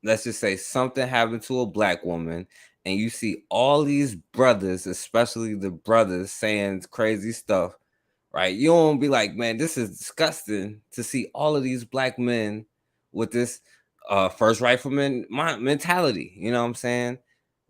let's just say something happened to a black woman and you see all these brothers, especially the brothers, saying crazy stuff, right? You don't be like, man, this is disgusting to see all of these black men with this first rifleman mentality. You know what I'm saying?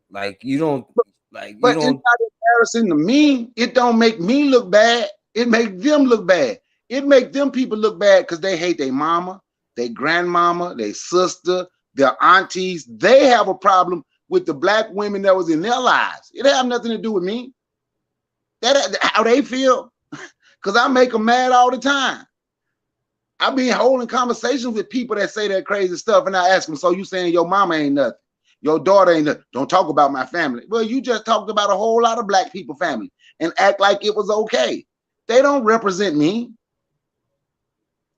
Like you don't like. But it's not embarrassing to me. It don't make me look bad. It make them look bad. It make them people look bad because they hate their mama, their grandmama, their sister, their aunties. They have a problem with the black women that was in their lives. It have nothing to do with me. That how they feel. Because I make them mad all the time. I be holding conversations with people that say that crazy stuff, and I ask them, so you saying your mama ain't nothing? Your daughter ain't nothing. Don't talk about my family. Well, you just talked about a whole lot of black people family and act like it was okay. They don't represent me.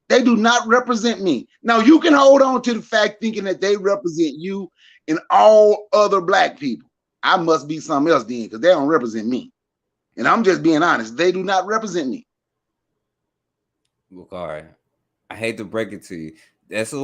They do not represent me. Now, you can hold on to the fact thinking that they represent you and all other black people. I must be something else then, because they don't represent me. And I'm just being honest. They do not represent me. Bakari, I hate to break it to you. This is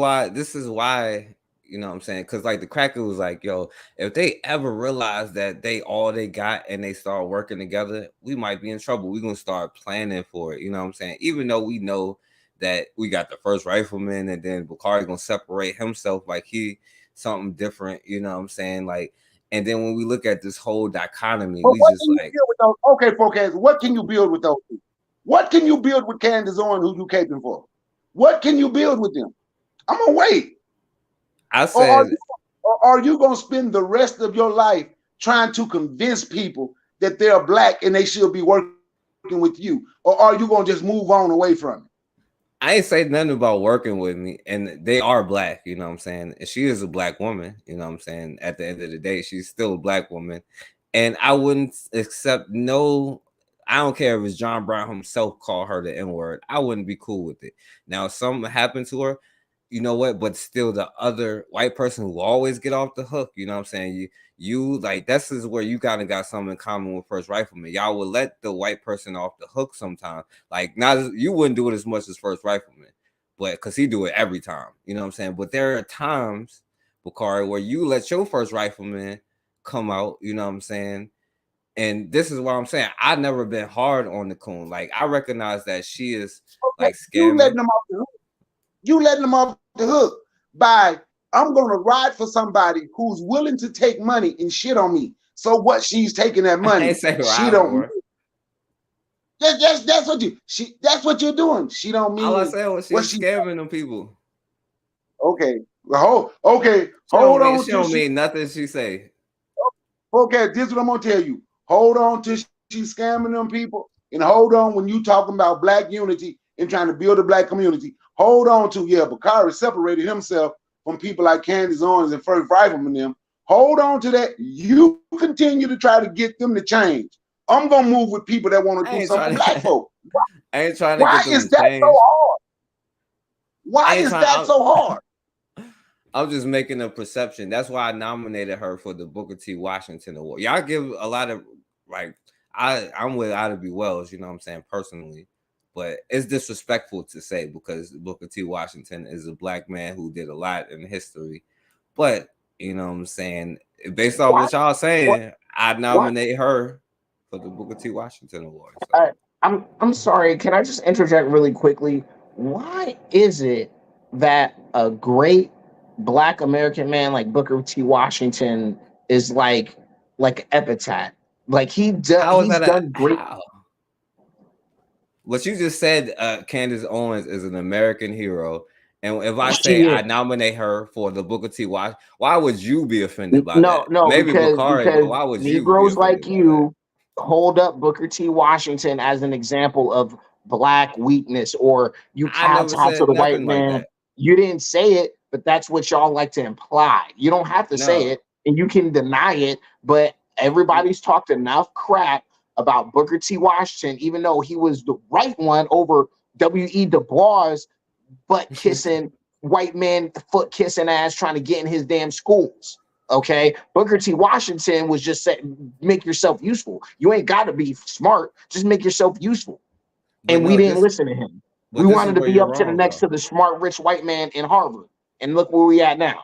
why, you know what I'm saying? Because like the cracker was like, yo, if they ever realize that all they got and they start working together, we might be in trouble. We're going to start planning for it. You know what I'm saying? Even though we know that we got the first rifleman and then Bakari going to separate himself like he something different. You know what I'm saying? Like, and then when we look at this whole dichotomy, we just like, okay, folks, what can you build with those people? What can you build with Candace Owens, who you caping for? What can you build with them? I'm gonna wait. I said, or are you gonna spend the rest of your life trying to convince people that they're black and they should be working with you? Or are you gonna just move on away from it? I ain't say nothing about working with me, and they are black, you know what I'm saying? And she is a black woman, you know what I'm saying? At the end of the day, she's still a black woman. And I wouldn't accept I don't care if it's John Brown himself called her the N-word. I wouldn't be cool with it. Now, if something happened to her, you know what? But still, the other white person who always get off the hook, you know what I'm saying? You like, this is where you kind of got something in common with First Rifleman. Y'all would let the white person off the hook sometimes. Like, you wouldn't do it as much as First Rifleman, but because he do it every time, you know what I'm saying? But there are times, Bakari, where you let your First Rifleman come out, you know what I'm saying? And this is what I'm saying. I've never been hard on the coon. Like, I recognize that she is like scamming. You letting them off the hook. You letting them off the hook by, I'm going to ride for somebody who's willing to take money and shit on me. So what? She's taking that money. She don't. That's what you're doing. She don't mean. All I said was she's scamming them people. Okay. Well, hold on. She don't mean nothing she say. Okay, this is what I'm gonna tell you. Hold on till she's scamming them people, and hold on when you talking about black unity and trying to build a black community. Hold on to Bakari separated himself from people like Candace Owens and First Rifleman them. Hold on to that. You continue to try to get them to change. I'm gonna move with people that want to do something for black folk. I ain't trying to Why get them is to that change. so hard? Why is that so hard? I'm just making a perception. That's why I nominated her for the Booker T. Washington Award. Y'all give a lot of like I'm with Ida B. Wells, you know what I'm saying, personally. But it's disrespectful to say because Booker T. Washington is a black man who did a lot in history. But you know what I'm saying, based on what y'all saying, I nominate her for the Booker T. Washington Award. So. I'm sorry. Can I just interject really quickly? Why is it that a great black American man like Booker T. Washington is like epitaph? Like he's done great. What you just said, Candace Owens is an American hero. And if I say I nominate her for the Booker T. Washington, why would you be offended by that? No, maybe because why would Negroes like you hold up Booker T. Washington as an example of black weakness, or you kowtow to the white man? Like you didn't say it, but that's what y'all like to imply. You don't have to say it, and you can deny it, but everybody's talked enough crap about Booker T. Washington, even though he was the right one over W.E. Du Bois, butt kissing, white man, foot kissing ass trying to get in his damn schools. Okay, Booker T. Washington was just saying, make yourself useful. You ain't got to be smart, just make yourself useful. And we didn't listen to him. We wanted to be up to the next to the smart, rich white man in Harvard. And look where we at now.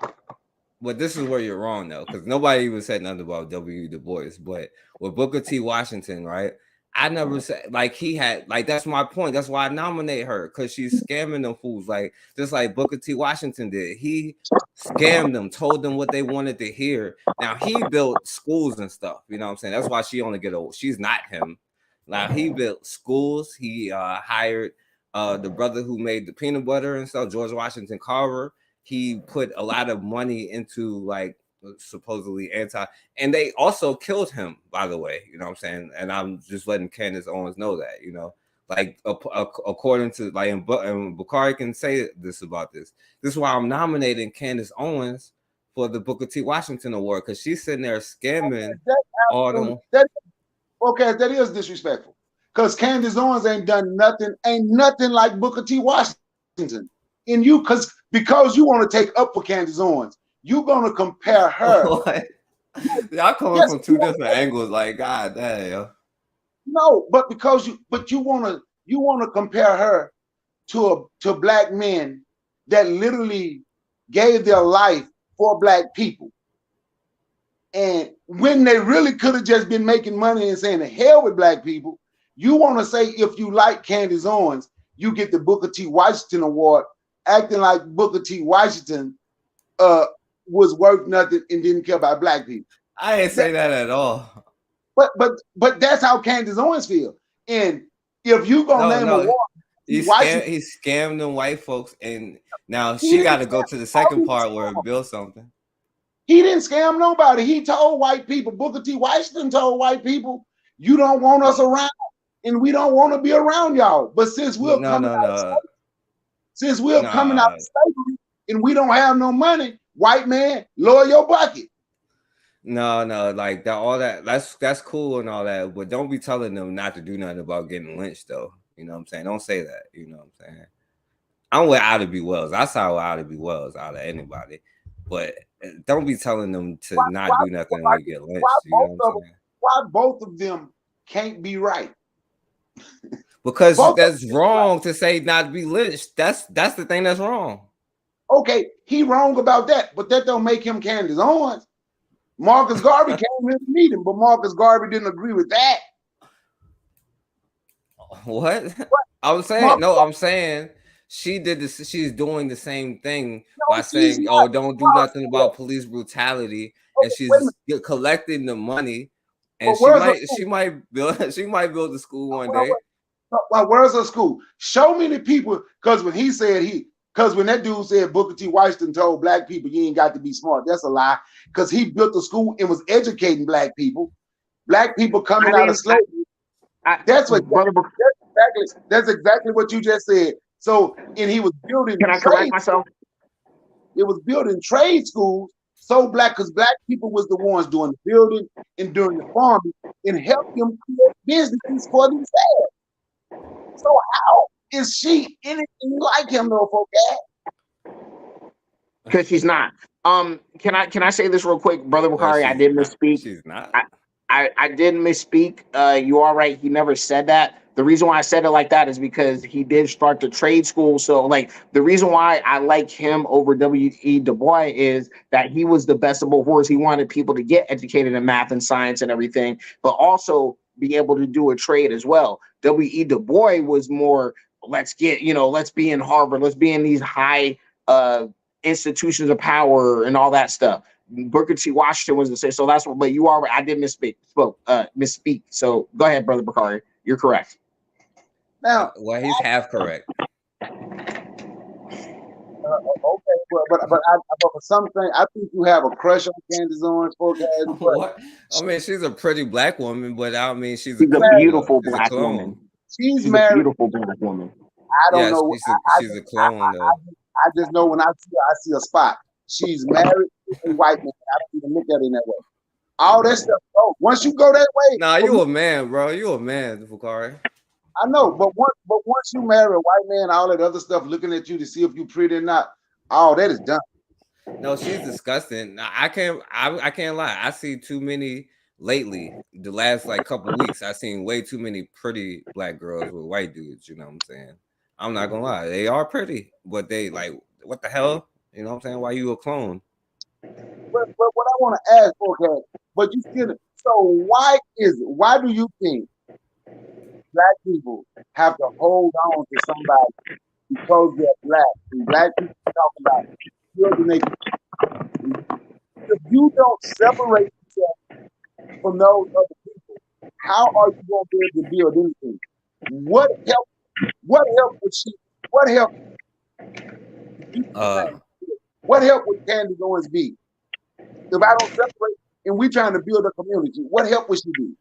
But this is where you're wrong, though, because nobody even said nothing about W.E. Du Bois. But with Booker T. Washington, right, I never said like he had like that's my point. That's why I nominate her because she's scamming them fools like just like Booker T. Washington did. He scammed them, told them what they wanted to hear. Now he built schools and stuff. You know what I'm saying? That's why she only get a. She's not him. Now he built schools. He hired the brother who made the peanut butter and stuff, George Washington Carver. He put a lot of money into like supposedly and they also killed him, by the way, you know what I'm saying? And I'm just letting Candace Owens know that, you know, like according to like, and Bakari can say this about this. This is why I'm nominating Candace Owens for the Booker T. Washington Award, because she's sitting there scamming all them. That is disrespectful. Because Candace Owens ain't nothing like Booker T. Washington. And you, because you want to take up for Candace Owens, you're gonna compare her. Y'all coming from two different angles, like God damn. No, but because you wanna compare her to black men that literally gave their life for black people. And when they really could have just been making money and saying the hell with black people, you want to say if you like Candace Owens, you get the Booker T. Washington Award, acting like Booker T. Washington was worth nothing and didn't care about black people. I didn't say that at all. But that's how Candace Owens feel. And if you gonna name a award, he scammed them white folks, and now she got to go to the second part where it built something. He didn't scam nobody. He told white people, Booker T. Washington told white people, you don't want us around, and we don't want to be around y'all. But since we're coming out of slavery and we don't have no money, white man, lower your bucket. No, like that, all that. That's cool and all that, but don't be telling them not to do nothing about getting lynched, though. You know what I'm saying? Don't say that. You know what I'm saying? I'm with Ida B. Wells. I saw with Ida B. Wells out of anybody, but don't be telling them to not do nothing when you get lynched. You know what I'm saying? Why both of them can't be right? Because that's wrong to say not to be lynched. That's the thing that's wrong. Okay, he wrong about that, but that don't make him Candace Owens. Marcus Garvey came in to meet him, but Marcus Garvey didn't agree with that. What? I'm saying she did this. She's doing the same thing by saying, "Oh, don't do nothing about police brutality," and she's collecting the money. And she might build the school one day. Well, where's her school? Show me the people, because when that dude said Booker T. Washington told black people you ain't got to be smart, that's a lie. Because he built a school and was educating black people. Black people coming out of slavery. That's exactly what you just said. So, and he was building. Can I correct myself? It was building trade schools. So because black people was the ones doing the building and doing the farming and helped them create businesses for themselves. So how is she anything like him, though, folks? Because she's not. Can I say this real quick, Brother Bakari? I did misspeak. She's not. I did misspeak. You are right. He never said that. The reason why I said it like that is because he did start the trade school. So, like, the reason why I like him over W.E. Du Bois is that he was the best of both worlds. He wanted people to get educated in math and science and everything, but also be able to do a trade as well. W.E. Du Bois was more, let's be in Harvard, let's be in these high institutions of power and all that stuff. Booker T. Washington was the same. So that's what, but you are right. I did misspeak. So go ahead, Brother Bakari. You're correct. Now, well, he's half correct. Okay, but for something, I think you have a crush on Candace Owens. What? I mean, she's a pretty black woman, but I mean, she's a beautiful black woman. She's married. A beautiful black woman. I don't know. She's a clone, though. I just know when I see a spot. She's married to a white man. I don't even look at it in that way. All that stuff. Oh, once you go that way, nah, you a man, bro. You a man, Bakari. I know, but once you marry a white man, all that other stuff, looking at you to see if you pretty or not, all that is done. No, she's disgusting. I can't lie. I see too many lately. The last couple weeks, I seen way too many pretty black girls with white dudes. You know what I'm saying? I'm not gonna lie. They are pretty, but they what the hell? You know what I'm saying? Why you a clone? But what I want to ask, okay, but you still. So why do you think black people have to hold on to somebody because they're black. And black people talk about building a. If you don't separate yourself from those other people, how are you going to be able to build anything? What help? What help would she? What help? What help would Candace Owens be if I don't separate and we trying to build a community? What help would she be?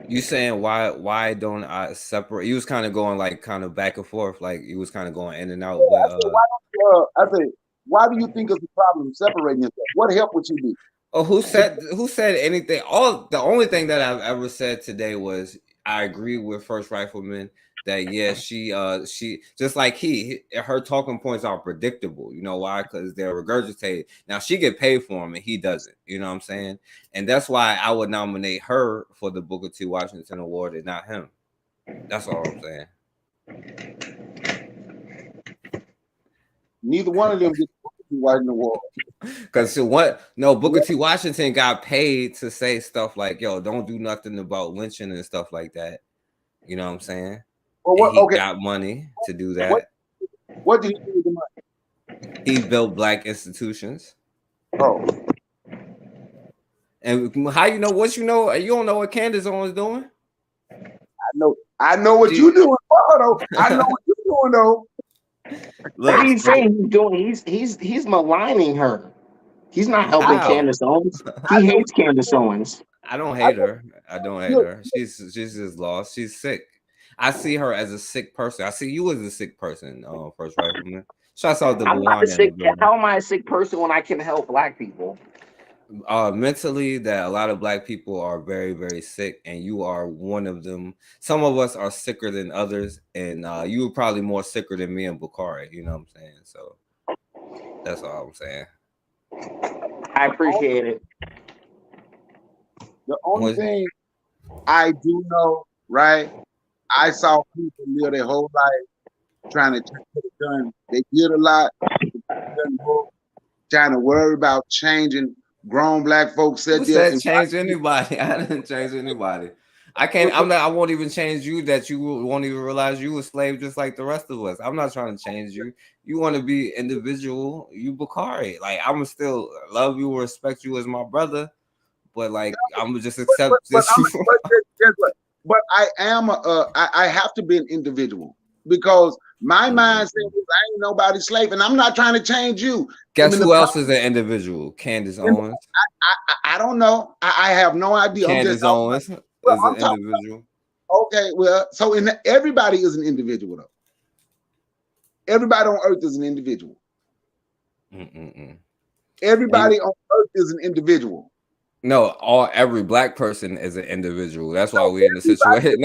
You saying why don't I separate? You was kind of going like kind of back and forth, like you was kind of going in and out. Yeah, But I said, why do you think it's a problem separating yourself? What help would she be? oh, who said anything? The only thing that I've ever said today was I agree with First Rifleman that yeah, she just like her talking points are predictable. You know why? Because they're regurgitated. Now she get paid for them and he doesn't. You know what I'm saying? And that's why I would nominate her for the Booker T. Washington Award and not him. That's all I'm saying. Neither one of them gets Booker T. Washington Award. Because Booker T. Washington got paid to say stuff like, yo, don't do nothing about lynching and stuff like that. You know what I'm saying? Well, he got money to do that. What did he do with the money? He built black institutions. Oh. And how you know what you know? You don't know what Candace Owens doing? I know what you doing, though. I know what you doing though. What are you saying he's doing? He's maligning her. He's not helping Candace Owens. He hates Candace Owens. I don't hate her. I don't hate her. She's just lost. She's sick. I see her as a sick person. I see you as a sick person, First Rifleman. Shouts out to Buwana. How am I a sick person when I can help black people? Mentally, that a lot of black people are very, very sick, and you are one of them. Some of us are sicker than others, and you were probably more sicker than me and Bukhari. You know what I'm saying? So that's all I'm saying. I appreciate it. The only thing I do know, right? I saw people live their whole life trying to get it done. They did a lot, trying to worry about changing. Grown black folks said Who said change anybody? I didn't change anybody. I can't. I won't even change you. That you won't even realize you a slave just like the rest of us. I'm not trying to change you. You want to be individual. You Bukhari. Like I'm still love you, respect you as my brother, but like I'm just accept this. But I am. I have to be an individual because my mind says I ain't nobody's slave, and I'm not trying to change you. Guess who else is an individual? Candace Owens. I don't know. I have no idea. Candace Owens is an individual. Okay, well, so everybody is an individual though. Everybody on earth is an individual. Everybody on earth is an individual. No, every black person is an individual. That's why we're in the situation.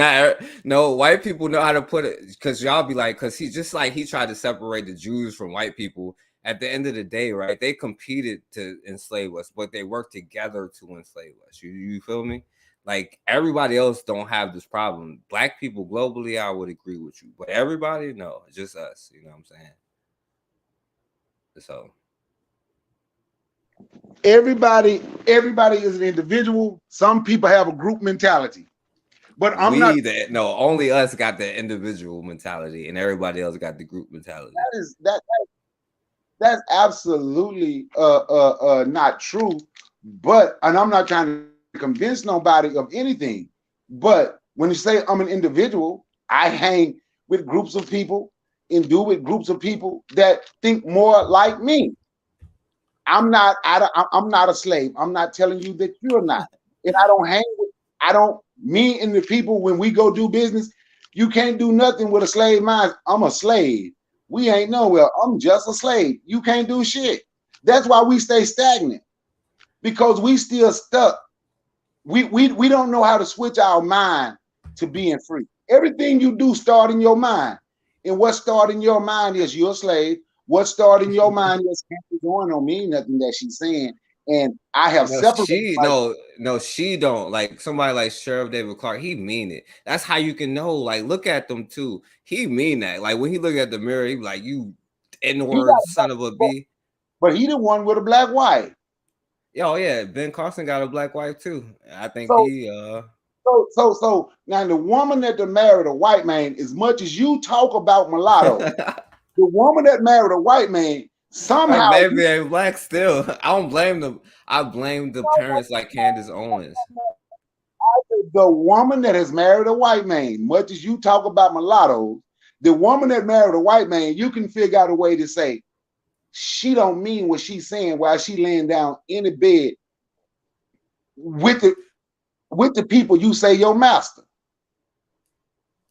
No, white people know how to put it because y'all be like, because he just like he tried to separate the Jews from white people. At the end of the day, right? They competed to enslave us, but they worked together to enslave us. You feel me? Like everybody else don't have this problem. Black people globally, I would agree with you, but everybody, no, just us. You know what I'm saying? So. Everybody is an individual. Some people have a group mentality, but only us got the individual mentality, and everybody else got the group mentality. That's absolutely not true. And I'm not trying to convince nobody of anything. But when you say I'm an individual, I hang with groups of people and do with groups of people that think more like me. I'm not a slave. I'm not telling you that you're not. And me and the people, when we go do business, you can't do nothing with a slave mind. I'm a slave. We ain't nowhere. I'm just a slave. You can't do shit. That's why we stay stagnant because we still stuck. We don't know how to switch our mind to being free. Everything you do start in your mind. And what start in your mind is you're a slave. What started in your mind is going on mean nothing that she's saying, and I have separated. She don't like somebody like Sheriff David Clark. He mean it. That's how you can know. Like, look at them too. He mean that. Like when he look at the mirror, he be like, "You N-word son of a B." But he the one with a black wife. Yeah, Ben Carson got a black wife too. I think So now the woman that married a white man, as much as you talk about mulatto, the woman that married a white man, somehow Her baby ain't black still. I don't blame them. I blame the parents like Candace Owens. the woman that has married a white man, much as you talk about mulattoes, the woman that married a white man, you can figure out a way to say she don't mean what she's saying while she laying down in the bed with the people you say your master.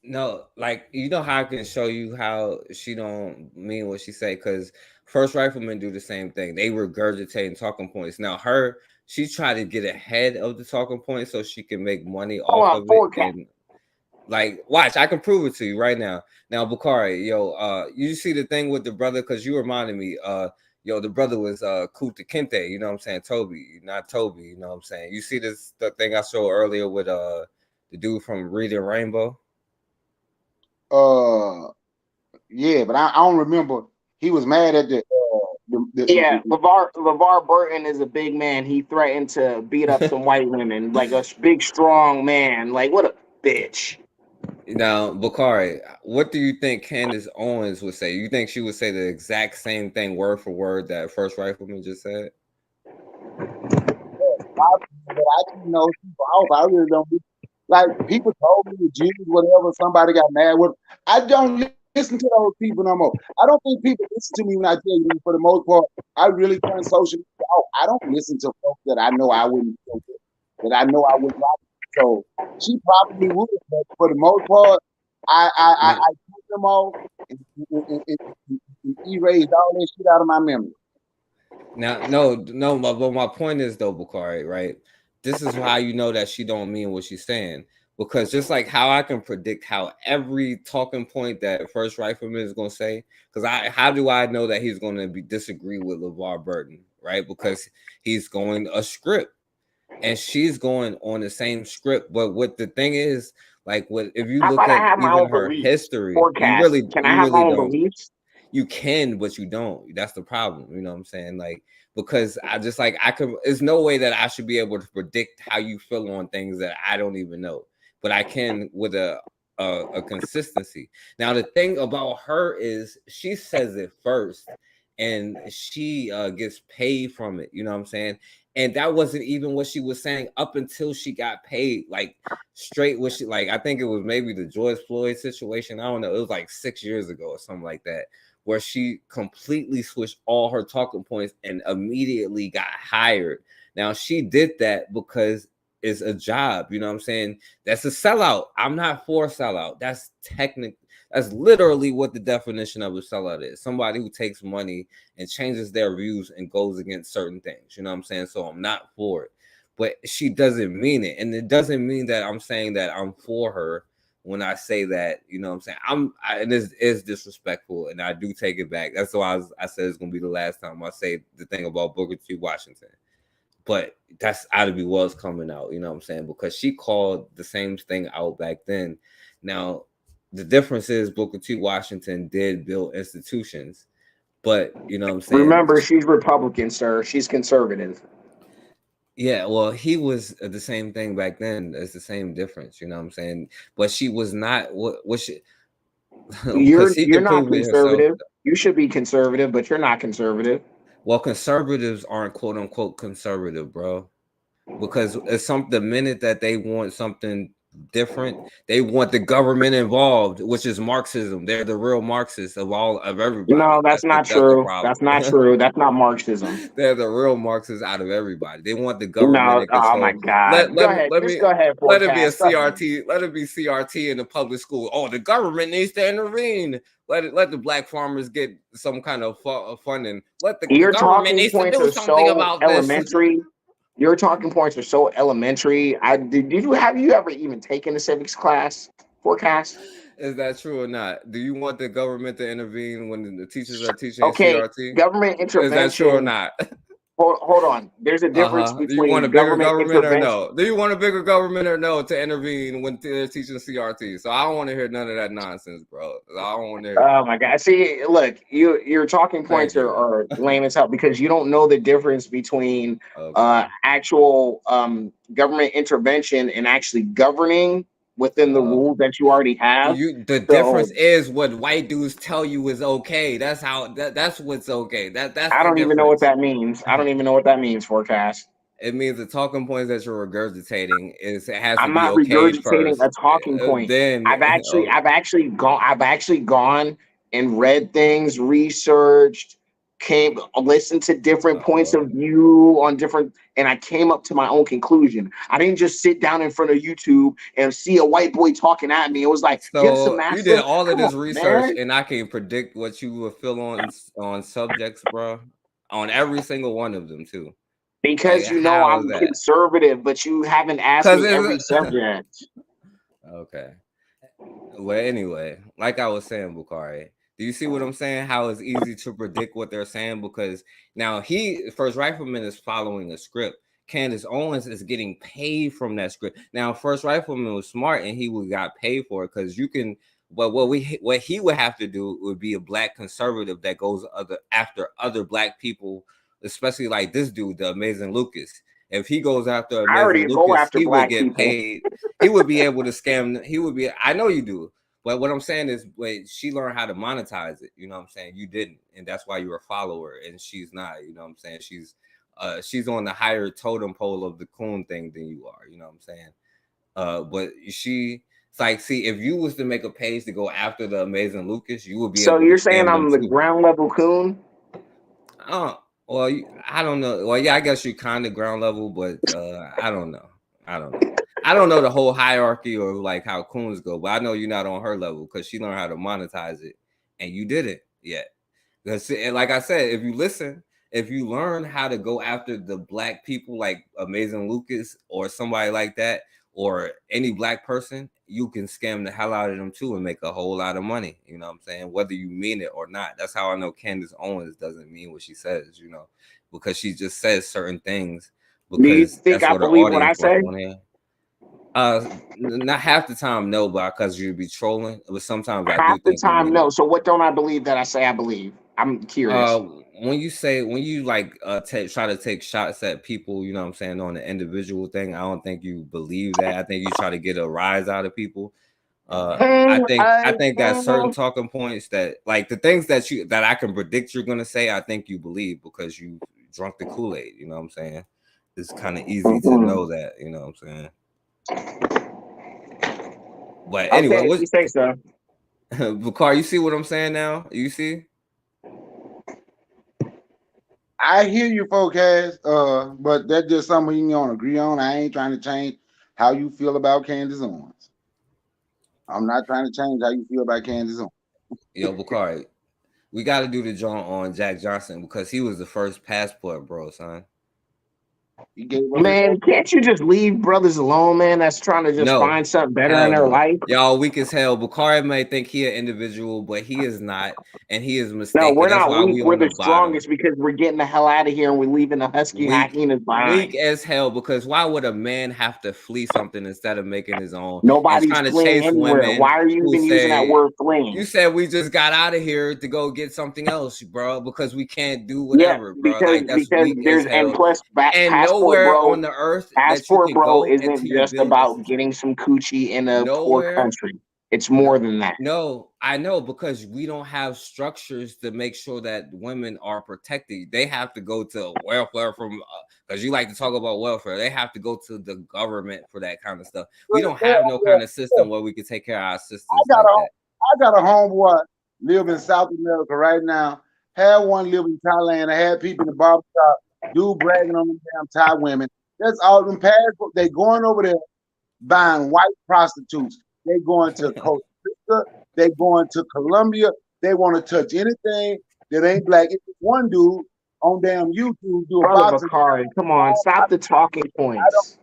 No, like, you know how I can show you how she don't mean what she say, because First Riflemen do the same thing. They regurgitating talking points. Now she's trying to get ahead of the talking points so she can make money off of it. And like, watch, I can prove it to you right now. Now, Bakari, you see the thing with the brother, because you reminded me, the brother was Kunta Kinte, you know what I'm saying? Toby, not Toby, you know what I'm saying? You see the thing I showed earlier with the dude from Reading Rainbow? Yeah, but I don't remember. He was mad at LeVar Burton is a big man. He threatened to beat up some white women, like a big, strong man. Like, what a bitch. Now, Bakari, what do you think Candace Owens would say? You think she would say the exact same thing word for word that First Rifleman just said? I really don't. Like, people told me the Jews, whatever, somebody got mad with. I don't listen to those people no more. I don't think people listen to me when I tell you this. For the most part, I really turn social media off. I don't listen to folks that I know I wouldn't deal with, that I know I would not. So she probably would, but for the most part, I took them off and erased all that shit out of my memory. Now, no, but my point is though, Bakari, right? This is how you know that she don't mean what she's saying. Because just like how I can predict how every talking point that First Rifleman is going to say, because how do I know that he's going to disagree with LeVar Burton, right? Because he's going a script, and she's going on the same script. But what the thing is, like, if you look at even her history, you really don't. You can, but you don't. That's the problem. You know what I'm saying? Like, because there's no way that I should be able to predict how you feel on things that I don't even know. But I can with a consistency. Now, the thing about her is she says it first, and she gets paid from it. You know what I'm saying? And that wasn't even what she was saying up until she got paid. Like, straight with I think it was maybe the George Floyd situation. I don't know. It was like 6 years ago or something like that, where she completely switched all her talking points and immediately got hired. Now, she did that because it's a job, you know what I'm saying? That's a sellout. I'm not for a sellout. That's literally what the definition of a sellout is. Somebody who takes money and changes their views and goes against certain things, you know what I'm saying? So I'm not for it. But she doesn't mean it. And it doesn't mean that I'm saying that I'm for her when I say that, you know what I'm saying? And this is disrespectful, and I do take it back. That's why I said it's going to be the last time I say the thing about Booker T. Washington. But that's Ida B. Wells coming out, you know what I'm saying? Because she called the same thing out back then. Now, the difference is Booker T. Washington did build institutions, but you know what I'm saying? Remember, she's Republican, sir. She's conservative. Yeah, well, he was the same thing back then. It's the same difference, you know what I'm saying? But she was not. What she? You're not conservative. You should be conservative, but you're not conservative. Well, conservatives aren't quote unquote conservative, bro, because it's the minute that they want something different, they want the government involved, which is Marxism. They're the real Marxists of everybody. No, that's not true. That's not true. That's not Marxism. They're the real Marxists out of everybody. They want the government. No, oh my God. Go ahead. Let it be a CRT. Let it be CRT in the public school. Oh, the government needs to intervene. Let the black farmers get some kind of funding. Let the government needs to do something about elementary. This. Your talking points are so elementary. Have you ever even taken a civics class forecast? Is that true or not? Do you want the government to intervene when the teachers are teaching CRT? Government intervention. Is that true or not? Hold on. There's a difference between Do you want a bigger government or no? Do you want a bigger government or no to intervene when they're teaching CRT? So I don't want to hear none of that nonsense, bro. I don't want to. Oh my God! See, look, your talking points are lame as hell because you don't know the difference between actual government intervention and actually governing within the rules that you already have. The difference is what white dudes tell you is okay. That's how. That's what's okay. That's. I don't even know what that means. I don't even know what that means. Forecast. It means the talking points that you're regurgitating it has to I'm be not okay regurgitating first. a talking point. Then I've actually gone and read things, researched, listened to different points of view on different, and I came up to my own conclusion. I didn't just sit down in front of YouTube and see a white boy talking at me. It was like, get some So you did all of Come this on, research, man. and I can predict what you will feel on subjects, bro. On every single one of them too. Because Like, you know how is I'm that? conservative, but you haven't asked 'Cause me it's- every subject. Okay. Well, anyway, like I was saying, Bukhari, do you see what I'm saying? How it's easy to predict what they're saying because now First Rifleman is following a script. Candace Owens is getting paid from that script. Now, First Rifleman was smart and he would got paid for it because you can. But what he would have to do would be a black conservative that goes after other black people, especially like this dude, the Amazing Lucas. If he goes after I already Amazing go Lucas, after he would black get people. paid. He would be able to scam. He would be. I know you do. But what I'm saying is, wait, she learned how to monetize it. You know what I'm saying? You didn't, and that's why you're a follower, and she's not. You know what I'm saying? She's on the higher totem pole of the coon thing than you are. You know what I'm saying? But it's like, see, if you was to make a page to go after the Amazing Lucas, you would be. So able you're to saying scam I'm them the too. ground level coon? Well, I don't know. Well, yeah, I guess you're kind of ground level, but I don't know. I don't know the whole hierarchy or like how coons go, but I know you're not on her level because she learned how to monetize it, and you didn't yet. Because, like I said, if you learn how to go after the black people like Amazing Lucas or somebody like that, or any black person, you can scam the hell out of them too and make a whole lot of money. You know what I'm saying? Whether you mean it or not. That's how I know Candace Owens doesn't mean what she says, you know, because she just says certain things because Do you think that's I what her believe what I audience wants say? to want to hear. Not half the time, no, but because you'd be trolling. But sometimes I do Half the think you time, mean no. it. So what don't I believe that I say I believe? I'm curious. When you try to take shots at people, you know what I'm saying, on the individual thing, I don't think you believe that. I think you try to get a rise out of people. I think that certain talking points that like the things that I can predict you're gonna say, I think you believe because you drunk the Kool-Aid, you know what I'm saying? It's kind of easy to know that, you know what I'm saying? But anyway, Okay, if you say so. Bakar, you see what I'm saying now? You see? I hear you, Forecast, but that's just something you don't agree on. I ain't trying to change how you feel about Candace Owens. I'm not trying to change how you feel about Candace Owens. Yo, Bakari, we got to do the joint on Jack Johnson because he was the first passport, bro, son. He gave Man, can't you just leave brothers alone, man? That's trying to just find something better in their life. Y'all weak as hell. Bakari may think he an individual, but he is not, and he is mistaken. No, we're That's not why weak. we We're on the the strongest because we're getting the hell out of here and we're leaving the husky hyenas behind. Weak as hell because why would a man have to flee something instead of making his own? Nobody's and trying to fleeing chase anywhere. women? Why are you who even using that say- word fleeing? You said we just got out of here to go get something else, bro, because we can't do whatever, bro. Like that's because weak there's as hell. and plus And passport, nowhere bro, on the earth that you passport, can bro, go isn't into your just business. about getting some coochie in a poor Nowhere. country. It's more than that. No, I know because we don't have structures to make sure that women are protected. They have to go to welfare from because you like to talk about welfare. They have to go to the government for that kind of stuff. We don't have no kind of system where we can take care of our sisters I got like that. a homeboy live in South America right now. Had one live in Thailand. I had people in the barber shop, dude bragging on them damn Thai women. That's all them passports. They going over there buying white prostitutes. They going to Costa Rica. They going to Colombia. They want to touch anything that ain't black. It's one dude on damn YouTube do a Brother boxing. Bakari, come on, stop the talking points.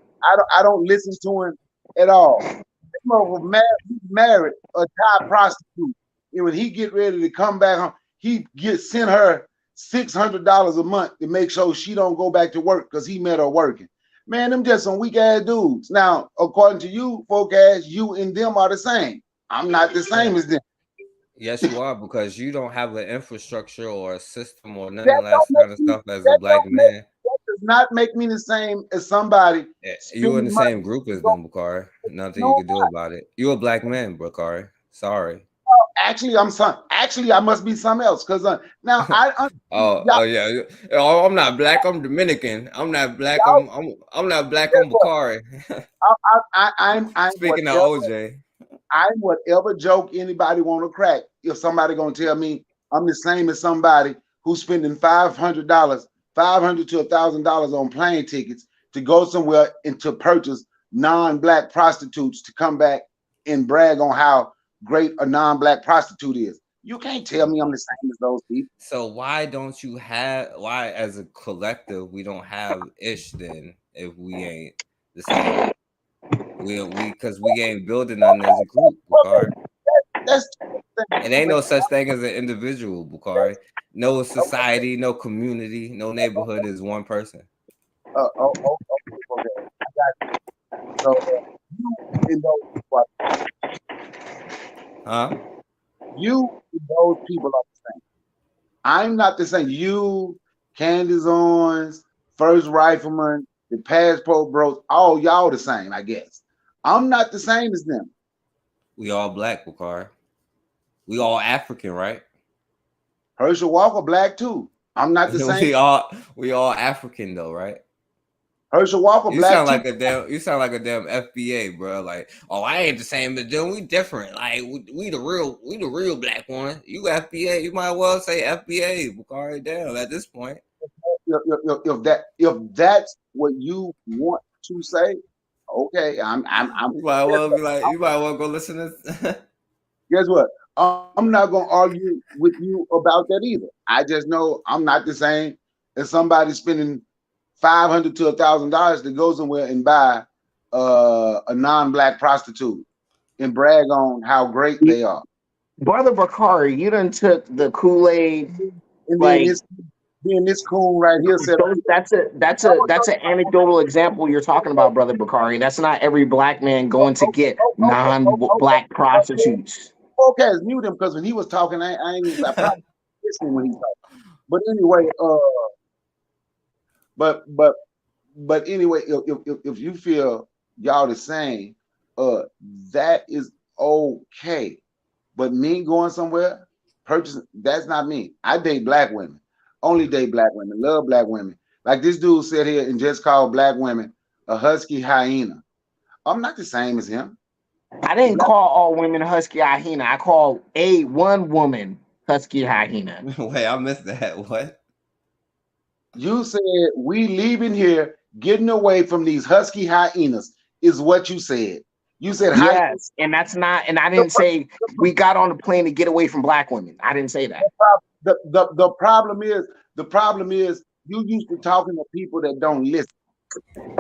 I don't listen to him at all. He's married a Thai prostitute. And when he get ready to come back home, he sent her $600 a month to make sure she don't go back to work because he met her working. Man, them just some weak ass dudes. Now, according to you, folk ass, you and them are the same. I'm not the same as them. Yes, you are, because you don't have an infrastructure or a system or none That of that don't kind make of me, stuff as a that black don't make, man. that does not make me the same as somebody You in spending the money. same group as them, Bakari. Nothing No, you I'm can do not. about it. You a black man, Bakari. Sorry. Actually, actually, I must be something else. Cause now Oh yeah. Oh, I'm not black. I'm Dominican. I'm not black. I'm not black. I'm Bakari. I'm Speaking of whatever. OJ. I'm whatever joke anybody want to crack. If somebody gonna tell me I'm the same as somebody who's spending $500 to $1,000 on plane tickets to go somewhere and to purchase non-black prostitutes to come back and brag on how great a non-black prostitute is. You can't tell me I'm the same as those people. So why don't you have, why as a collective we don't have ish then if we ain't the same? Because we ain't building nothing as a group, Bakari. It ain't no such thing as an individual, Bakari. No society, no community, no neighborhood is one person. Okay. I got you. So you and those people Huh? You and those people are the same. I'm not the same. You, Candace Owens, First Rifleman, the Passport Bros, all y'all the same, I guess. I'm not the same as them. We all black, Bakari. We all African, right? Herschel Walker black too. I'm not the same. we all African though, right? Herschel Walker You black sound too. like a damn FBA, bro. Like, oh, I ain't the same as them. We different. Like, we the real black one. You FBA. You might well say FBA. Bakari, damn. At this point, if that's what you want to say, okay. I'm. You might well be like. You might well go listen to. Guess what? I'm not gonna argue with you about that either. I just know I'm not the same as somebody spending $500 to $1,000 to go somewhere and buy a non-black prostitute and brag on how great they are. Brother Bakari, you done took the Kool-Aid and like then this coon right here said that's an anecdotal example you're talking about, Brother Bakari. That's not every black man going to get non-black prostitutes. Okay, mute him because when he was talking, I ain't even probably listening when he's talking. But anyway, but anyway, if you feel y'all the same, that is okay. But me going somewhere, purchasing, that's not me. I date black women. Only date black women. Love black women. Like this dude said here and just called black women a husky hyena. I'm not the same as him. I didn't call all women husky hyena. I called one woman husky hyena. Wait, I missed that. What? You said we leaving here, getting away from these husky hyenas, is what you said. You said yes, and that's not. And I didn't say we got on the plane to get away from black women. I didn't say that. The problem is you used to talking to people that don't listen.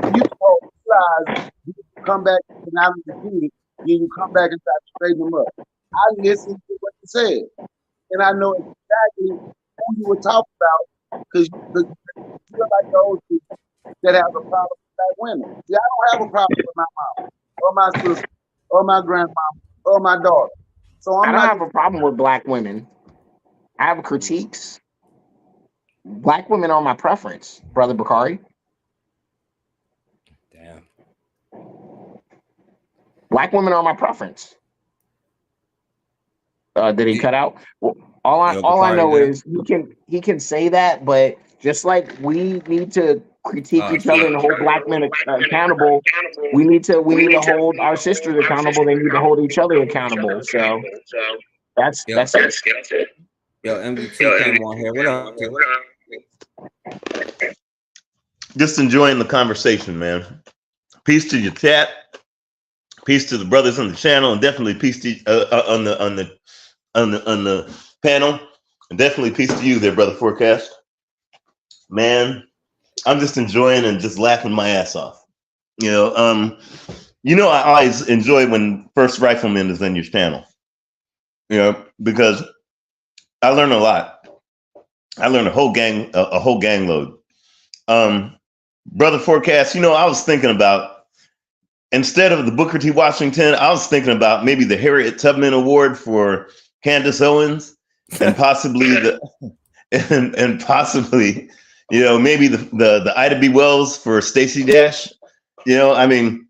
You realize you come back and I'm repeating, then you come back and try to straighten them up. I listened to what you said, and I know exactly who you were talking about because you're like those people that have a problem with black women. See, I don't have a problem with my mom or my sister or my grandmama or my daughter. So I don't have a problem with black women. I have critiques. Black women are my preference, Brother Bakari. Damn. Black women are my preference. Did he cut out? Well, all I know is he can say that, but just like we need to critique each other and hold black men accountable, we need to hold our sisters accountable. They need to hold each other accountable. So that's it. Yo, MVP came on here. What up? Just enjoying the conversation, man. Peace to your chat. Peace to the brothers on the channel, and definitely peace to on the panel, and definitely peace to you there, Brother Forecast. Man, I'm just enjoying and just laughing my ass off. I always enjoy when First Rifleman is on your channel. Because I learn a lot. I learned a whole gang load. Brother Forecast, I was thinking about, instead of the Booker T. Washington, I was thinking about maybe the Harriet Tubman Award for Candace Owens, and possibly and possibly, you know, maybe the Ida B. Wells for Stacey Dash. You know, I mean,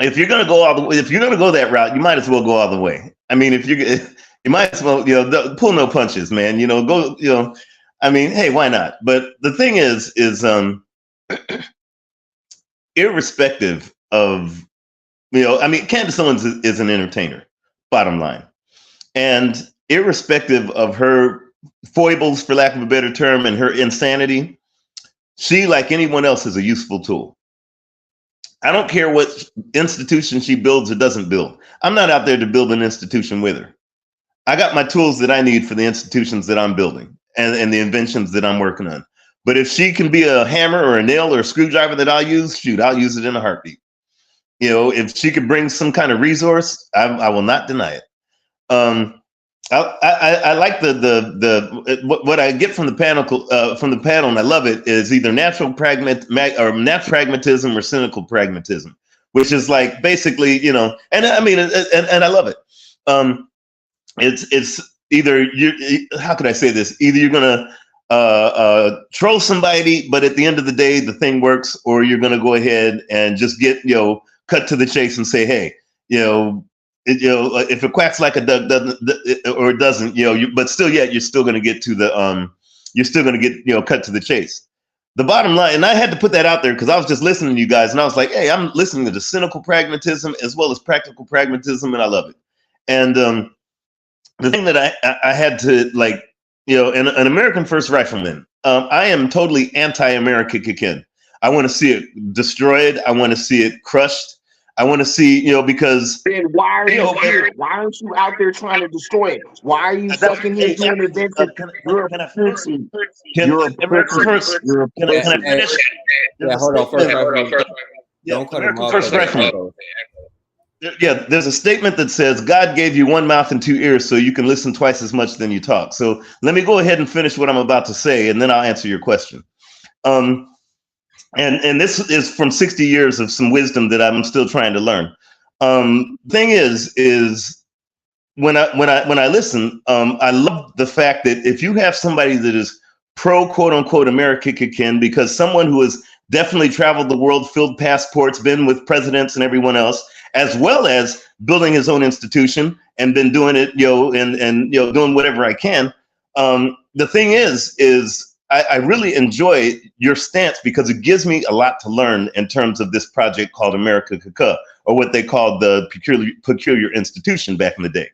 if you're gonna go all the way, if you're gonna go that route, you might as well go all the way. I mean, you might as well, you know, pull no punches, man. You know, go, you know, I mean, hey, why not? But the thing is irrespective of, you know, I mean, Candace Owens is an entertainer, bottom line. And irrespective of her foibles, for lack of a better term, and her insanity, she, like anyone else, is a useful tool. I don't care what institution she builds or doesn't build. I'm not out there to build an institution with her. I got my tools that I need for the institutions that I'm building and the inventions that I'm working on. But if she can be a hammer or a nail or a screwdriver that I'll use, shoot, I'll use it in a heartbeat. You know, if she could bring some kind of resource, I will not deny it. I like what I get from the panel, and I love it, is either natural pragmatism or cynical pragmatism, which is like basically, you know, and I mean, and I love it. It's either how could I say this? Either you're gonna troll somebody, but at the end of the day, the thing works, or you're gonna go ahead and just get, you know, cut to the chase and say, hey, you know, if it quacks like a duck doesn't, you know, but still, yet you're still going to get to the, you're still going to get, you know, cut to the chase. The bottom line, and I had to put that out there because I was just listening to you guys, and I was like, hey, I'm listening to the cynical pragmatism as well as practical pragmatism, and I love it. And the thing that I had to, like, you know, an American First Rifleman, I am totally anti-America Kikin. I want to see it destroyed. I want to see it crushed. I want to see, you know, because then why are you here? Why aren't you out there trying to destroy it? Why are you fucking here doing events? You're a pussy. You're a pussy. You're a pussy. Can I finish? Yeah, hold on. First, don't cut him off. Yeah, there's a statement that says God gave you one mouth and two ears so you can listen twice as much than you talk. So let me go ahead and finish what I'm about to say, and then I'll answer your question. And this is from 60 years of some wisdom that I'm still trying to learn. Thing is when I listen, I love the fact that if you have somebody that is pro quote unquote America Kikin, because someone who has definitely traveled the world, filled passports, been with presidents and everyone else, as well as building his own institution and been doing it, you know, and you know, doing whatever I can. The thing is I really enjoy your stance because it gives me a lot to learn in terms of this project called America Kaka, or what they called the peculiar institution back in the day.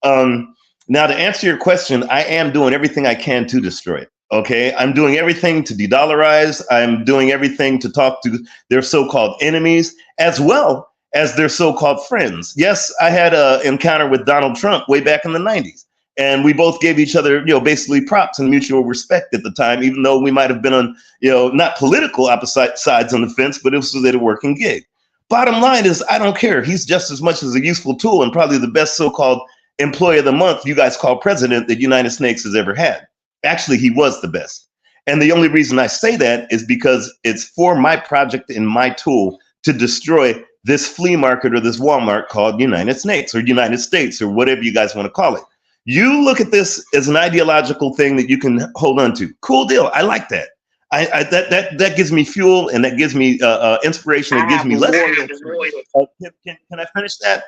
Now, to answer your question, I am doing everything I can to destroy it. Okay, I'm doing everything to de-dollarize. I'm doing everything to talk to their so-called enemies as well as their so-called friends. Yes, I had an encounter with Donald Trump way back in the 90s. And we both gave each other, you know, basically props and mutual respect at the time, even though we might have been on, you know, not political opposite sides on the fence, but it was a working gig. Bottom line is, I don't care. He's just as much as a useful tool and probably the best so-called employee of the month you guys call president that United Snakes has ever had. Actually, he was the best. And the only reason I say that is because it's for my project and my tool to destroy this flea market or this Walmart called United Snakes or United States or whatever you guys want to call it. You look at this as an ideological thing that you can hold on to. Cool deal. I like that. That gives me fuel and that gives me inspiration. It gives me lessons. Can I finish that?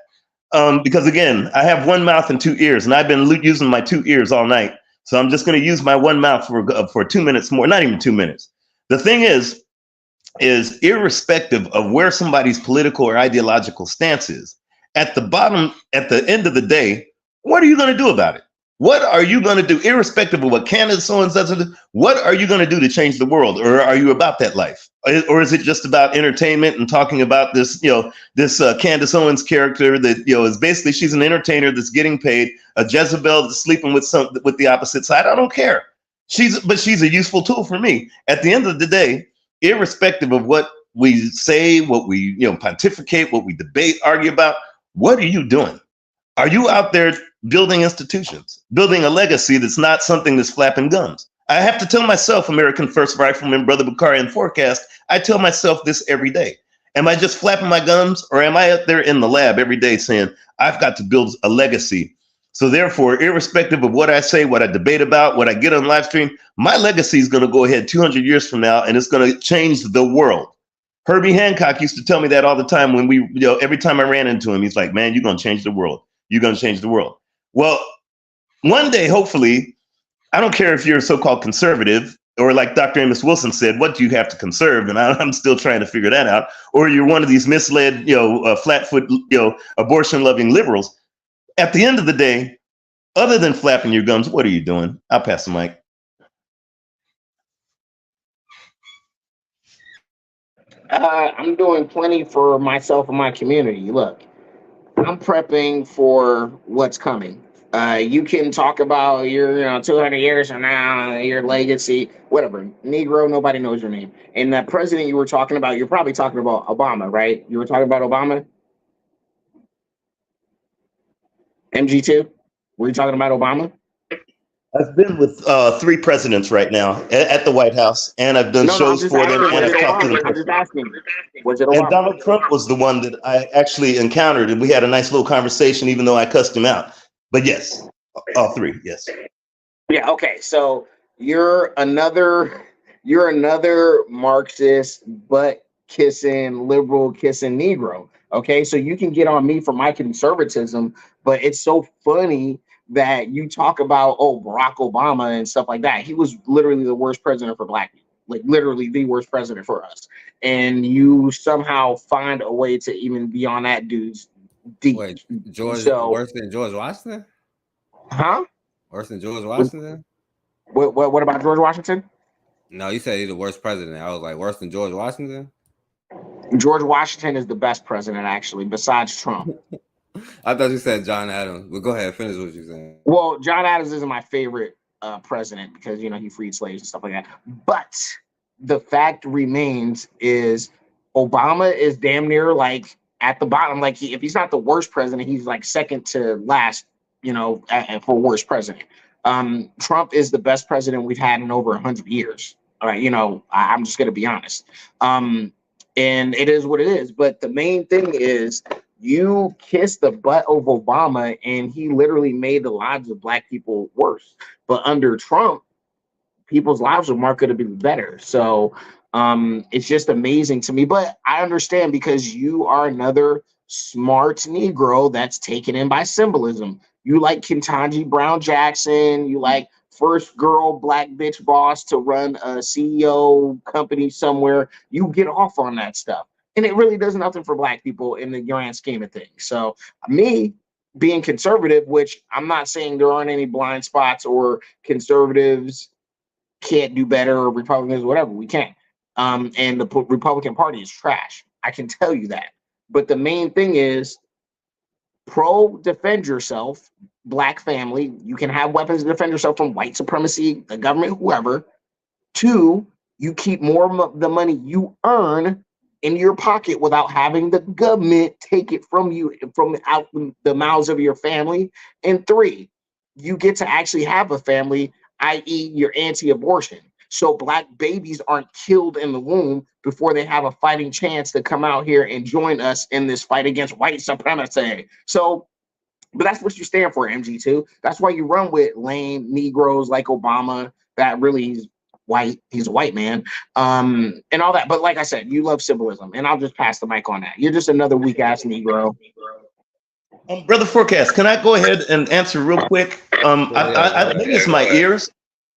Because again, I have one mouth and two ears, and I've been using my two ears all night. So I'm just going to use my one mouth for 2 minutes more. Not even 2 minutes. The thing is irrespective of where somebody's political or ideological stance is, at the end of the day, what are you going to do about it? What are you going to do, irrespective of what Candace Owens does? What are you going to do to change the world? Or are you about that life? Or is it just about entertainment and talking about this, you know, this Candace Owens character that, you know, is basically, she's an entertainer that's getting paid, a Jezebel that's sleeping with the opposite side? I don't care. But she's a useful tool for me. At the end of the day, irrespective of what we say, what we, you know, pontificate, what we debate, argue about, what are you doing? Are you out there building institutions, building a legacy that's not something that's flapping gums? I have to tell myself, American First Rifleman, Brother Bakarian Forecast, I tell myself this every day. Am I just flapping my gums, or am I out there in the lab every day saying, I've got to build a legacy So therefore, irrespective of what I say, what I debate about, what I get on live stream, my legacy is going to go ahead 200 years from now, and it's going to change the world. Herbie Hancock used to tell me that all the time when every time I ran into him, he's like, man, you're going to change the world. You're going to change the world. Well, one day, hopefully, I don't care if you're a so-called conservative, or like Dr. Amos Wilson said, what do you have to conserve? And I'm still trying to figure that out. Or you're one of these misled, flat-foot, abortion-loving liberals. At the end of the day, other than flapping your gums, what are you doing? I'll pass the mic. I'm doing plenty for myself and my community. Look, I'm prepping for what's coming. You can talk about your, 200 years from now, your legacy, whatever. Negro, nobody knows your name. And that president you were talking about, you're probably talking about Obama, right? You were talking about Obama? MG2? Were you talking about Obama? I've been with 3 presidents right now at the White House, and I've done shows for them, and I've talked to them. I'm just asking. Was it Obama? And Donald Trump was the one that I actually encountered, and we had a nice little conversation, even though I cussed him out. But yes, all 3, yes. Yeah, okay. So you're another Marxist, butt-kissing, liberal-kissing Negro. Okay, so you can get on me for my conservatism, but it's so funny that you talk about, Barack Obama and stuff like that. He was literally the worst president for Black people, like literally the worst president for us. And you somehow find a way to even be on that dude's deep. Wait, worse than George Washington? Huh? Worse than George Washington? What about George Washington? No, you said he's the worst president. I was like, worse than George Washington? George Washington is the best president, actually, besides Trump. I thought you said John Adams, but go ahead, finish what you're saying. Well, John Adams isn't my favorite president because, he freed slaves and stuff like that. But the fact remains is Obama is damn near like at the bottom. Like if he's not the worst president, he's like second to last, for worst president. Trump is the best president we've had in over 100 years. All right, I'm just going to be honest. And it is what it is. But the main thing is you kiss the butt of Obama and he literally made the lives of Black people worse. But under Trump, people's lives are markedly better. So it's just amazing to me. But I understand because you are another smart Negro that's taken in by symbolism. You like Ketanji Brown Jackson. You like first girl Black bitch boss to run a CEO company somewhere. You get off on that stuff. And it really does nothing for Black people in the grand scheme of things. So me being conservative, which I'm not saying there aren't any blind spots or conservatives can't do better or Republicans, whatever, we can. And the Republican Party is trash. I can tell you that. But the main thing is defend yourself, Black family. You can have weapons to defend yourself from white supremacy, the government, whoever. 2, you keep more of the money you earn in your pocket without having the government take it from you, from out the mouths of your family. And 3, you get to actually have a family, i.e. you're anti-abortion. So Black babies aren't killed in the womb before they have a fighting chance to come out here and join us in this fight against white supremacy. So, but that's what you stand for, MG2. That's why you run with lame Negroes like Obama that really is white. He's a white man, and all that. But like I said, you love symbolism, and I'll just pass the mic on that. You're just another weak ass Negro. Brother Forecast, can I go ahead and answer real quick? Maybe it's my ears.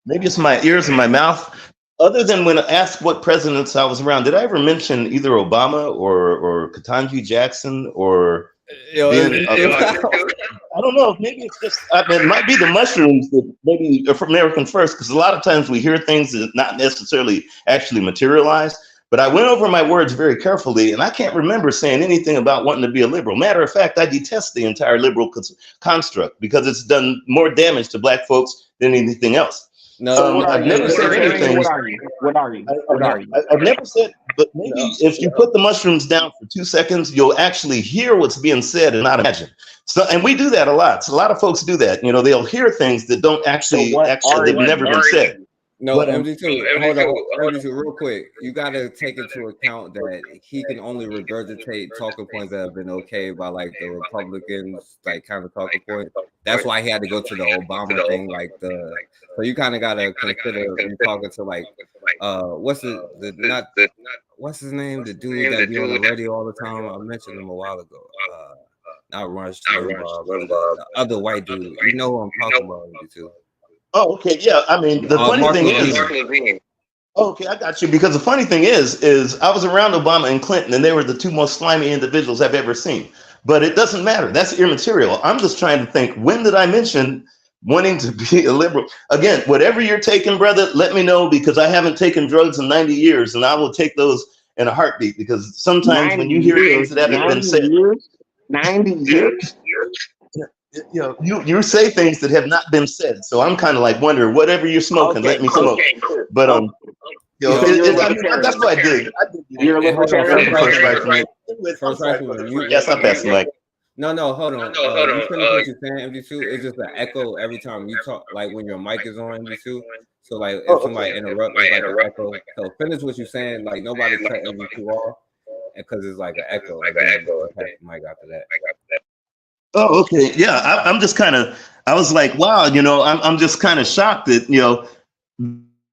Maybe it's my ears and my mouth. Other than when I asked what presidents I was around, did I ever mention either Obama or Ketanji Jackson or I don't know. Maybe it's just it might be the mushrooms that maybe from American First, because a lot of times we hear things that not necessarily actually materialize. But I went over my words very carefully, and I can't remember saying anything about wanting to be a liberal. Matter of fact, I detest the entire liberal construct because it's done more damage to Black folks than anything else. No, I've never said anything. What are you? I've never said, but maybe if you put the mushrooms down for 2 seconds, you'll actually hear what's being said and not imagine. So, and we do that a lot. So a lot of folks do that. They'll hear things that don't actually they've never been said. No, But MD2, hold on, MD2, real quick. You got to take into account that he can only regurgitate talking points that have been okay by like the Republicans, like kind of talking points. That's why he had to go to the Obama thing, so you kind of got to consider you talking to like, what's his name? The dude that be on the radio all the time. I mentioned him a while ago. Not Rush Limbaugh, but the other white dude. You know who I'm talking about, MD2. Oh, okay, yeah. I mean, the funny thing is, okay, I got you. Because the funny thing is I was around Obama and Clinton, and they were the two most slimy individuals I've ever seen. But it doesn't matter. That's immaterial. I'm just trying to think, when did I mention wanting to be a liberal? Again, whatever you're taking, brother, let me know, because I haven't taken drugs in 90 years, and I will take those in a heartbeat. Because sometimes when you hear things that haven't been said, 90 years. You know, you say things that have not been said, so I'm kind of like wondering, whatever you're smoking, let me smoke. But you know, that's what I did. You're a libertarian. First rifleman. Yes, I'm passing like. No, hold on. You finish what you're saying, MD2. It's just an echo every time you talk, like when your mic is on, MD2. So like if somebody interrupts, it's like an echo. So finish what you're saying. Like nobody cut MD2 off, because it's like an echo. Like an echo. Mic after that. Oh, okay. Yeah, I'm just kind of, I was like, wow, you know, I'm just kind of shocked that, you know,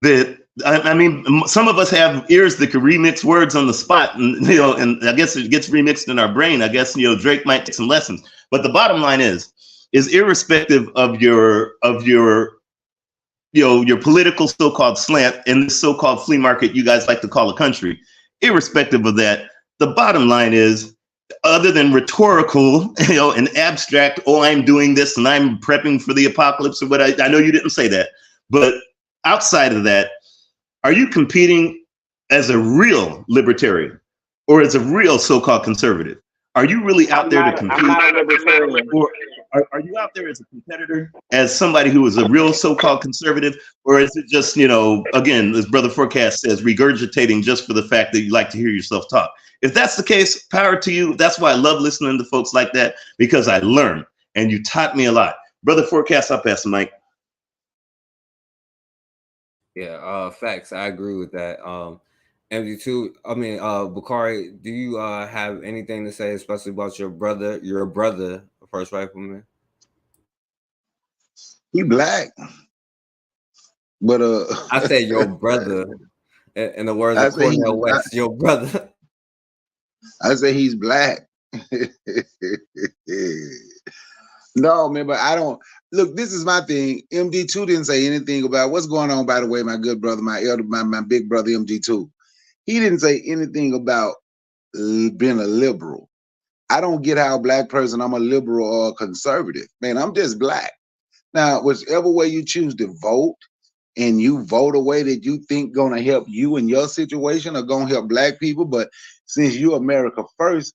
that, I mean, some of us have ears that can remix words on the spot, and, you know, and I guess it gets remixed in our brain. I guess, you know, Drake might take some lessons. But the bottom line is irrespective of your, you know, your political so-called slant in this so-called flea market you guys like to call a country, irrespective of that, the bottom line is, other than rhetorical, you know, and abstract, oh, I'm doing this and I'm prepping for the apocalypse or what, I know you didn't say that, but outside of that, are you competing as a real libertarian or as a real so-called conservative? Are you really out there to compete? Or are you out there as a competitor, as somebody who is a real so-called conservative? Or is it just, you know, again, as Brother Forecast says, regurgitating just for the fact that you like to hear yourself talk? If that's the case, power to you. That's why I love listening to folks like that, because I learn, and you taught me a lot. Brother Forecast, I'll pass the mic. Yeah, facts. I agree with that. MD2, I mean, Bakari, do you have anything to say, especially about your brother, First Rifleman? He black, but I said your brother. In the words of Cornel West, your brother. I say he's black. No, man, but I don't look. This is my thing. MD2 didn't say anything about what's going on. By the way, my good brother, my big brother, MD2, he didn't say anything about being a liberal. I don't get how a black person, I'm a liberal or a conservative. Man, I'm just black. Now, whichever way you choose to vote, and you vote a way that you think gonna help you in your situation or gonna help black people, but since you America first,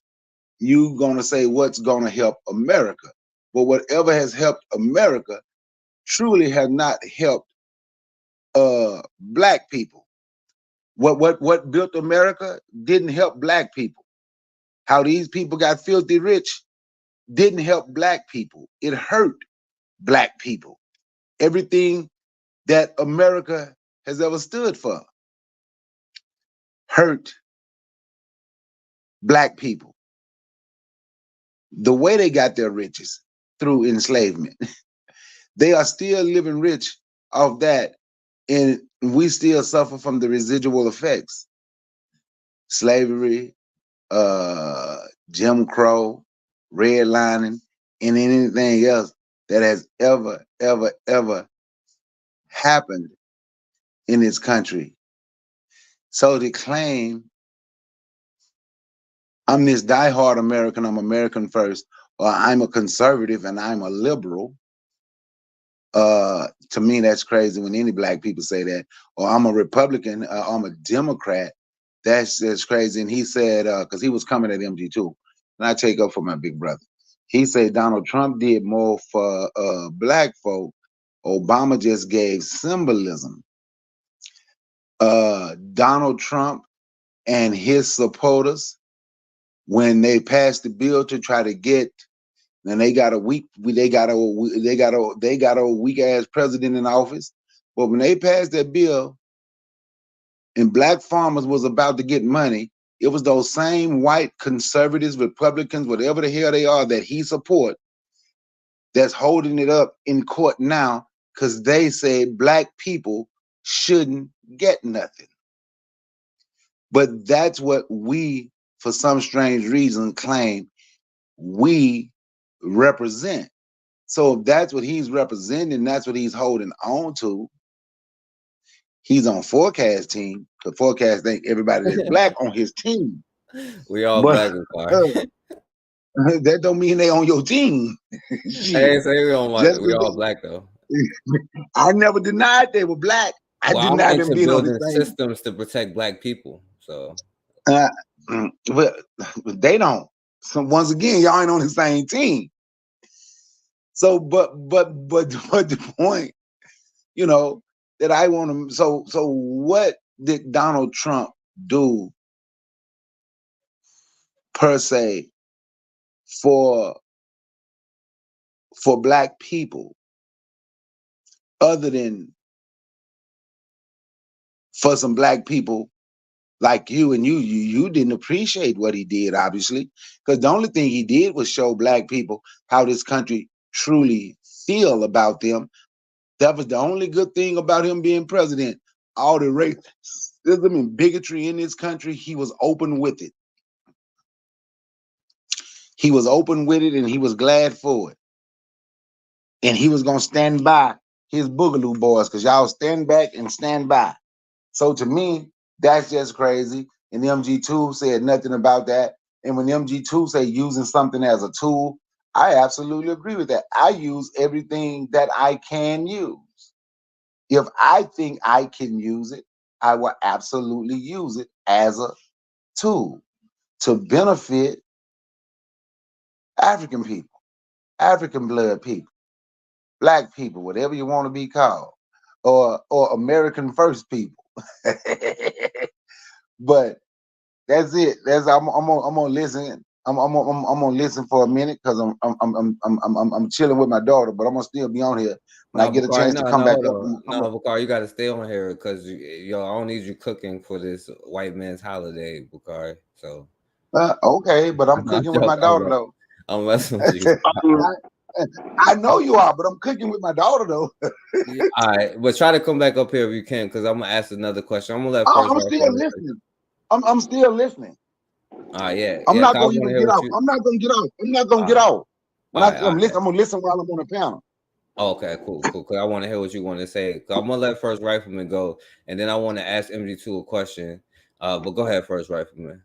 you gonna say what's gonna help America. But whatever has helped America truly has not helped black people. What built America didn't help black people. How these people got filthy rich didn't help black people. It hurt black people. Everything that America has ever stood for hurt black people. The way they got their riches through enslavement. They are still living rich off that, and we still suffer from the residual effects. Slavery, Jim Crow, redlining, and anything else that has ever happened in this country. So to claim I'm this diehard American, I'm American first, or I'm a conservative and I'm a liberal, to me that's crazy when any black people say that. Or I'm a Republican, I'm a Democrat, that's crazy. And he said, because he was coming at MD2, and I take up for my big brother. He said Donald Trump did more for black folk. Obama just gave symbolism. Donald Trump and his supporters, when they passed the bill to try to get, and they got a weak ass president in office. But when they passed that bill and black farmers was about to get money, it was those same white conservatives, Republicans, whatever the hell they are that he support, that's holding it up in court now because they said black people shouldn't get nothing. But that's what we, for some strange reason, claim we represent. So if that's what he's representing, that's what he's holding on to. He's on Forecast team. The Forecast think everybody that's black on his team. We all But, black and that don't mean they on your team. I ain't say we all black though. I never denied they were black. I Well, I'm denied into them being on building the same. systems to protect black people. So Well, they don't. So once again, y'all ain't on the same team. So, but the point, you know, that I want to. So what did Donald Trump do per se for black people, other than for some black people like you, and you didn't appreciate what he did, obviously, because the only thing he did was show black people how this country truly feel about them. That was the only good thing about him being president. All the racism and bigotry in this country, he was open with it. He was open with it, and he was glad for it. And he was gonna stand by his Boogaloo boys, because y'all stand back and stand by. So to me, that's just crazy. And MG2 said nothing about that. And when MG2 say using something as a tool, I absolutely agree with that. I use everything that I can use. If I think I can use it, I will absolutely use it as a tool to benefit African people, African blood people, black people, whatever you want to be called, or American first people. But that's it. I'm gonna listen. I'm gonna listen for a minute because I'm chilling with my daughter, but I'm gonna still be on here when I get a chance to come back up. No, Bakar, you got to stay on here because yo, I don't need you cooking for this white man's holiday, Bakar. So okay, but I'm cooking with my daughter though. I'm messing with you. I know you are, but I'm cooking with my daughter though. All right, but try to come back up here if you can, because I'm gonna ask another question. I'm gonna let. I'm still listening. I'm still listening. Yeah. I'm yeah, not I gonna wanna even hear get what off. you- I'm not gonna get off. I'm not gonna get off. I'm gonna listen while I'm on the panel. Oh, okay, cool. Because I want to hear what you want to say. I'm gonna let First Rifleman go, and then I want to ask MG2 a question. But go ahead, First Rifleman.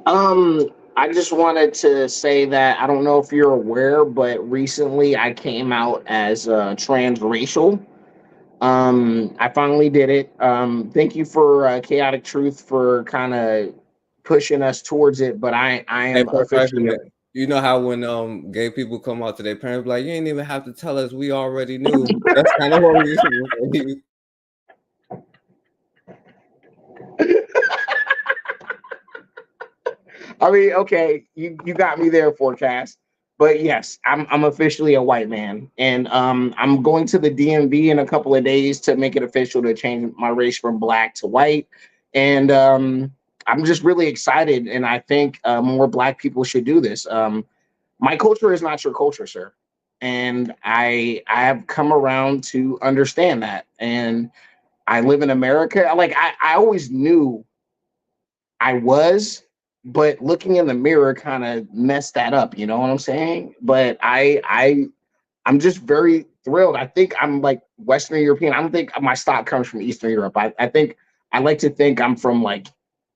I just wanted to say that I don't know if you're aware, but recently I came out as transracial. I finally did it. Thank you for Chaotic Truth for kind of pushing us towards it, but I am First officially. Rifleman, you know how when gay people come out to their parents, be like, you ain't even have to tell us, we already knew. That's kind of what we. I mean, okay, you got me there, Forecast. But yes, I'm officially a white man, and I'm going to the DMV in a couple of days to make it official to change my race from black to white, and I'm just really excited, and I think more black people should do this. My culture is not your culture, sir, and I have come around to understand that, and I live in America. Like I always knew I was. But looking in the mirror kind of messed that up, you know what I'm saying? But I'm just very thrilled. I think I'm like Western European. I don't think my stock comes from Eastern Europe. I think I like to think I'm from like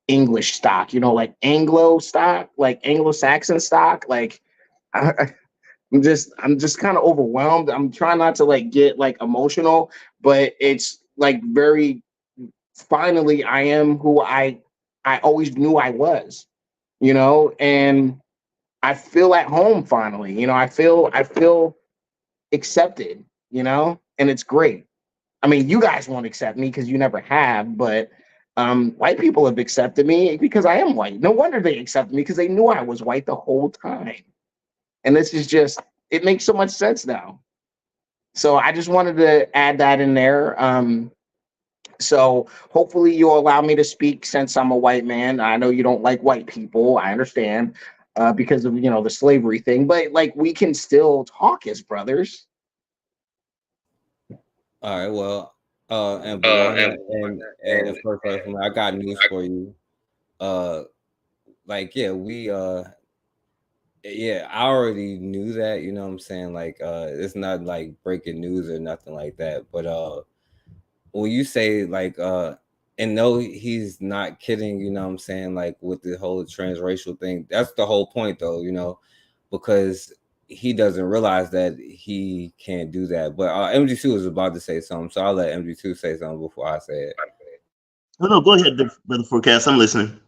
English stock, you know, like Anglo stock, like Anglo-Saxon stock. Like I'm just kind of overwhelmed. I'm trying not to like get like emotional, but it's like very finally I am who I always knew I was. You know, and I feel at home finally. You know, I feel accepted, you know, and it's great. I mean, you guys won't accept me because you never have, but white people have accepted me because I am white. No wonder they accepted me because they knew I was white the whole time. And this is just, it makes so much sense now. So I just wanted to add that in there. So hopefully you'll allow me to speak since I'm a white man. I know you don't like white people. I understand because of, the slavery thing, but like we can still talk as brothers. All right, well, and Brianna, and first, I got news for you. Yeah, I already knew that, you know what I'm saying? Like, it's not like breaking news or nothing like that. But when you say like, and no, he's not kidding, you know what I'm saying? Like with the whole transracial thing, that's the whole point though, because he doesn't realize that he can't do that. But MG2 was about to say something, so I'll let MG2 say something before I say it. No, go ahead, Brother Forecast. I'm listening.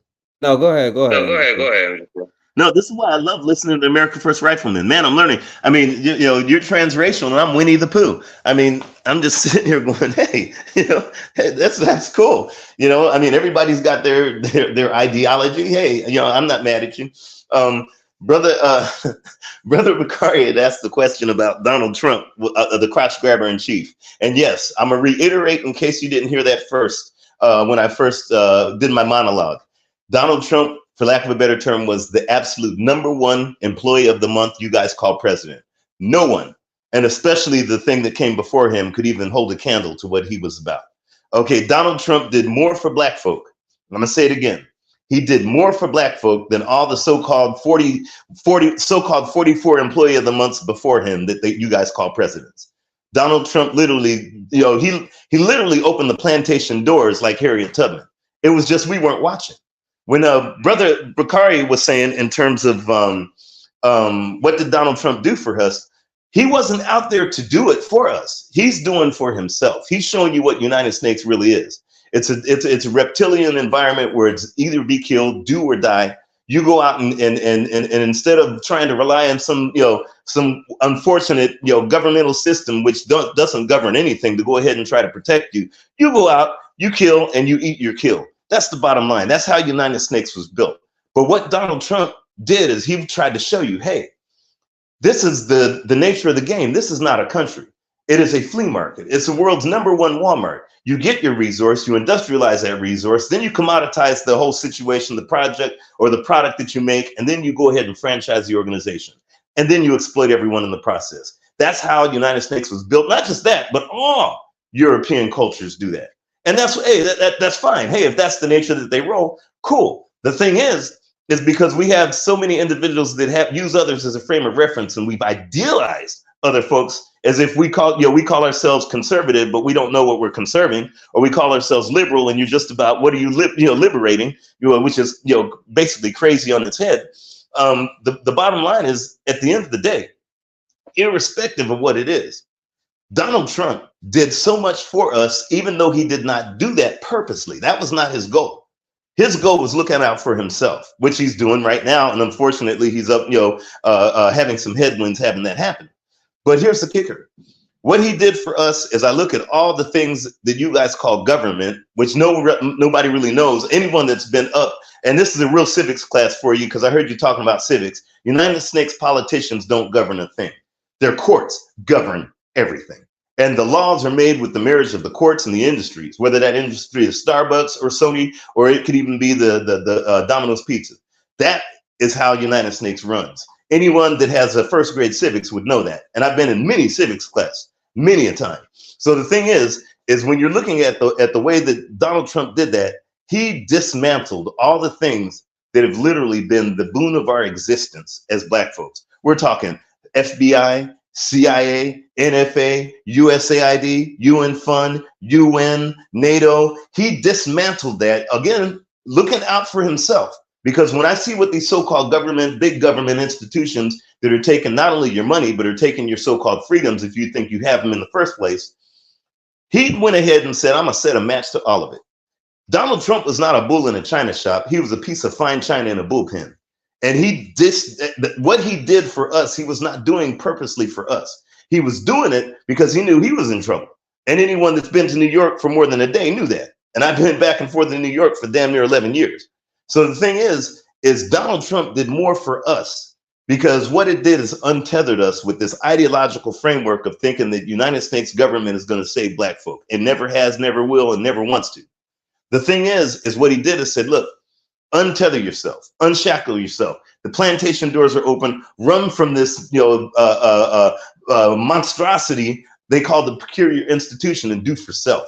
No, go ahead. Go ahead. No, this is why I love listening to America First Rifleman. Man, I'm learning. I mean, you're transracial, and I'm Winnie the Pooh. I mean, I'm just sitting here going, hey, that's cool. I mean, everybody's got their ideology. Hey, I'm not mad at you. Brother Bakari had asked the question about Donald Trump, the crotch grabber in chief. And yes, I'm gonna reiterate in case you didn't hear that first when I first did my monologue. Donald Trump, for lack of a better term, was the absolute #1 employee of the month you guys call president. No one, and especially the thing that came before him, could even hold a candle to what he was about. Okay, Donald Trump did more for black folk. I'm gonna say it again. He did more for black folk than all the so-called 44 employee of the months before him that you guys call presidents. Donald Trump literally, he literally opened the plantation doors like Harriet Tubman. It was just we weren't watching. When Brother Bakari was saying in terms of what did Donald Trump do for us, he wasn't out there to do it for us. He's doing for himself. He's showing you what United Snakes really is. It's a reptilian environment where it's either be killed, do or die. You go out and instead of trying to rely on some unfortunate governmental system which doesn't govern anything to go ahead and try to protect you, you go out, you kill, and you eat your kill. That's the bottom line. That's how United Snakes was built. But what Donald Trump did is he tried to show you, hey, this is the nature of the game. This is not a country. It is a flea market. It's the world's #1 Walmart. You get your resource, you industrialize that resource, then you commoditize the whole situation, the project or the product that you make, and then you go ahead and franchise the organization. And then you exploit everyone in the process. That's how United Snakes was built. Not just that, but all European cultures do that. And that's fine. Hey, if that's the nature that they roll, cool. The thing is because we have so many individuals that use others as a frame of reference, and we've idealized other folks as if we call ourselves conservative, but we don't know what we're conserving, or we call ourselves liberal, and you're just about what are you liberating, which is basically crazy on its head. The bottom line is, at the end of the day, irrespective of what it is, Donald Trump did so much for us, even though he did not do that purposely. That was not his goal. His goal was looking out for himself, which he's doing right now, and unfortunately, he's up, having some headwinds having that happen. But here's the kicker. What he did for us is I look at all the things that you guys call government, which nobody really knows. Anyone that's been up, and this is a real civics class for you because I heard you talking about civics. United Snakes politicians don't govern a thing. Their courts govern everything. And the laws are made with the marriage of the courts and the industries, whether that industry is Starbucks or Sony, or it could even be the Domino's Pizza. That is how United Snakes runs. Anyone that has a first grade civics would know that. And I've been in many civics class, many a time. So the thing is when you're looking at the way that Donald Trump did that, he dismantled all the things that have literally been the boon of our existence as Black folks. We're talking FBI, CIA, NFA, USAID, UN Fund, UN, NATO. He dismantled that, again, looking out for himself. Because when I see what these so-called big government institutions that are taking not only your money, but are taking your so-called freedoms if you think you have them in the first place, he went ahead and said, I'm going to set a match to all of it. Donald Trump was not a bull in a china shop. He was a piece of fine china in a bullpen. And what he did for us, he was not doing purposely for us. He was doing it because he knew he was in trouble. And anyone that's been to New York for more than a day knew that. And I've been back and forth in New York for damn near 11 years. So the thing is Donald Trump did more for us because what it did is untethered us with this ideological framework of thinking that United States government is going to save black folk. It never has, never will, and never wants to. The thing is what he did is said, look, untether yourself, unshackle yourself. The plantation doors are open. Run from this, monstrosity they call the peculiar institution, and do for self.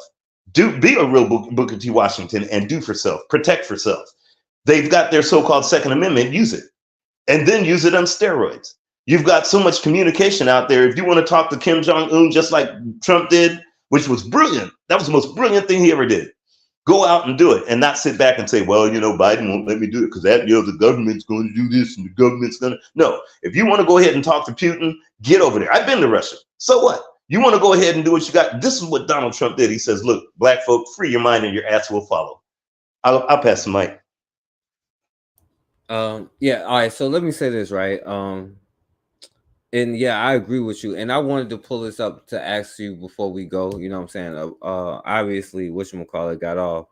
Be a real Booker T. Washington and do for self. Protect for self. They've got their so-called Second Amendment. Use it, and then use it on steroids. You've got so much communication out there. If you want to talk to Kim Jong-un just like Trump did, which was brilliant, that was the most brilliant thing he ever did. Go out and do it, and not sit back and say, well, Biden won't let me do it because the government's going to do this and the government's going to. No, if you want to go ahead and talk to Putin, get over there. I've been to Russia. So what? You want to go ahead and do what you got. This is what Donald Trump did. He says, look, black folk, free your mind and your ass will follow. I'll pass the mic. Yeah, all right. So let me say this, right? And yeah, I agree with you. And I wanted to pull this up to ask you before we go. You know what I'm saying? Obviously, whatchamacallit got off.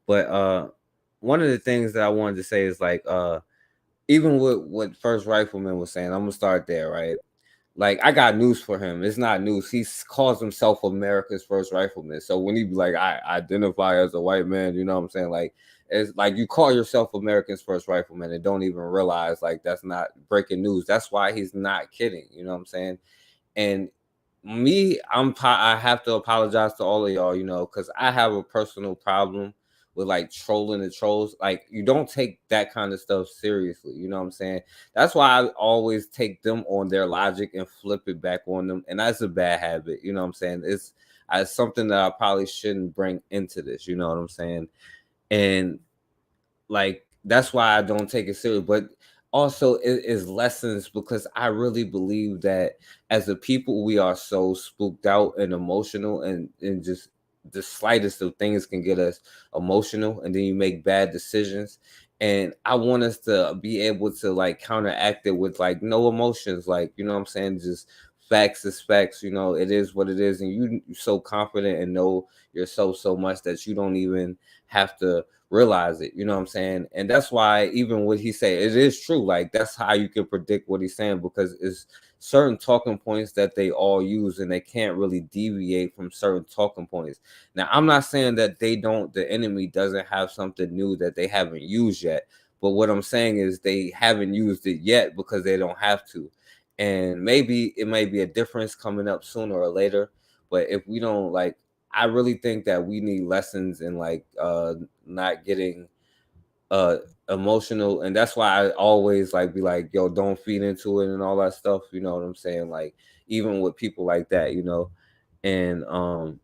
But one of the things that I wanted to say is like, even with what First Rifleman was saying, I'm gonna start there, right? Like, I got news for him. It's not news. He calls himself America's First Rifleman. So when he be like, I identify as a white man, you know what I'm saying? Like, it's like you call yourself America's First Rifleman and don't even realize like that's not breaking news. That's why he's not kidding. You know what I'm saying? And me, I have to apologize to all of y'all, because I have a personal problem with like trolling the trolls. Like, you don't take that kind of stuff seriously. You know what I'm saying? That's why I always take them on their logic and flip it back on them. And that's a bad habit. You know what I'm saying? It's something that I probably shouldn't bring into this. You know what I'm saying? And like, that's why I don't take it serious. But also it is lessons, because I really believe that as a people, we are so spooked out and emotional, and just the slightest of things can get us emotional, and then you make bad decisions. And I want us to be able to like counteract it with like no emotions, like, you know what I'm saying, just facts is facts. It is what it is, and you're so confident and know yourself so much that you don't even have to realize it. You know what I'm saying? And that's why even what he say, it is true. Like, that's how you can predict what he's saying, because it's certain talking points that they all use, and they can't really deviate from certain talking points. Now, I'm not saying that the enemy doesn't have something new that they haven't used yet, but what I'm saying is they haven't used it yet because they don't have to. And maybe it may be a difference coming up sooner or later, but if we don't, like, I really think that we need lessons in like not getting emotional. And that's why I always like be like, yo, don't feed into it and all that stuff. You know what I'm saying? Like, even with people like that, and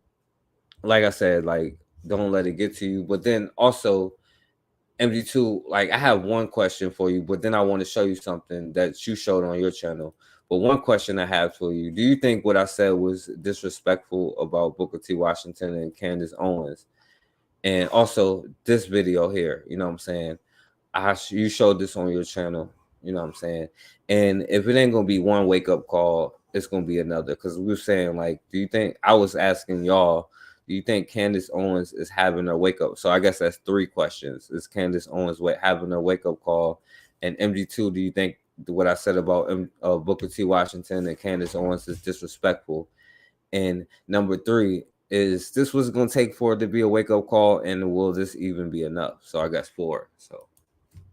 like I said, like, don't let it get to you. But then also, MD2, like, I have one question for you, but then I want to show you something that you showed on your channel. But one question I have for you: do you think what I said was disrespectful about Booker T. Washington and Candace Owens? And also this video here, you know what I'm saying? You showed this on your channel, you know what I'm saying? And if it ain't gonna be one wake-up call, it's gonna be another. Because we were saying, like, I was asking y'all, do you think Candace Owens is having a wake-up? So I guess that's 3 questions. Is Candace Owens having a wake-up call? And MD2, do you think what I said about Booker T. Washington and Candace Owens is disrespectful? And number 3, is this was going to take for it to be a wake-up call, and will this even be enough? So I guess 4. So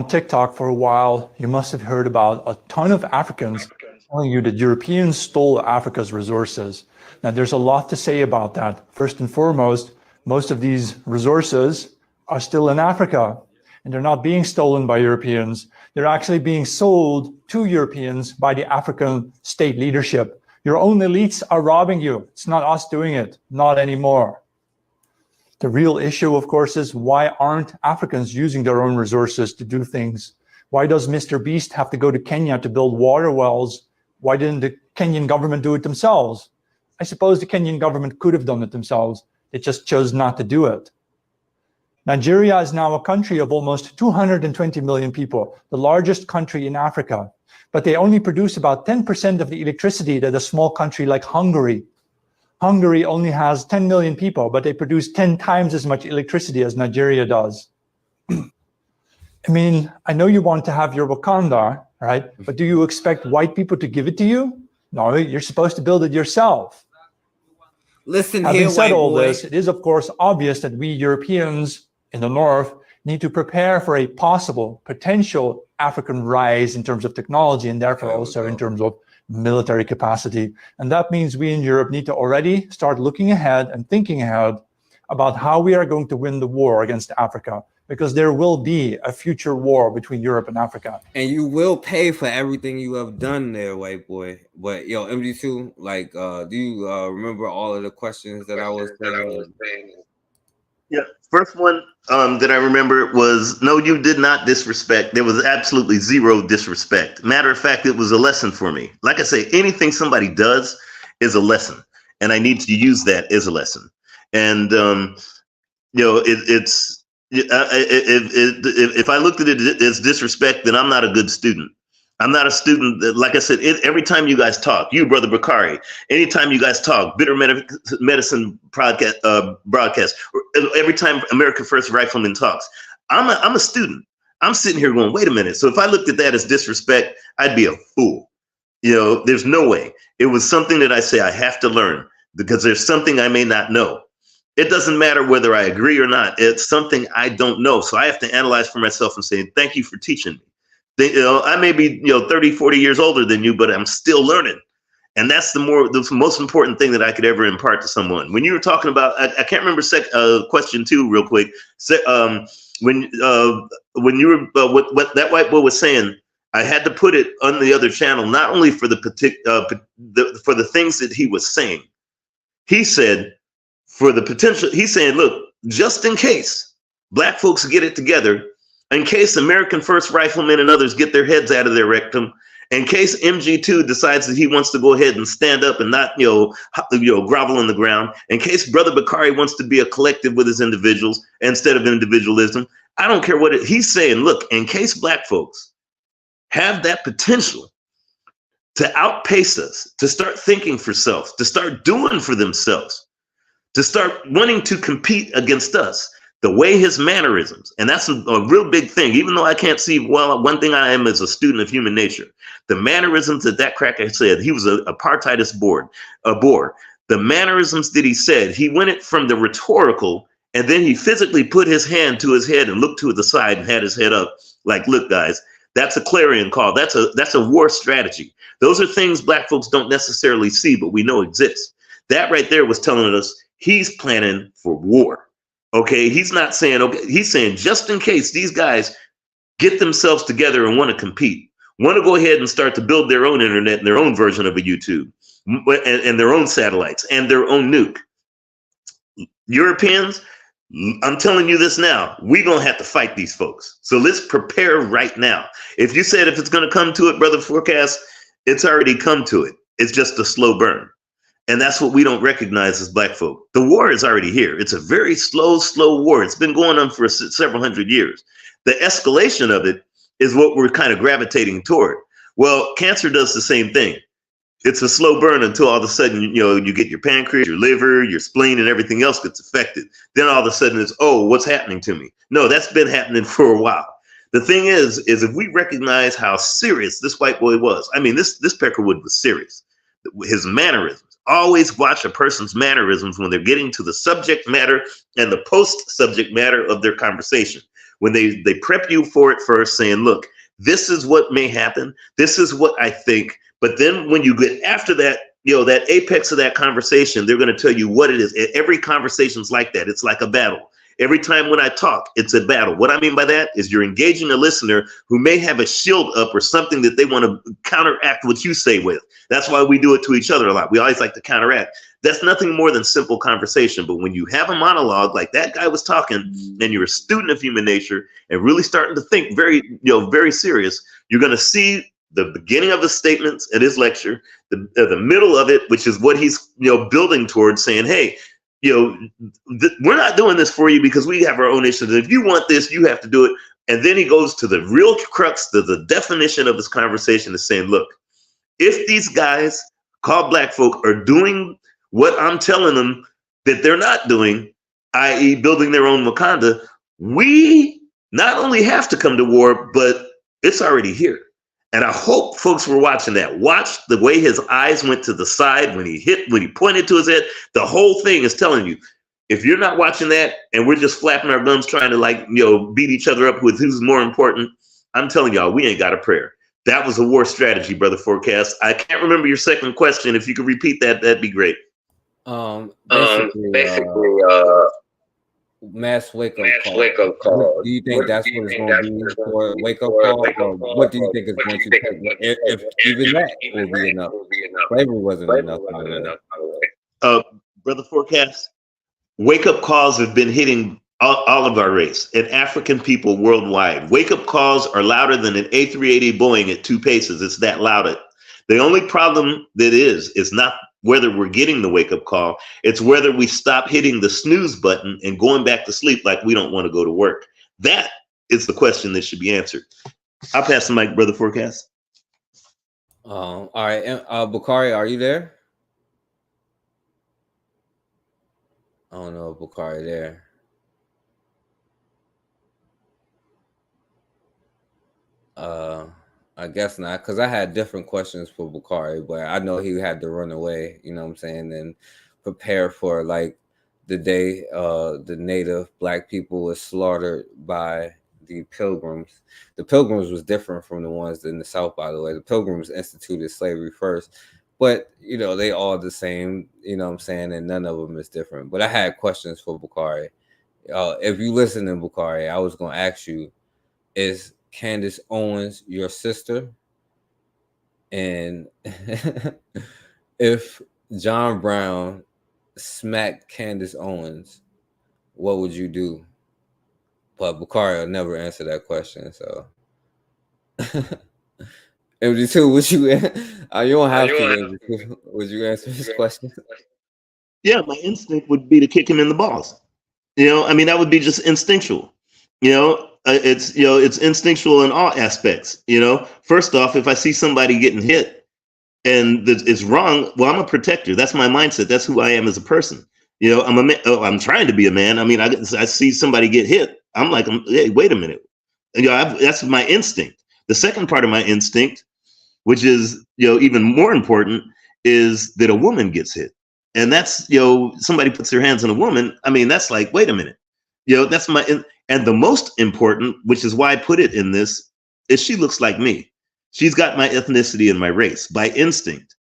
on TikTok for a while, you must have heard about a ton of Africans telling you that Europeans stole Africa's resources. Now, there's a lot to say about that. First and foremost, most of these resources are still in Africa, and they're not being stolen by Europeans. They're actually being sold to Europeans by the African state leadership. Your own elites are robbing you. It's not us doing it, not anymore. The real issue, of course, is why aren't Africans using their own resources to do things? Why does Mr. Beast have to go to Kenya to build water wells? Why didn't the Kenyan government do it themselves? I suppose the Kenyan government could have done it themselves. They just chose not to do it. Nigeria is now a country of almost 220 million people, the largest country in Africa, but they only produce about 10% of the electricity that a small country like Hungary. Hungary only has 10 million people, but they produce 10 times as much electricity as Nigeria does. I mean, I know you want to have your Wakanda, right? But do you expect white people to give it to you? No, you're supposed to build it yourself. Listen Having here, said white all boy. this, it is of course obvious that we Europeans in the North need to prepare for a possible potential African rise in terms of technology and therefore also in terms of military capacity. And that means we in Europe need to already start looking ahead and thinking ahead about how we are going to win the war against Africa, because there will be a future war between Europe and Africa. And you will pay for everything you have done there, white boy. But yo, MD2, like, do you remember all of the questions that I was saying? Yeah, first one that I remember was, no, you did not disrespect. There was absolutely zero disrespect. Matter of fact, it was a lesson for me. Like I say, anything somebody does is a lesson, and I need to use that as a lesson. And if I looked at it as disrespect, then I'm not a good student. I'm not a student that, like I said, every time you guys talk, you, Brother Bakari, anytime you guys talk, Bitter Medicine broadcast, or every time American First Rifleman talks, I'm a student. I'm sitting here going, wait a minute. So if I looked at that as disrespect, I'd be a fool. There's no way. It was something that I say I have to learn because there's something I may not know. It doesn't matter whether I agree or not. It's something I don't know. So I have to analyze for myself and say, thank you for teaching me. I may be 30, 40 years older than you, but I'm still learning. And that's the most important thing that I could ever impart to someone. When you were talking about, I can't remember question 2 real quick. When you were, what that white boy was saying, I had to put it on the other channel, not only for for the things that he was saying. He said, for the potential, he's saying, look, just in case black folks get it together, in case American First Riflemen and others get their heads out of their rectum, in case MG2 decides that he wants to go ahead and stand up and not, grovel on the ground, in case Brother Bakari wants to be a collective with his individuals instead of individualism, I don't care what he's saying. Look, in case black folks have that potential to outpace us, to start thinking for self, to start doing for themselves, to start wanting to compete against us, the way his mannerisms, and that's a real big thing, even though I can't see, well, one thing I am as a student of human nature, the mannerisms that cracker said, he was a apartheidist boar. The mannerisms that he said, he went it from the rhetorical, and then he physically put his hand to his head and looked to the side and had his head up like, look, guys, that's a clarion call. That's a war strategy. Those are things black folks don't necessarily see, but we know exist. That right there was telling us he's planning for war. Okay, he's not saying, okay, he's saying just in case these guys get themselves together and want to compete, want to go ahead and start to build their own internet and their own version of a YouTube and their own satellites and their own nuke. Europeans, I'm telling you this now, we're going to have to fight these folks. So let's prepare right now. If you said if it's going to come to it, Brother Forecast, it's already come to it. It's just a slow burn. And that's what we don't recognize as black folk. The war is already here. It's a very slow war. It's been going on for several hundred years. The escalation of it is what we're kind of gravitating toward. Well, cancer does the same thing. It's a slow burn until all of a sudden, you get your pancreas, your liver, your spleen, and everything else gets affected. Then all of a sudden it's, oh, what's happening to me? No, that's been happening for a while. The thing is if we recognize how serious this white boy was, I mean, this Peckerwood was serious. His mannerisms. Always watch a person's mannerisms when they're getting to the subject matter and the post-subject matter of their conversation. When they prep you for it first, saying, look, this is what may happen. This is what I think. But then when you get after that, that apex of that conversation, they're going to tell you what it is. Every conversation's like that. It's like a battle. Every time when I talk, it's a battle. What I mean by that is you're engaging a listener who may have a shield up or something that they want to counteract what you say with. That's why we do it to each other a lot. We always like to counteract. That's nothing more than simple conversation. But when you have a monologue like that guy was talking, and you're a student of human nature and really starting to think very serious, you're going to see the beginning of his statements at his lecture, the middle of it, which is what he's building towards, saying, hey, we're not doing this for you because we have our own issues. If you want this, you have to do it. And then he goes to the real crux, the definition of this conversation is saying, look, if these guys called black folk are doing what I'm telling them that they're not doing, i.e. building their own Wakanda, we not only have to come to war, but it's already here. And I hope folks were watching that. Watch the way his eyes went to the side when he pointed to his head. The whole thing is telling you, if you're not watching that and we're just flapping our gums trying to beat each other up with who's more important, I'm telling y'all, we ain't got a prayer. That was a war strategy, Brother Forecast. I can't remember your second question. If you could repeat that, that'd be great. Basically, mass wake up call. Do you think that's what it's going to be for a wake up call? Or what do you think is going to take? If even that will be enough. Slavery wasn't enough. Brother Forecast, wake up calls have been hitting all of our race and African people worldwide. Wake up calls are louder than an A380 Boeing at 2 paces. It's that loud. The only problem that is not whether we're getting the wake up call, it's whether we stop hitting the snooze button and going back to sleep like we don't want to go to work. That is the question that should be answered. I'll pass the mic, Brother Forecast. All right. Bakari, are you there? I don't know if Bakari there. I guess not, because I had different questions for Bakari, but I know he had to run away, you know what I'm saying, and prepare for like the day the native black people was slaughtered by the Pilgrims. The Pilgrims was different from the ones in the South, by the way. The Pilgrims instituted slavery first, but you know, they all the same, you know what I'm saying, and none of them is different. But I had questions for Bakari. If you listen to Bakari, I was going to ask you, is Candace Owens your sister? And if John Brown smacked Candace Owens, what would you do? But Bakari will never answer that question. So MD2, would you you don't have to, would you answer his question? Yeah, my instinct would be to kick him in the balls. You know, I mean, that would be just instinctual. You know, it's instinctual in all aspects. You know, first off, if I see somebody getting hit and it's wrong, well, I'm a protector. That's my mindset. That's who I am as a person. You know, I'm a man. I'm trying to be a man. I mean, I see somebody get hit. I'm like, hey, wait a minute. And, you know, that's my instinct. The second part of my instinct, which is, you know, even more important, is that a woman gets hit. And that's, you know, somebody puts their hands on a woman. I mean, that's like, wait a minute. You know, that's and the most important, which is why I put it in this, is she looks like me. She's got my ethnicity and my race. By instinct,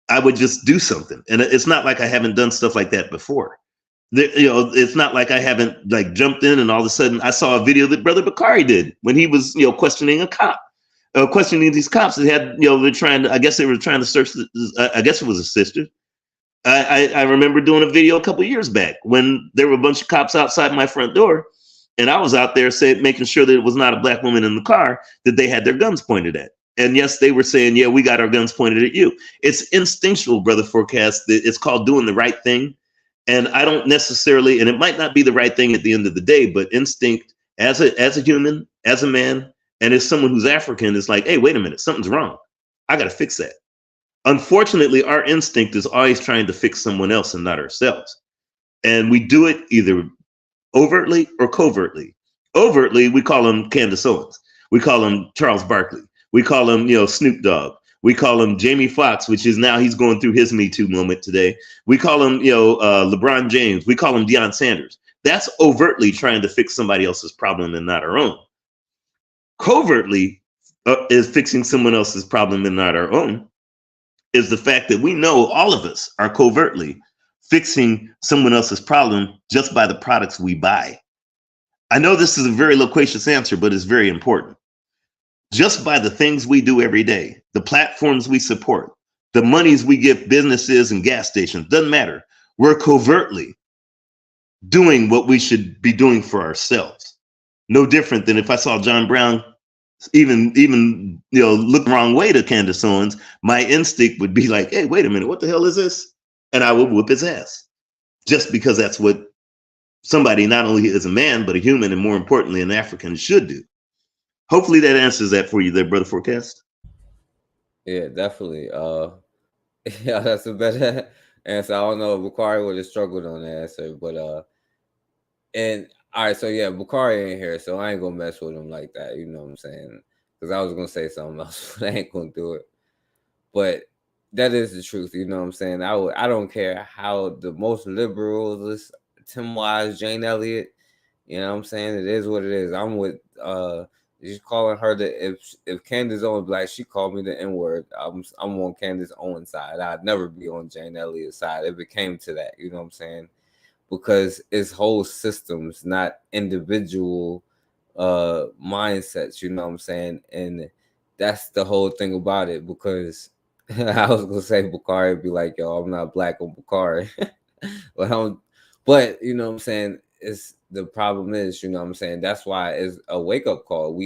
I would just do something. And it's not like I haven't done stuff like that before. You know, it's not like I haven't like jumped in and all of a sudden I saw a video that Brother Bakari did when he was, you know, questioning a cop, questioning these cops that had, you know, they're trying to, I guess they were trying to search, I guess it was a sister. I remember doing a video a couple of years back when there were a bunch of cops outside my front door. And I was out there making sure that it was not a black woman in the car that they had their guns pointed at. And yes, they were saying, yeah, we got our guns pointed at you. It's instinctual, Brother Forecast. It's called doing the right thing. And I don't necessarily, and it might not be the right thing at the end of the day, but instinct as a human, as a man, and as someone who's African is like, hey, wait a minute, something's wrong. I got to fix that. Unfortunately, our instinct is always trying to fix someone else and not ourselves. And we do it either overtly or covertly. Overtly, we call him Candace Owens. We call him Charles Barkley. We call him, you know, Snoop Dogg. We call him Jamie Foxx, which is now he's going through his Me Too moment today. We call him, you know, LeBron James. We call him Deion Sanders. That's overtly trying to fix somebody else's problem and not our own. Covertly is fixing someone else's problem and not our own. Is the fact that we know all of us are covertly fixing someone else's problem just by the products we buy. I know this is a very loquacious answer, but it's very important. Just by the things we do every day, the platforms we support, the monies we give businesses and gas stations, doesn't matter. We're covertly doing what we should be doing for ourselves. No different than if I saw John Brown even you know, look the wrong way to Candace Owens, my instinct would be like, hey, wait a minute, what the hell is this? And I would whoop his ass. Just because that's what somebody, not only as a man, but a human, and more importantly, an African should do. Hopefully that answers that for you there, Brother Forecast. Yeah, definitely. Yeah, that's a better answer. I don't know if Bakari would have struggled on the answer, but and All right, so yeah, Bakari ain't here, so I ain't gonna mess with him like that. You know what I'm saying? Because I was gonna say something else, but I ain't gonna do it. But that is the truth. You know what I'm saying? I don't care how the most liberals, Tim Wise, Jane Elliott. You know what I'm saying? It is what it is. I'm with she's calling her if Candace Owens black, she called me the N-word. I'm on Candace Owens' side. I'd never be on Jane Elliott's side if it came to that. You know what I'm saying? Because it's whole systems, not individual mindsets, you know what I'm saying? And that's the whole thing about it, because I was gonna say Bakari be like, yo, I'm not black on Bakari. But you know what I'm saying, it's the problem is, you know what I'm saying, that's why it's a wake-up call.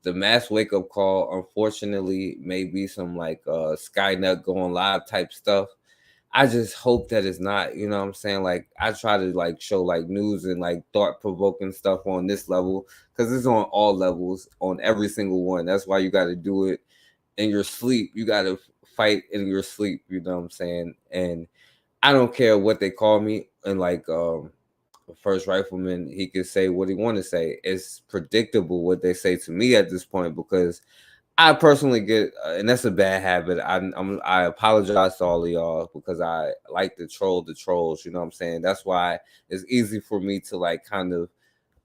The mass wake-up call, unfortunately, may be some like Skynet going live type stuff. I just hope that it's not, you know what I'm saying? Like, I try to like show like news and like thought-provoking stuff on this level, because it's on all levels, on every single one. That's why you got to do it in your sleep. You got to fight in your sleep, you know what I'm saying? And I don't care what they call me. And like First Rifleman, he can say what he want to say. It's predictable what they say to me at this point, because I personally get, and that's a bad habit. I apologize to all of y'all, because I like to troll the trolls. You know what I'm saying? That's why it's easy for me to like kind of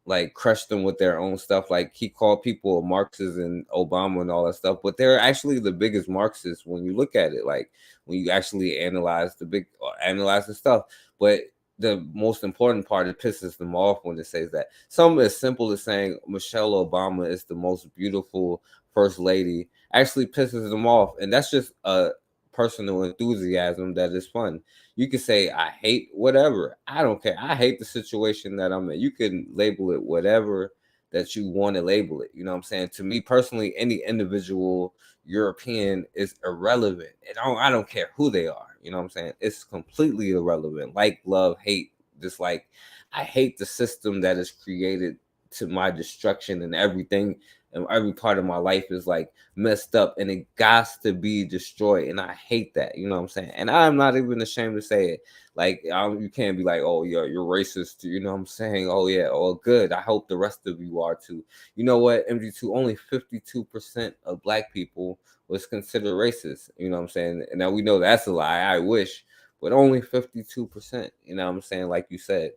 like crush them with their own stuff. Like, he called people Marxists and Obama and all that stuff, but they're actually the biggest Marxists when you look at it. Like, when you actually analyze the stuff. But the most important part, it pisses them off when it says that. Something as simple as saying Michelle Obama is the most beautiful first lady actually pisses them off, and that's just a personal enthusiasm that is fun. You can say I hate whatever, I don't care. I hate the situation that I'm in. You can label it whatever that you want to label it. You know what I'm saying? To me personally, any individual European is irrelevant. I don't care who they are. You know what I'm saying? It's completely irrelevant. Like, love, hate, just like I hate the system that is created to my destruction, and everything and every part of my life is like messed up, and it got to be destroyed. And I hate that, you know what I'm saying? And I'm not even ashamed to say it. Like, you can't be like, oh, you're racist, you know what I'm saying? Oh yeah, oh good. I hope the rest of you are too. You know what, MG2, only 52% of black people was considered racist, you know what I'm saying? And now we know that's a lie, I wish, but only 52%, you know what I'm saying, like you said.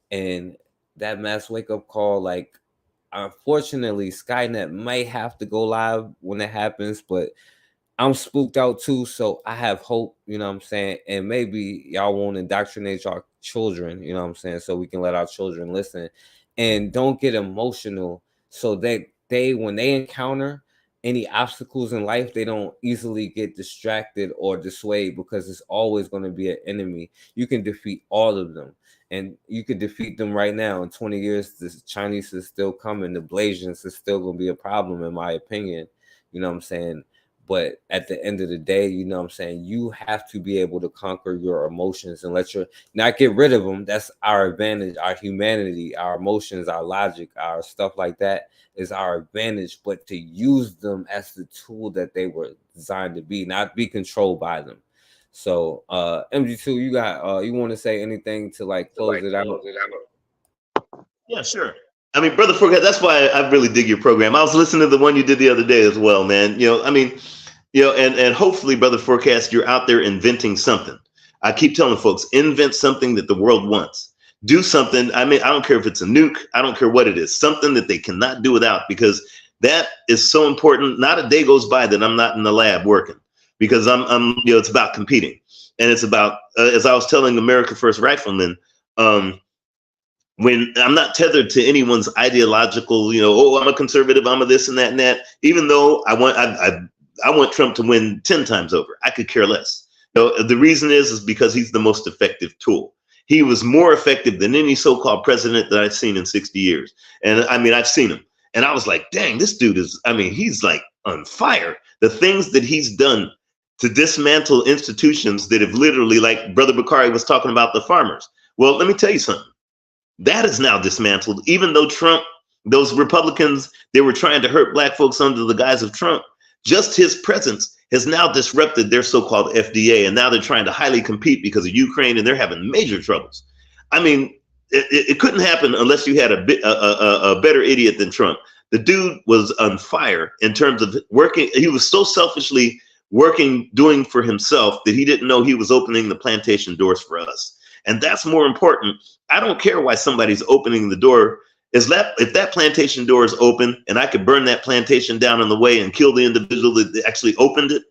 And that mass wake-up call, like, unfortunately, Skynet might have to go live when it happens, but I'm spooked out too, so I have hope, you know what I'm saying? And maybe y'all won't indoctrinate our children, you know what I'm saying, so we can let our children listen. And don't get emotional, so that when they encounter any obstacles in life, they don't easily get distracted or dissuaded, because it's always going to be an enemy. You can defeat all of them. And you could defeat them right now. In 20 years, the Chinese is still coming. The Blasians is still going to be a problem, in my opinion. You know what I'm saying? But at the end of the day, you know what I'm saying, you have to be able to conquer your emotions and not get rid of them. That's our advantage, our humanity, our emotions, our logic, our stuff like that is our advantage. But to use them as the tool that they were designed to be, not be controlled by them. So MG2, you got you want to say anything to like close it out? Yeah, sure. I mean, Brother Forget, that's why I really dig your program. I was listening to the one you did the other day as well, man. You know, I mean, you know, and hopefully, Brother Forecast, you're out there inventing something. I keep telling folks, invent something that the world wants. Do something. I mean, I don't care if it's a nuke. I don't care what it is. Something that they cannot do without, because that is so important. Not a day goes by that I'm not in the lab working, because I'm you know, it's about competing, and it's about as I was telling America First Rifleman, when I'm not tethered to anyone's ideological, you know, oh, I'm a conservative, I'm a this and that and that. Even though I want Trump to win 10 times over, I could care less. You know, the reason is because he's the most effective tool. He was more effective than any so-called president that I've seen in 60 years. And I mean, I've seen him, and I was like, dang, this dude is, I mean, he's like on fire. The things that he's done to dismantle institutions that have literally, like Brother Bakari was talking about, the farmers. Well, let me tell you something. That is now dismantled. Even though Trump, those Republicans, they were trying to hurt black folks under the guise of Trump, just his presence has now disrupted their so-called FDA. And now they're trying to highly compete because of Ukraine, and they're having major troubles. I mean, it couldn't happen unless you had a better idiot than Trump. The dude was on fire in terms of working. He was so selfishly doing for himself that he didn't know he was opening the plantation doors for us. And that's more important. I don't care why somebody's opening the door. If that plantation door is open and I could burn that plantation down on the way and kill the individual that actually opened it,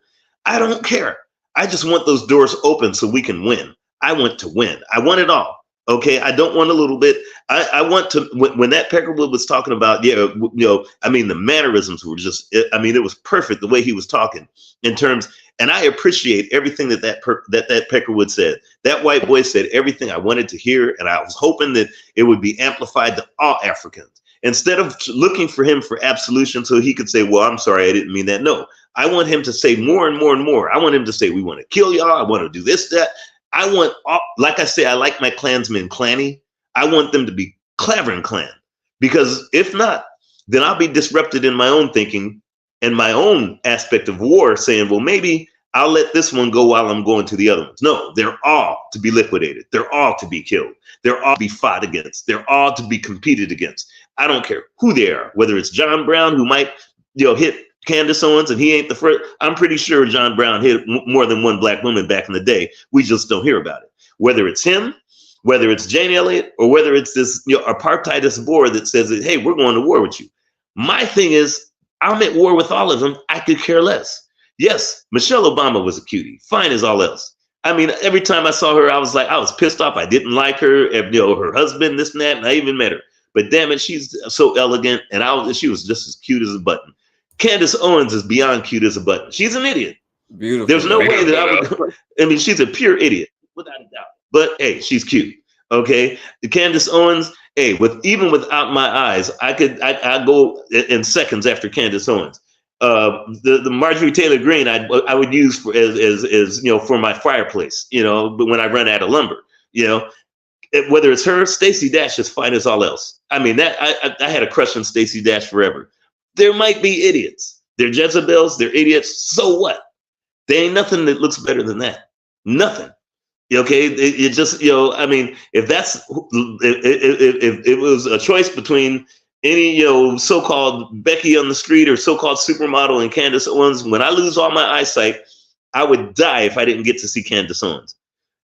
I don't care. I just want those doors open so we can win. I want to win. I want it all. Okay, I don't want a little bit. I want to. When that Peckerwood was talking about, I mean, the mannerisms were just. I mean, it was perfect the way he was talking in terms. And I appreciate everything that Peckerwood said. That white boy said everything I wanted to hear, and I was hoping that it would be amplified to all Africans instead of looking for him for absolution so he could say, "Well, I'm sorry, I didn't mean that." No, I want him to say more and more and more. I want him to say, "We want to kill y'all. I want to do this, that." I want, like I say, I like my Klansmen clanny. I want them to be Clavering Clan, because if not, then I'll be disrupted in my own thinking and my own aspect of war, saying, well, maybe I'll let this one go while I'm going to the other ones. No, they're all to be liquidated. They're all to be killed. They're all to be fought against. They're all to be competed against. I don't care who they are, whether it's John Brown, who might, hit Candace Owens, and he ain't the first. I'm pretty sure John Brown hit more than one black woman back in the day. We just don't hear about it. Whether it's him, whether it's Jane Elliott, or whether it's this apartheidist board that says that, hey, we're going to war with you. My thing is, I'm at war with all of them. I could care less. Yes, Michelle Obama was a cutie, fine as all else. I mean, every time I saw her, I was pissed off. I didn't like her, her husband, this and that, and I even met her. But damn it, she's so elegant, and she was just as cute as a button. Candace Owens is beyond cute as a button. She's an idiot. Beautiful. There's no way that I would. I mean, she's a pure idiot, without a doubt. But hey, she's cute. Okay, Candace Owens. Hey, even without my eyes, I go in seconds after Candace Owens. The Marjorie Taylor Greene, I would use as for my fireplace. But when I run out of lumber, whether it's her, Stacey Dash is fine as all else. I mean, that I had a crush on Stacey Dash forever. There might be idiots. They're Jezebels. They're idiots. So what? There ain't nothing that looks better than that. Nothing. Okay. It just, I mean, if it was a choice between any, so-called Becky on the street or so-called supermodel and Candace Owens, when I lose all my eyesight, I would die if I didn't get to see Candace Owens.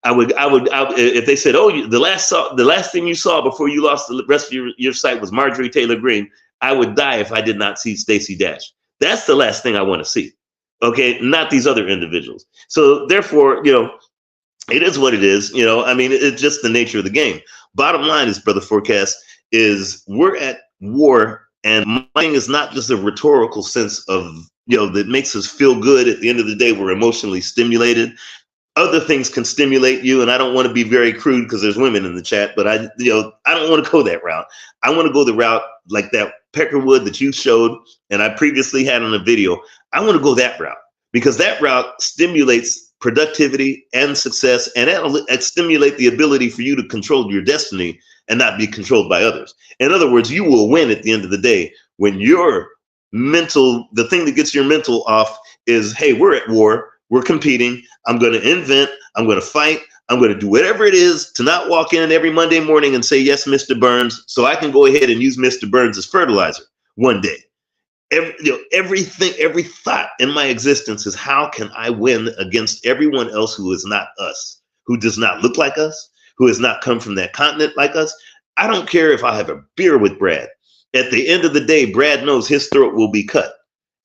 I would, if they said, oh, the last thing you saw before you lost the rest of your sight was Marjorie Taylor Greene, I would die if I did not see Stacey Dash. That's the last thing I want to see. Okay, not these other individuals. So therefore, it is what it is. I mean, it's just the nature of the game. Bottom line is, Brother Forecast, is we're at war, and my thing is not just a rhetorical sense of, that makes us feel good. At the end of the day, we're emotionally stimulated. Other things can stimulate you, and I don't want to be very crude because there's women in the chat, but I don't want to go that route. I want to go the route like that Peckerwood that you showed, and I previously had on a video. I want to go that route because that route stimulates productivity and success, and that'll stimulate the ability for you to control your destiny and not be controlled by others. In other words, you will win at the end of the day when your mental, the thing that gets your mental off is, hey, we're at war. We're competing. I'm going to invent. I'm going to fight. I'm going to do whatever it is to not walk in every Monday morning and say, yes, Mr. Burns, so I can go ahead and use Mr. Burns as fertilizer one day. Everything, every thought in my existence is how can I win against everyone else who is not us, who does not look like us, who has not come from that continent like us. I don't care if I have a beer with Brad. At the end of the day, Brad knows his throat will be cut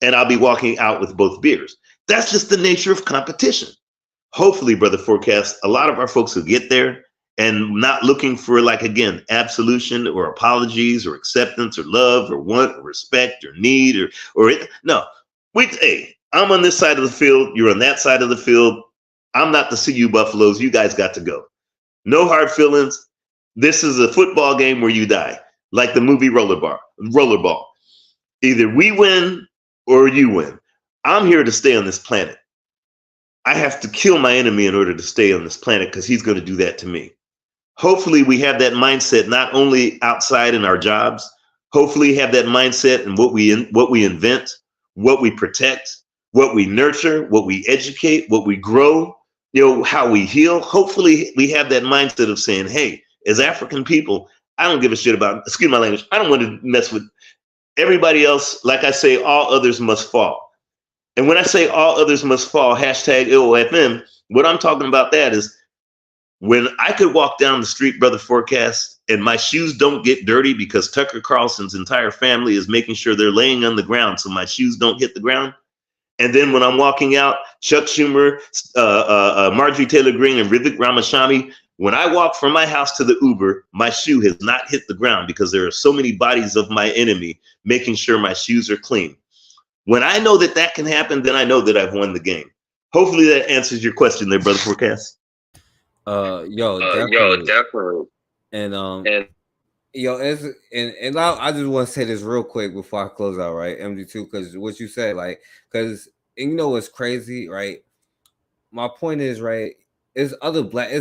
and I'll be walking out with both beers. That's just the nature of competition. Hopefully, Brother Forecast, a lot of our folks will get there and not looking for, like, again, absolution or apologies or acceptance or love or want or respect or need or no. Hey, I'm on this side of the field. You're on that side of the field. I'm not the CU Buffaloes. You guys got to go. No hard feelings. This is a football game where you die, like the movie Rollerball. Either we win or you win. I'm here to stay on this planet. I have to kill my enemy in order to stay on this planet because he's going to do that to me. Hopefully we have that mindset not only outside in our jobs, hopefully have that mindset in what we invent, what we protect, what we nurture, what we educate, what we grow, how we heal. Hopefully we have that mindset of saying, hey, as African people, I don't give a shit about, excuse my language, I don't want to mess with everybody else. Like I say, all others must fall. And when I say all others must fall, hashtag ILOFM, what I'm talking about that is when I could walk down the street, Brother Forecast, and my shoes don't get dirty because Tucker Carlson's entire family is making sure they're laying on the ground so my shoes don't hit the ground. And then when I'm walking out, Chuck Schumer, Marjorie Taylor Greene, and Vivek Ramaswamy, when I walk from my house to the Uber, my shoe has not hit the ground because there are so many bodies of my enemy making sure my shoes are clean. When I know that that can happen, then I know that I've won the game. Hopefully that answers your question there, Brother Forecast. Definitely. And I just want to say this real quick before I close out, right? MD2, because what you said, like, because you know what's crazy, right? My point is, right, it's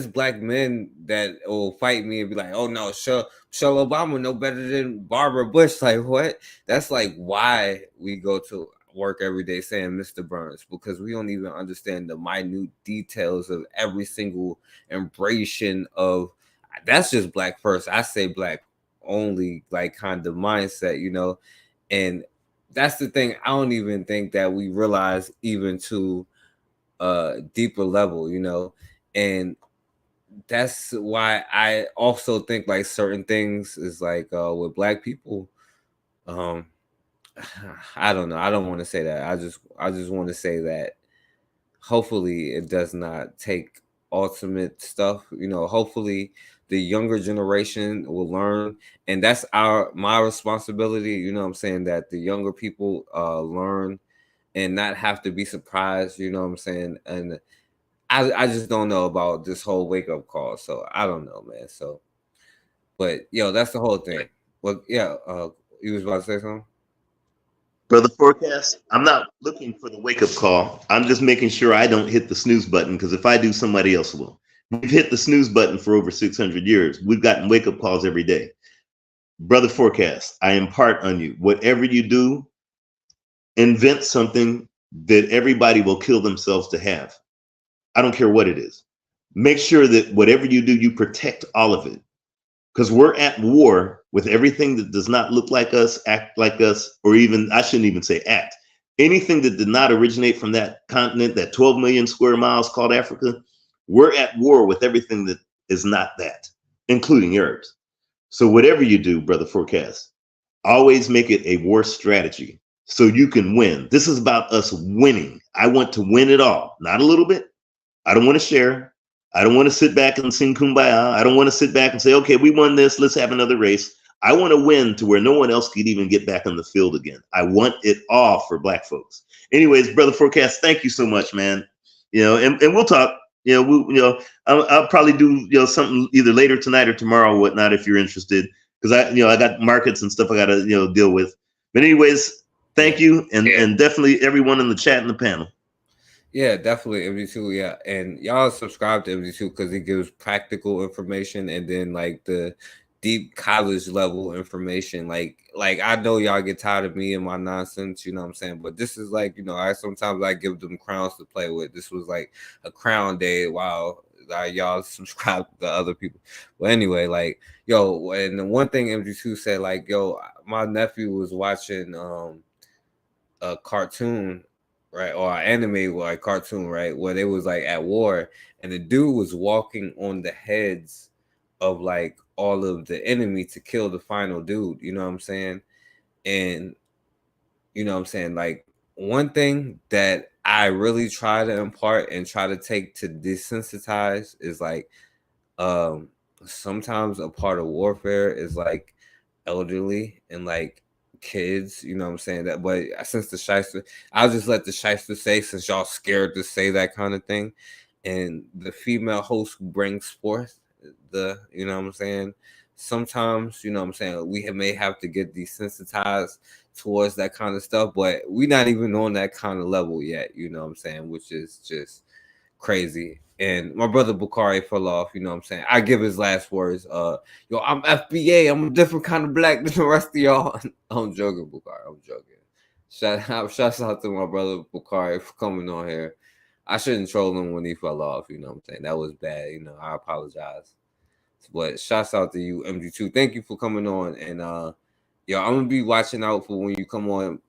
black men that will fight me and be like, oh no, Michelle Obama no better than Barbara Bush. Like, what? That's like why we go to work every day saying Mr. Burns, because we don't even understand the minute details of every single embracing of that's just black first. I say black only, like, kind of mindset, you know. And that's the thing. I don't even think that we realize even to a deeper level, you know. And that's why I also think like certain things is like with black people, I don't know. I don't want to say that. I just want to say that hopefully it does not take ultimate stuff. You know, hopefully the younger generation will learn, and that's my responsibility. You know what I'm saying? That the younger people learn and not have to be surprised. You know what I'm saying? And I just don't know about this whole wake up call. So I don't know, man. So, but yo, that's the whole thing. Well, yeah, you was about to say something? Brother Forecast, I'm not looking for the wake up call. I'm just making sure I don't hit the snooze button, because if I do, somebody else will. We've hit the snooze button for over 600 years. We've gotten wake up calls every day. Brother Forecast, I impart on you, whatever you do, invent something that everybody will kill themselves to have. I don't care what it is. Make sure that whatever you do, you protect all of it. Because we're at war with everything that does not look like us, act like us, or even, I shouldn't even say act. Anything that did not originate from that continent, that 12 million square miles called Africa, we're at war with everything that is not that, including yours. So whatever you do, Brother Forecast, always make it a war strategy so you can win. This is about us winning. I want to win it all, not a little bit. I don't want to share. I don't want to sit back and sing Kumbaya. I don't want to sit back and say, okay, we won this, let's have another race. I want to win to where no one else could even get back on the field again. I want it all for black folks. Anyways, Brother Forecast, thank you so much, man. You know, and we'll talk. You know, I'll probably do something either later tonight or tomorrow or whatnot if you're interested, because I got markets and stuff I got to deal with. But anyways, thank you, and definitely everyone in the chat and the panel. Yeah, definitely MD2. Yeah, and y'all subscribe to MD2 because he gives practical information and then like the deep college level information. Like I know y'all get tired of me and my nonsense, you know what I'm saying? But this is like, sometimes I give them crowns to play with. This was like a crown day while y'all subscribe to other people. But anyway, like, yo, and the one thing MD2 said, like, yo, my nephew was watching a cartoon, right, or an anime like cartoon, right, where they was like at war, and the dude was walking on the heads of like all of the enemy to kill the final dude, you know what I'm saying? And you know what I'm saying, like, one thing that I really try to impart and try to take to desensitize is like sometimes a part of warfare is like elderly and like kids, you know what I'm saying? That, but since the shyster, I'll just let the shyster say, since y'all scared to say that kind of thing, and the female host who brings forth the, you know what I'm saying, sometimes, you know what I'm saying, we may have to get desensitized towards that kind of stuff, but we're not even on that kind of level yet, you know what I'm saying, which is just crazy. And my brother Bukhari fell off, you know what I'm saying? I give his last words. Yo, I'm FBA. I'm a different kind of black than the rest of y'all. I'm joking, Bukhari. I'm joking. Shouts out to my brother Bukhari for coming on here. I shouldn't troll him when he fell off, you know what I'm saying? That was bad, I apologize. But shouts out to you, MG2. Thank you for coming on. And yo, I'm gonna be watching out for when you come on,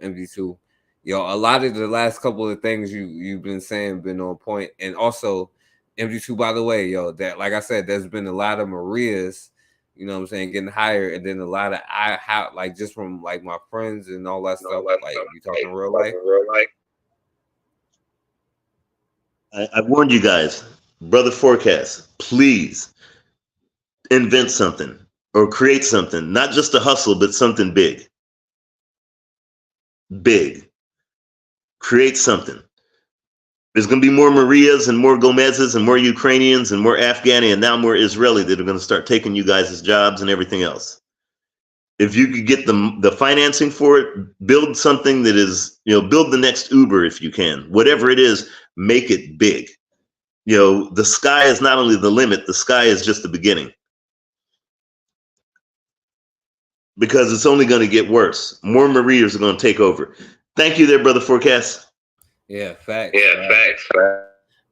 MG2. Yo, a lot of the last couple of things you've been saying been on point. And also, MG2, by the way, yo, that like I said, there's been a lot of Marias, you know what I'm saying, getting hired, and then a lot of like just from like my friends and all that stuff. Like you talking real life? I warned you guys, Brother Forecast, please invent something or create something, not just a hustle, but something big. Big. Create something. There's going to be more Marias and more Gomez's and more Ukrainians and more Afghani and now more Israeli that are going to start taking you guys' jobs and everything else. If you could get the financing for it, build something that is, build the next Uber if you can. Whatever it is, make it big. The sky is not only the limit, the sky is just the beginning. Because it's only going to get worse. More Marias are going to take over. Thank you there, Brother Forecast. Yeah, facts.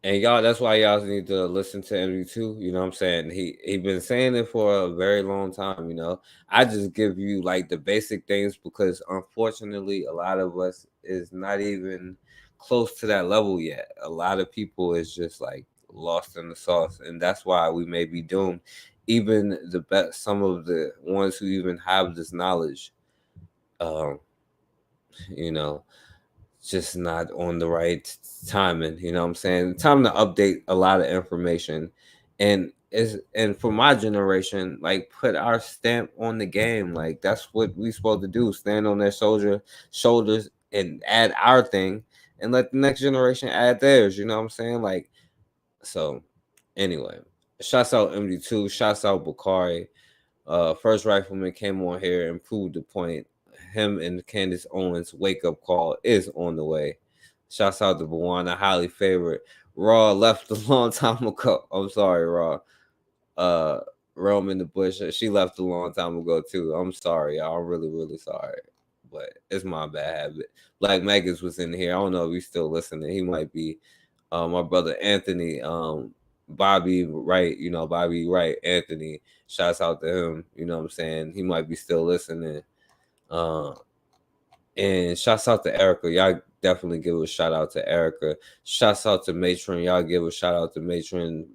And y'all, that's why y'all need to listen to MG2. You know what I'm saying? He been saying it for a very long time, I just give you like the basic things because unfortunately a lot of us is not even close to that level yet. A lot of people is just like lost in the sauce, and that's why we may be doomed. Even the best, some of the ones who even have this knowledge, just not on the right timing. You know what I'm saying? Time to update a lot of information, and for my generation, like put our stamp on the game. Like that's what we supposed to do: stand on their shoulders and add our thing, and let the next generation add theirs. You know what I'm saying? Like, so anyway, shouts out MD2, shouts out Bakari. First Rifleman came on here and proved the point. Him and Candace Owens' wake-up call is on the way. Shouts out to Bawana, highly favorite. Raw left a long time ago. I'm sorry, Raw. Realm in the Bush, she left a long time ago too. I'm sorry, y'all. I'm really, really sorry. But it's my bad habit. Black Magus was in here. I don't know if he's still listening. He might be. My brother Anthony, Bobby Wright, Bobby Wright, Anthony. Shouts out to him. You know what I'm saying? He might be still listening. And shouts out to Erica. Y'all definitely give a shout out to Erica. Shouts out to Matron. Y'all give a shout out to Matron.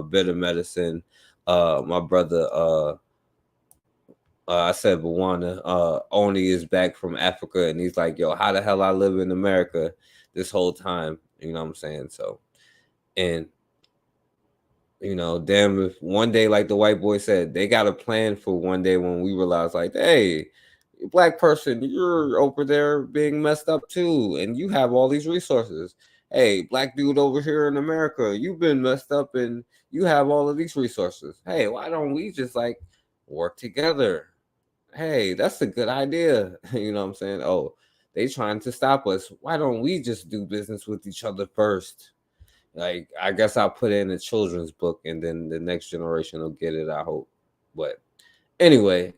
Bitter Medicine. My brother, I said Bawana, Oni is back from Africa, and he's like, yo, how the hell I live in America this whole time? You know what I'm saying? So, and damn, if one day, like the white boy said, they got a plan for one day when we realize, like, hey, Black person, you're over there being messed up too, and you have all these resources. Hey, Black dude over here in America, you've been messed up and you have all of these resources. Hey, why don't we just like work together? Hey, that's a good idea. You know what I'm saying? Oh, they trying to stop us. Why don't we just do business with each other first? Like, I guess I'll put it in a children's book and then the next generation will get it, I hope. But anyway,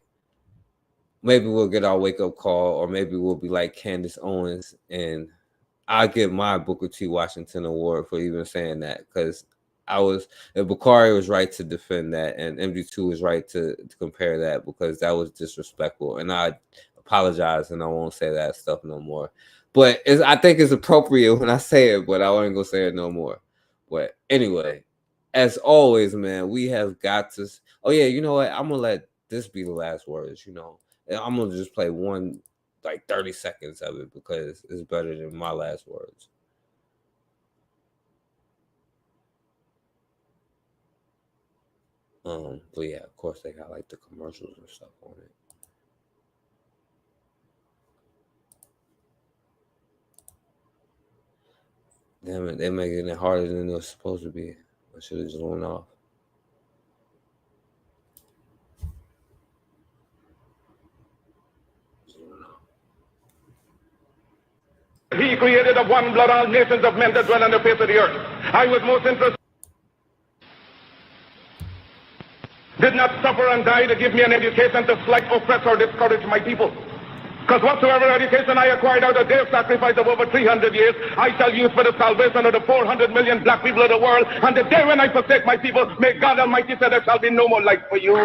maybe we'll get our wake-up call, or maybe we'll be like Candace Owens, and I'll get my Booker T. Washington award for even saying that, because Bakari was right to defend that, and MG2 was right to compare that, because that was disrespectful, and I apologize, and I won't say that stuff no more. But I think it's appropriate when I say it, but I ain't gonna say it no more. But anyway, as always, man, we have got to. Oh yeah, you know what? I'm gonna let this be the last words. I'm gonna just play 30 seconds of it because it's better than my last words. But yeah, of course they got like the commercials and stuff on it. Damn it, they're making it harder than it was supposed to be. I should have just went off. He created of one blood all nations of men that dwell on the face of the earth. I was most interested. Did not suffer and die to give me an education to slight, oppress, or discourage my people. Because whatsoever education I acquired out of their sacrifice of over 300 years, I shall use for the salvation of the 400 million black people of the world. And the day when I forsake my people, may God Almighty say there shall be no more light for you.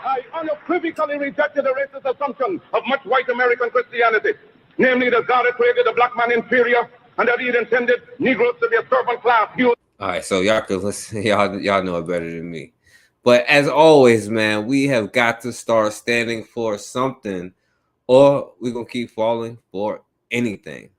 I unequivocally rejected the racist assumption of much white American Christianity, namely that God had created the black man inferior and that he had intended Negroes to be a servant class. All right, so y'all can listen. Y'all know it better than me. But as always, man, we have got to start standing for something, or we're gonna keep falling for anything.